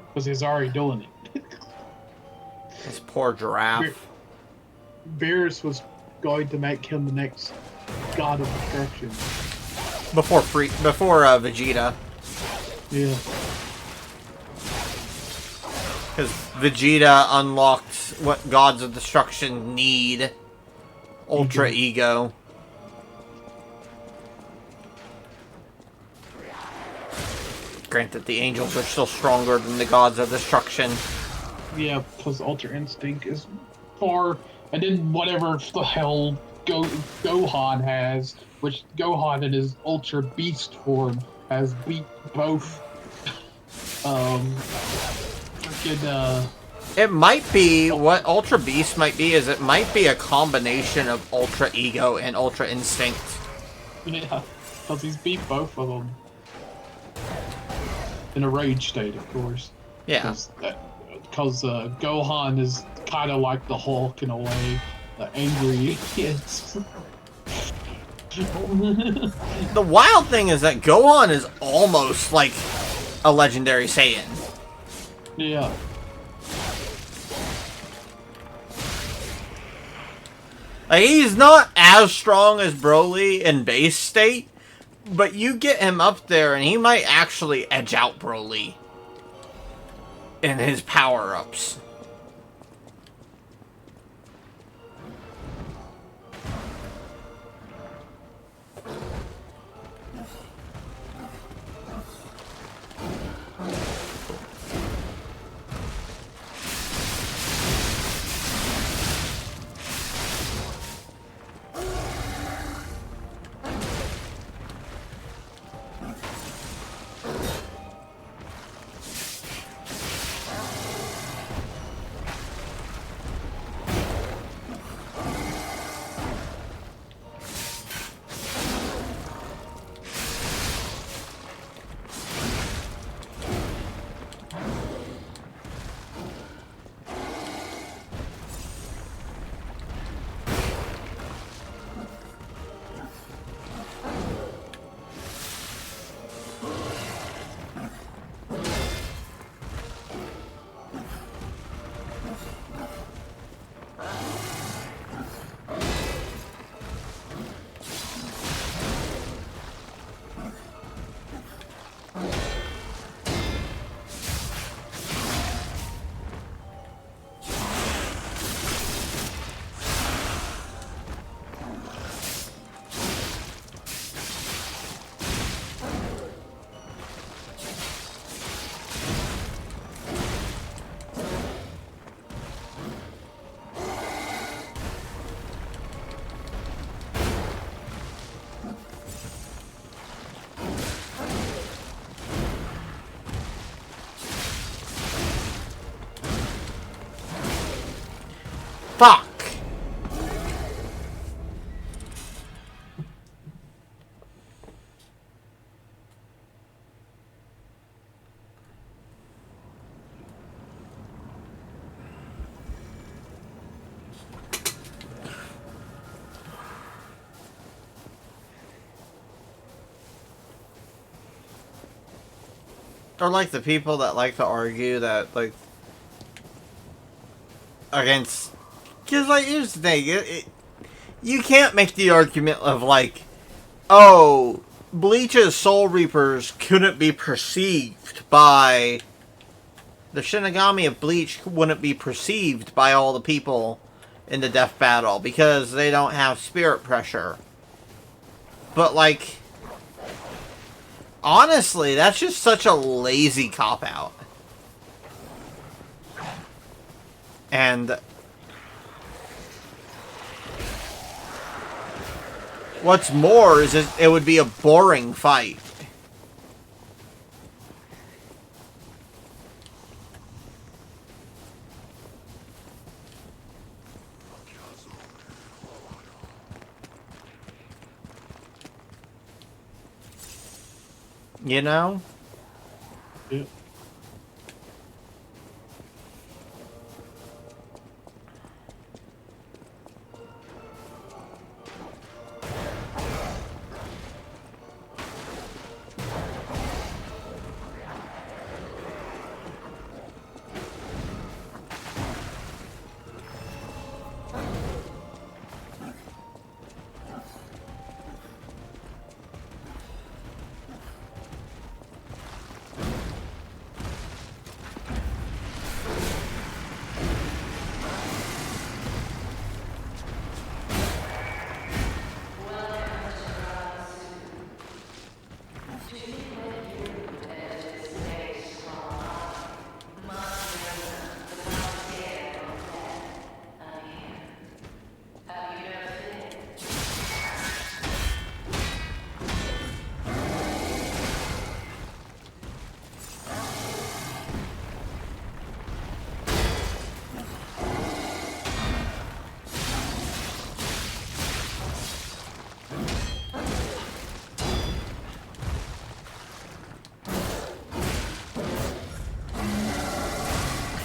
Because he's already doing it. This poor giraffe. Beerus was going to make him the next god of destruction. Before Vegeta. Yeah. Because Vegeta unlocked what gods of destruction need. Ultra Ego. Granted, the angels are still stronger than the gods of destruction. Yeah, plus Ultra Instinct is far, and then whatever the hell Gohan has, which Gohan in his Ultra Beast form has beat both. It might be, what Ultra Beast might be, is it might be a combination of Ultra Ego and Ultra Instinct. Yeah, because he's beat both of them. In a rage state, of course. Yeah. Because Gohan is kind of like the Hulk in a way. The angry he is. The wild thing is that Gohan is almost like a legendary Saiyan. Yeah. Like, he's not as strong as Broly in base state, but you get him up there and he might actually edge out Broly in his power-ups. Fuck! Or like the people that like to argue that, like, against... Because, like, here's the thing, you can't make the argument of, like, oh, Bleach's Soul Reapers couldn't be perceived by... The Shinigami of Bleach wouldn't be perceived by all the people in the death battle because they don't have spirit pressure. But, like... Honestly, that's just such a lazy cop-out. And... what's more is it would be a boring fight. You know? Yeah.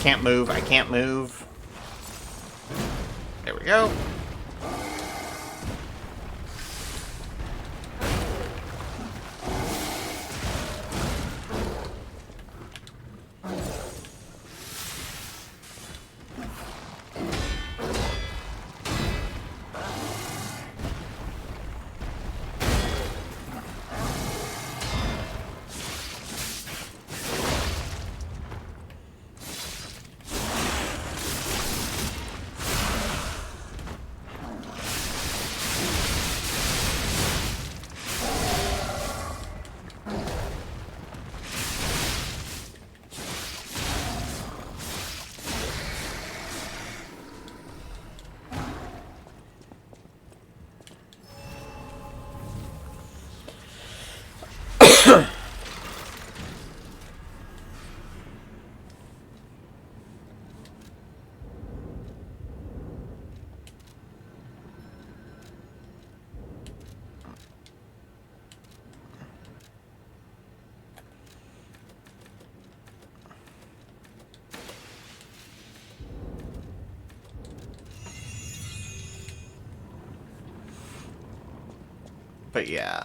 can't move. I can't move. There we go. But yeah,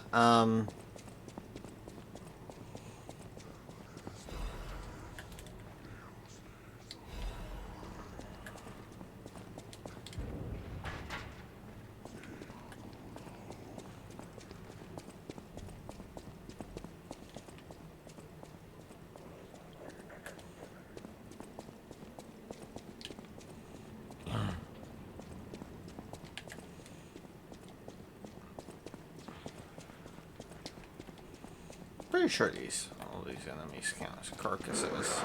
pretty sure all these enemies count as carcasses.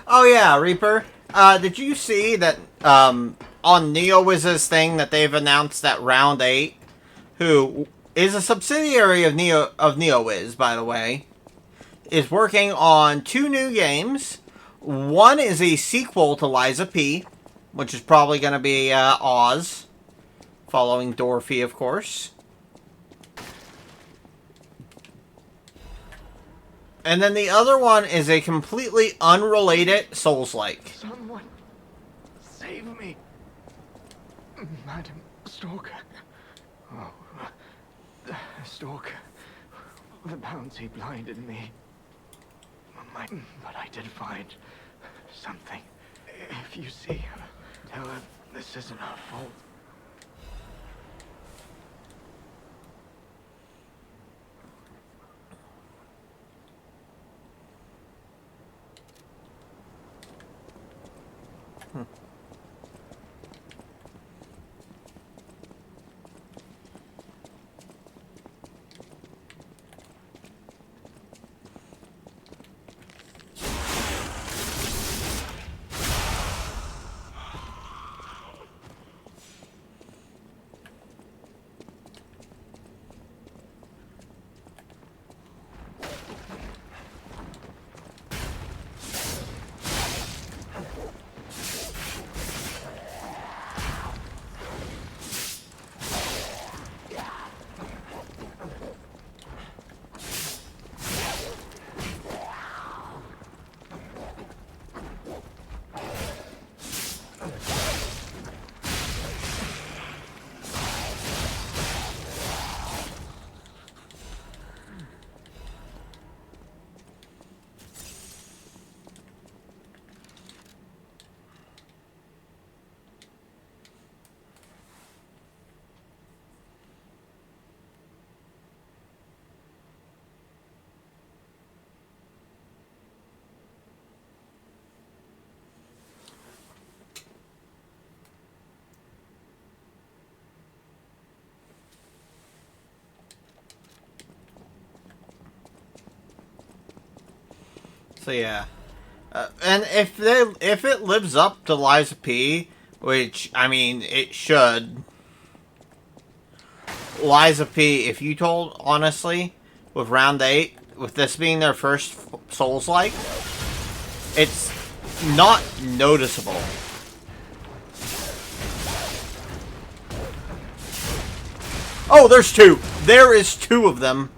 Oh yeah, Reaper. Did you see that on NeoWiz's thing that they've announced that Round 8, who is a subsidiary of NeoWiz, by the way, is working on 2 new games. One is a sequel to Liza P, which is probably going to be Oz, following Dorothy, of course. And then the other one is a completely unrelated Souls-like. Someone save me, Madam Stalker. Oh, the Stalker. The bounty blinded me. But I did find something. If you see him, Ella, this isn't our fault. So yeah, and if it lives up to Liza P, which I mean it should. Liza P, if you told honestly, with round 8, with this being their first Souls-like, it's not noticeable. Oh, there's 2. There is 2 of them.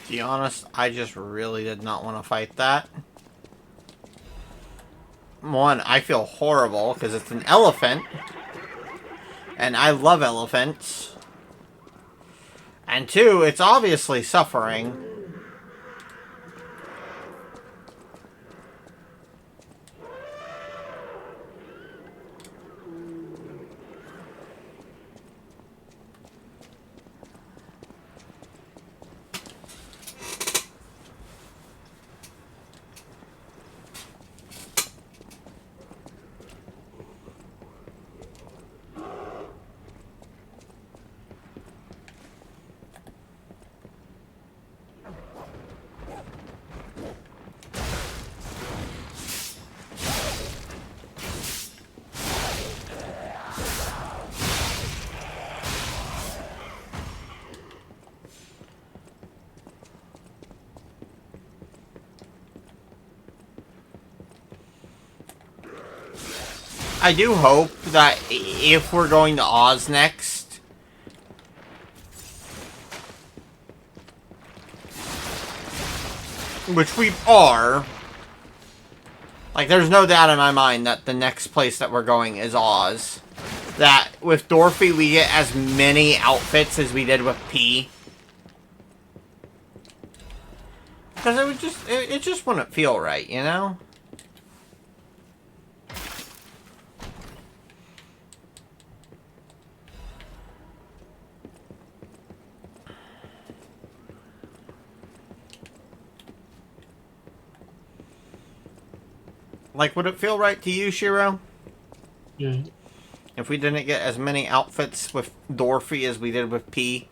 To be honest, I just really did not want to fight that. One, I feel horrible because it's an elephant. And I love elephants. And 2, it's obviously suffering. I do hope that if we're going to Oz next, which we are, like, there's no doubt in my mind that the next place that we're going is Oz. That with Dorothy, we get as many outfits as we did with P. Because it would just, it just wouldn't feel right, you know? Like, would it feel right to you, Shiro? Yeah. If we didn't get as many outfits with Dorothy as we did with P?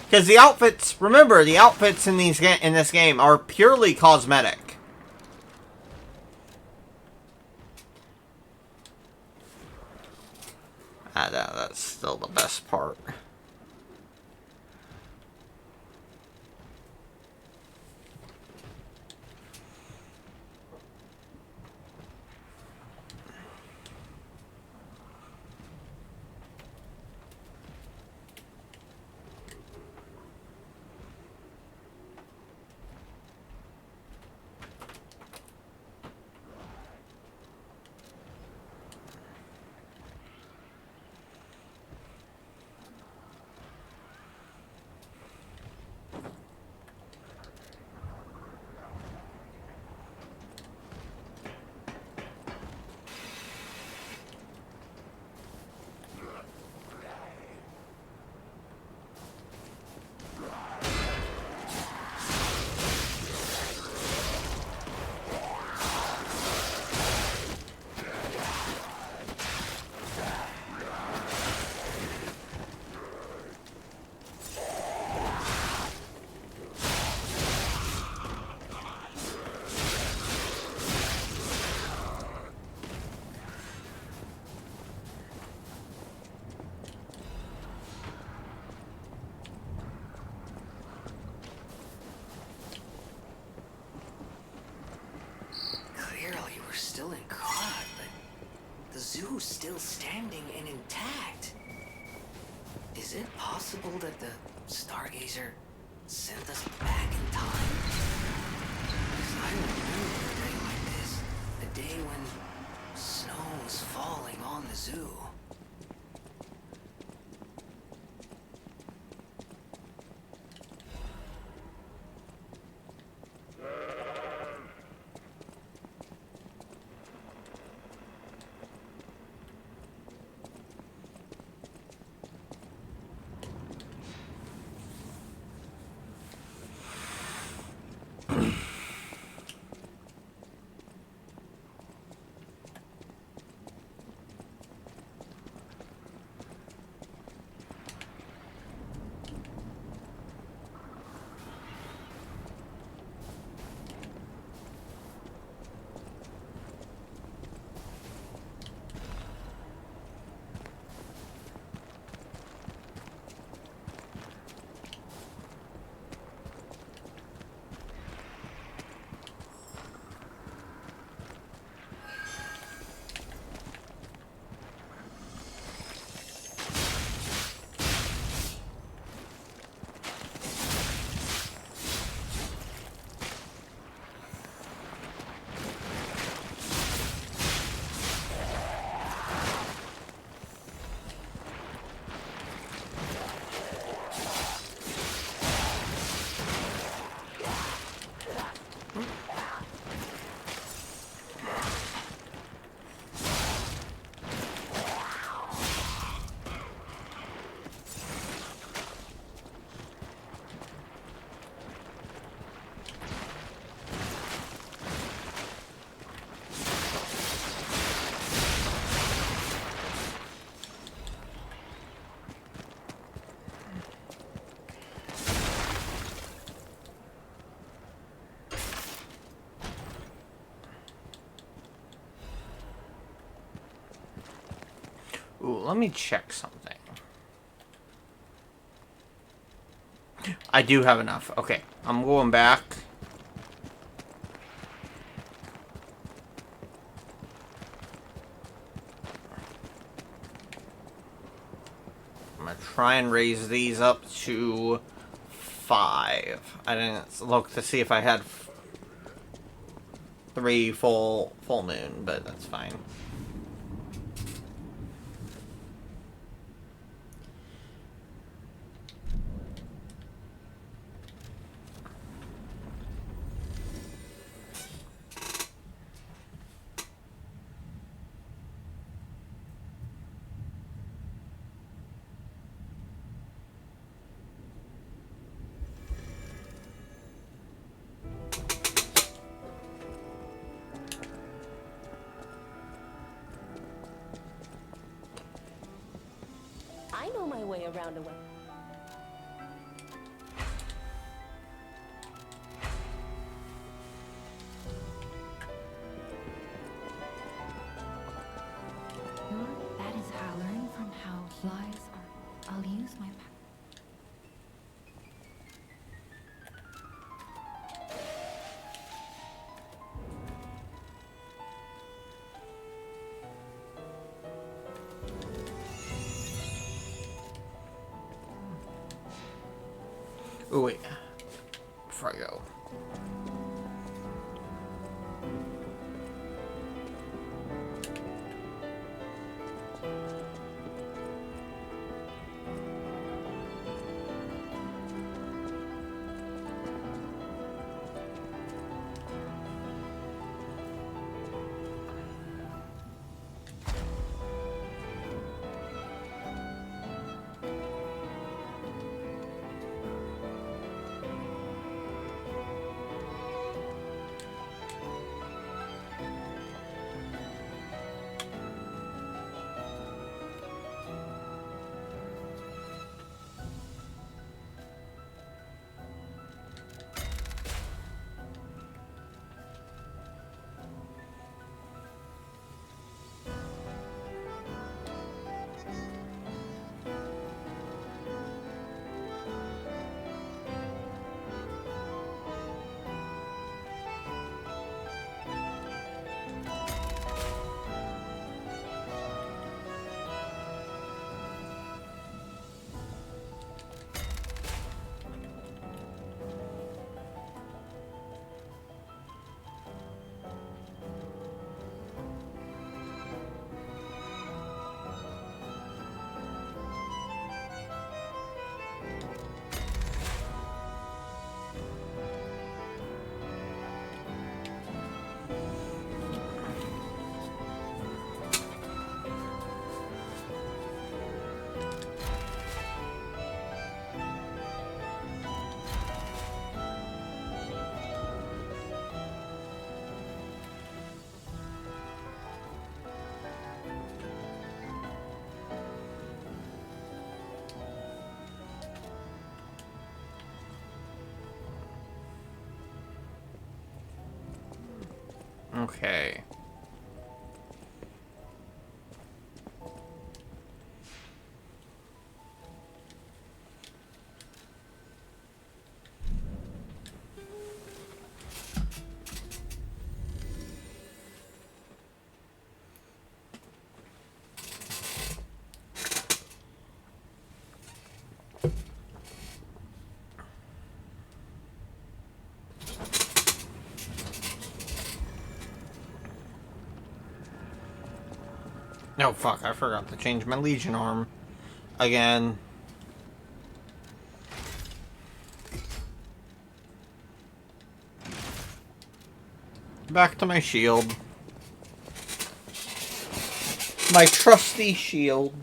Because the outfits, remember, the outfits in this game are purely cosmetic. That's still the best part. Clearly, we're still in Krat, but the zoo's still standing and intact. Is it possible that the Stargazer sent us back in time? 'Cause I remember a day like this, a day when snow was falling on the zoo. Ooh, let me check something. I do have enough. Okay, I'm going back. gonna try and raise these up to 5. I didn't look to see if I had 3 full moon, but that's fine. I know my way around a way. That is how. Learn from how flies are. I'll use my power. Oh wait, before I go. Okay. No, fuck, I forgot to change my Legion arm. Again. Back to my shield. My trusty shield.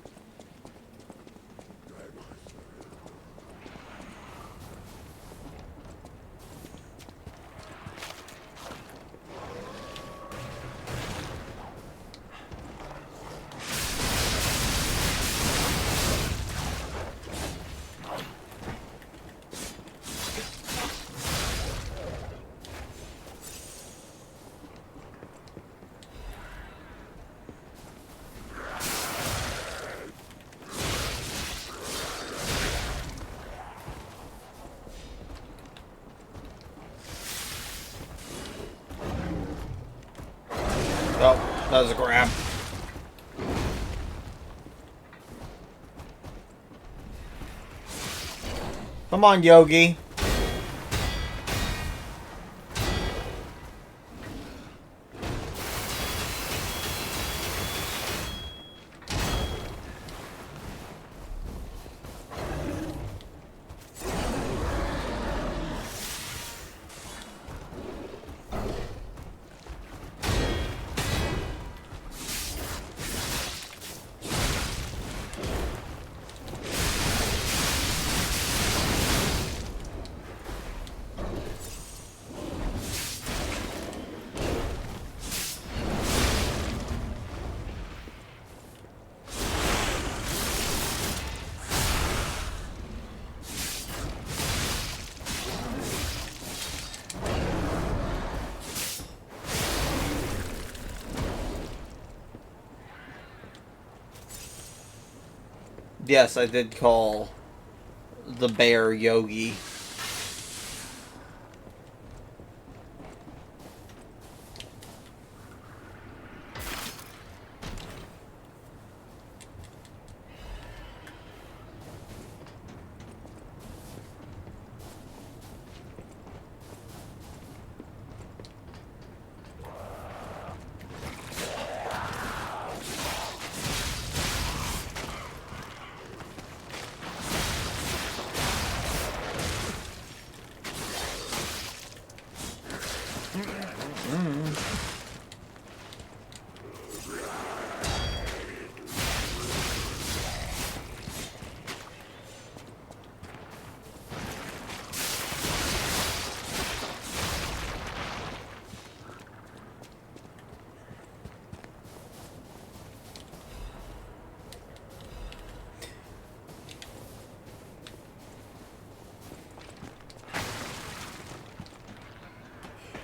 Oh, that was a grab. Come on, Yogi. Yes, I did call the bear Yogi.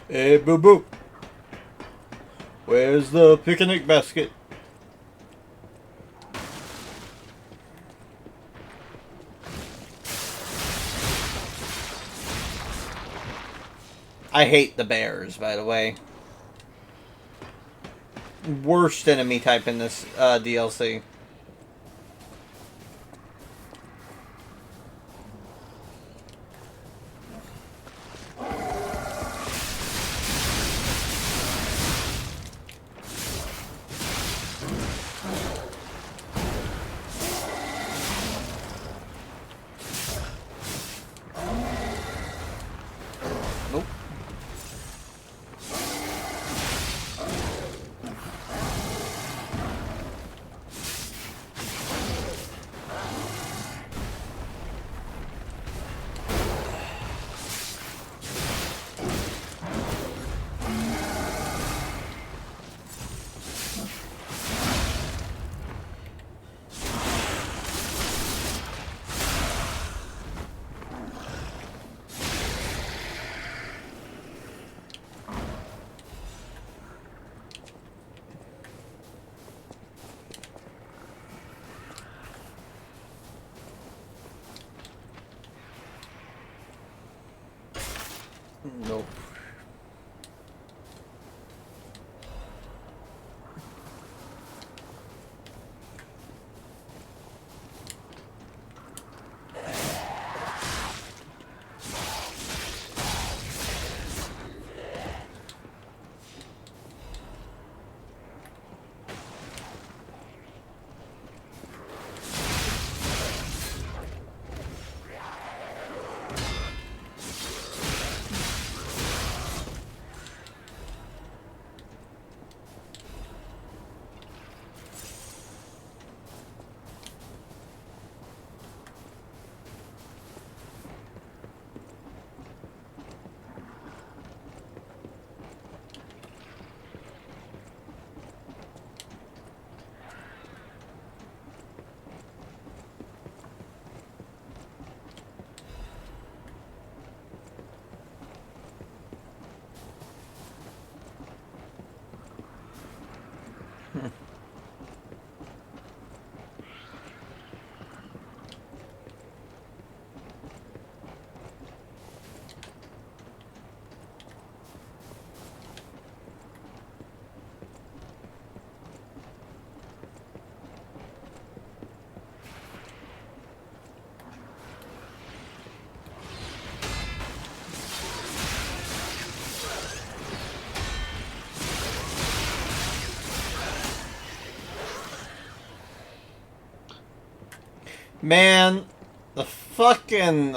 Hey, boo boo. Where's the picnic basket? I hate the bears, by the way. Worst enemy type in this DLC. Nope. Man, the fucking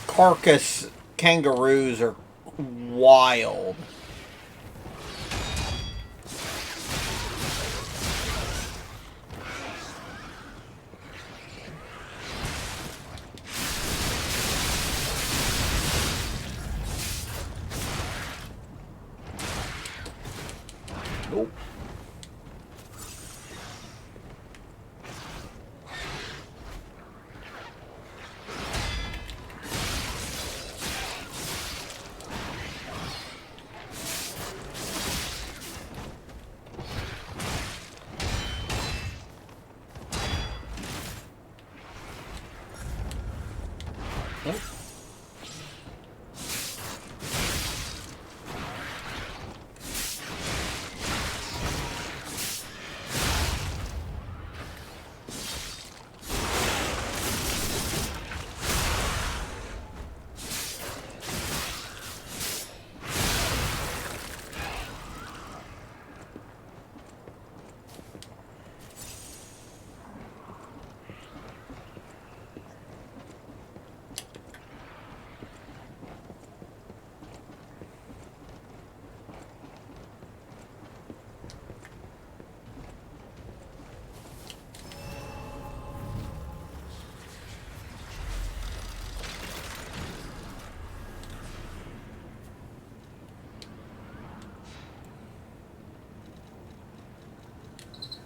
carcass kangaroos are wild. Nope. Nope.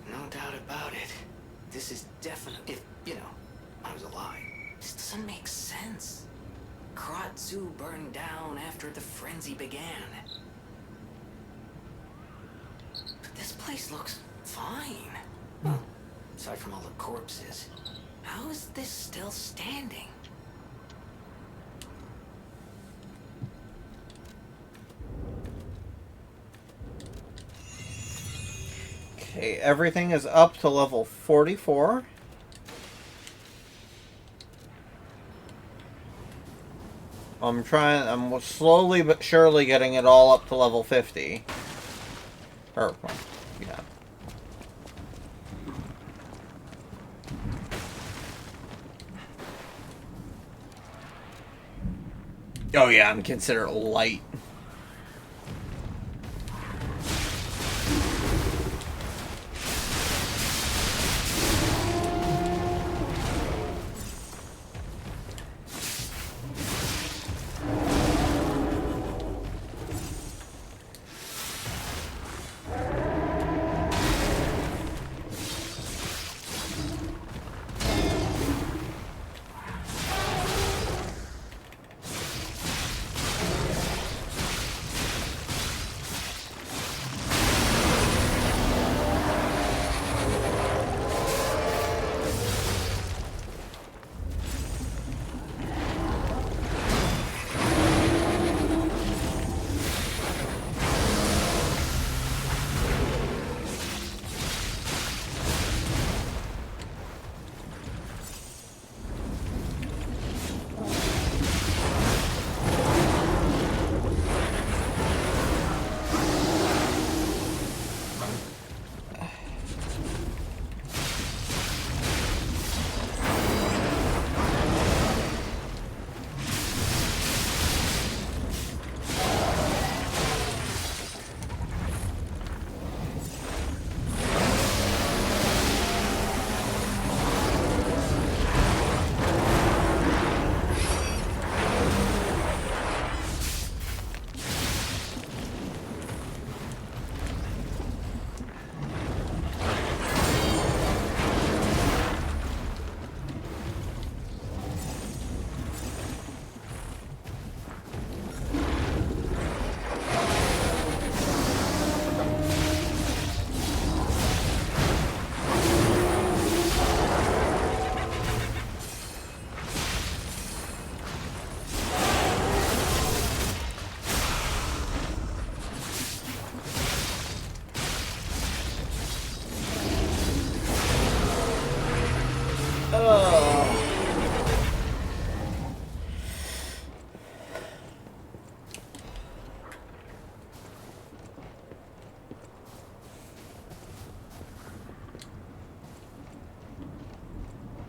No doubt about it. This is definitely, if, you know, I was alive. This doesn't make sense. Krat Zoo burned down after the frenzy began. But this place looks fine. Well, aside from all the corpses. How is this still standing? Okay, everything is up to level 44. I'm slowly but surely getting it all up to level 50. Or, well, yeah. Oh yeah, I'm considered light.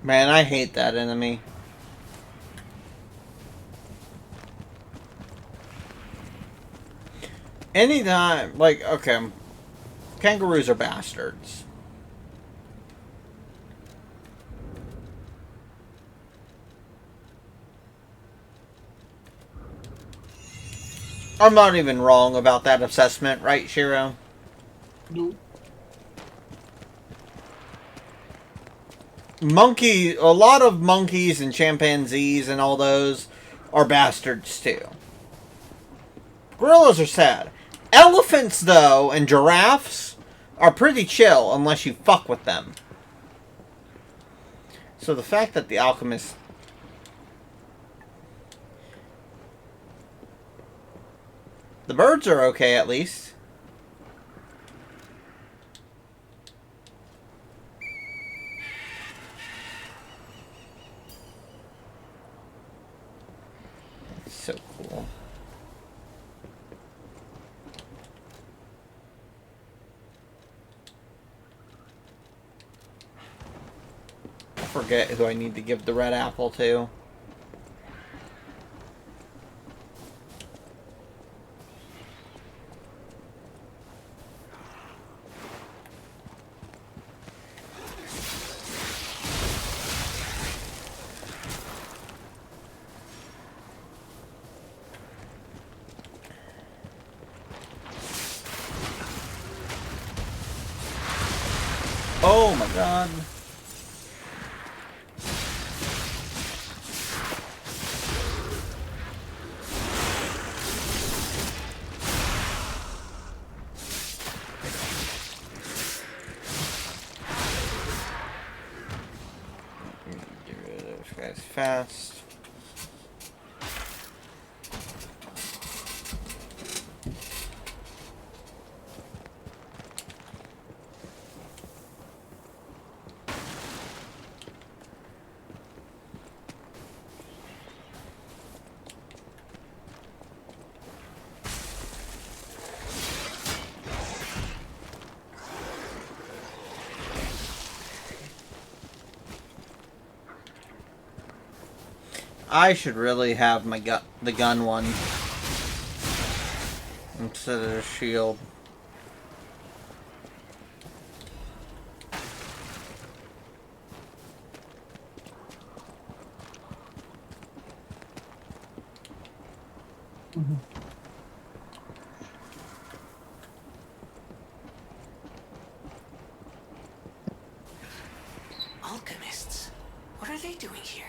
Man, I hate that enemy. Anytime, like, okay, kangaroos are bastards. I'm not even wrong about that assessment, right, Shiro? Nope. A lot of monkeys and chimpanzees and all those are bastards too. Gorillas are sad. Elephants, though, and giraffes are pretty chill unless you fuck with them. So the fact that the alchemist... The birds are okay, at least. So cool. I forget who I need to give the red apple to. Oh my god. Get rid of those guys fast. I should really have my the gun one instead of the shield. Alchemists? What are they doing here?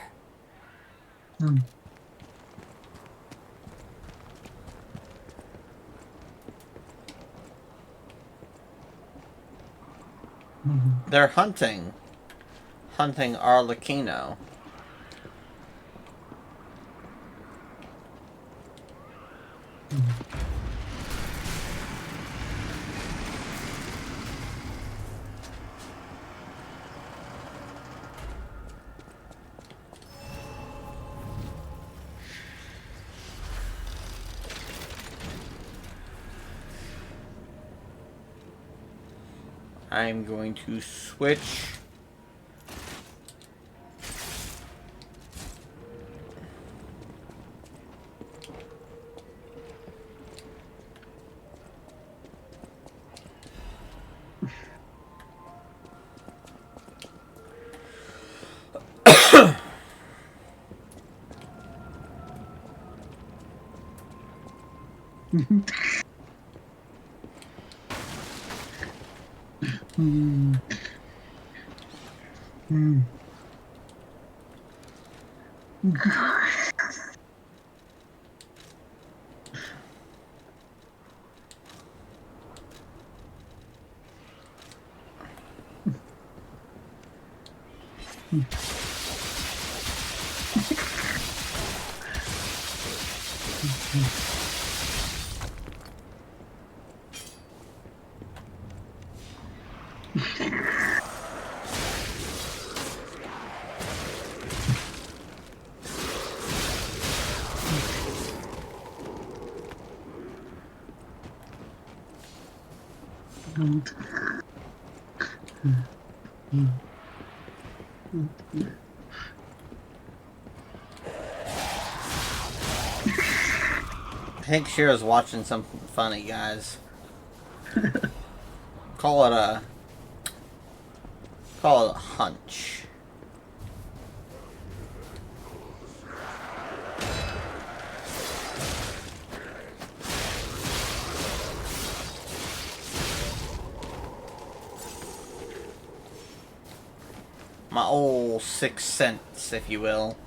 They're hunting Arlecchino. I'm going to switch. think Shira's watching something funny, guys. Call it a hunch. My old sixth sense, if you will.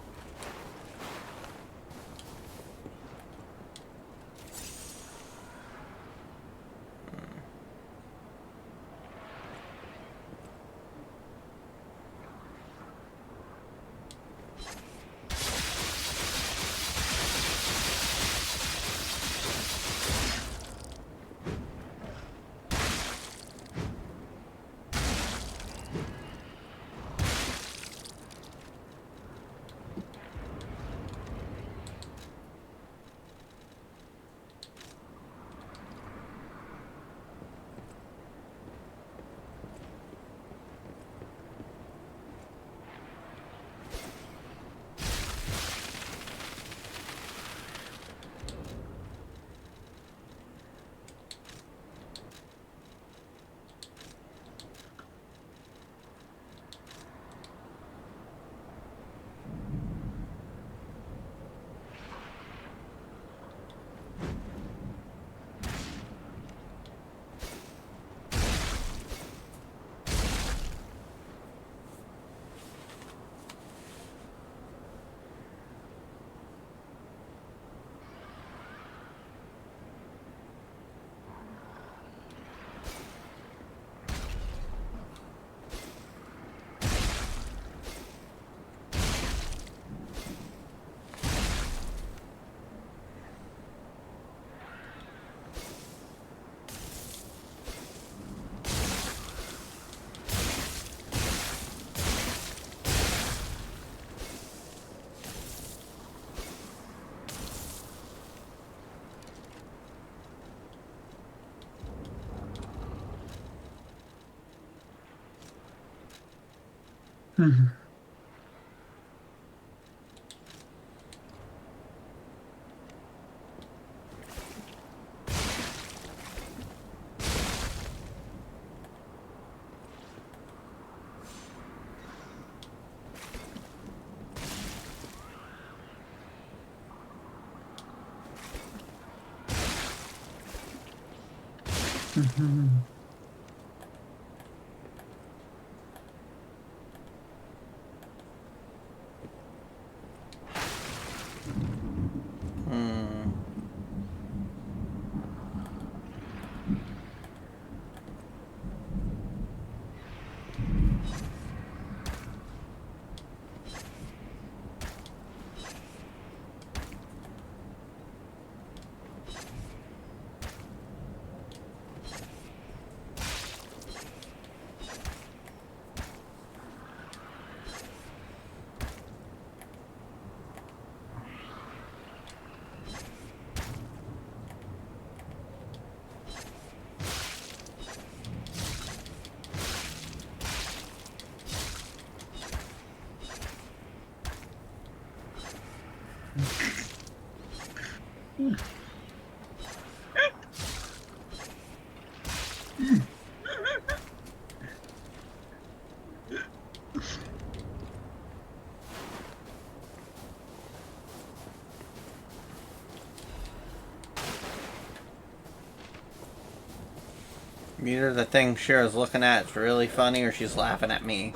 Either the thing Shira's looking at is really funny or she's laughing at me.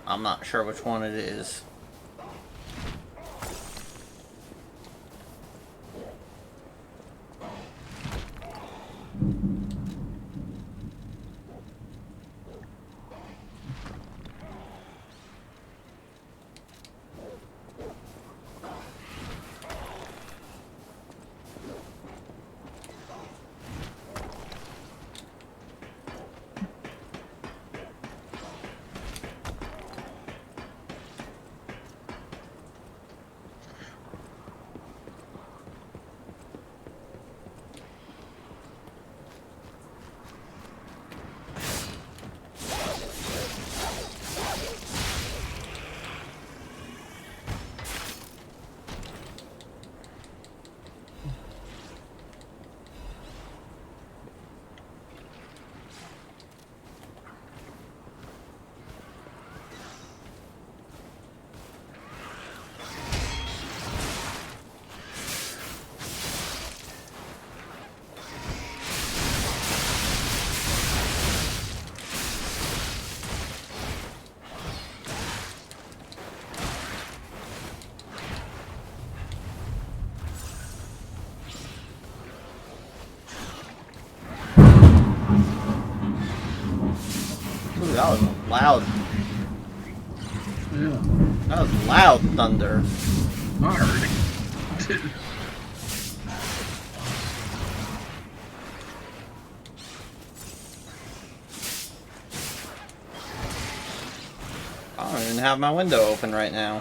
I'm not sure which one it is. that was loud. Yeah. That was loud thunder. I heard it. I don't even have my window open right now.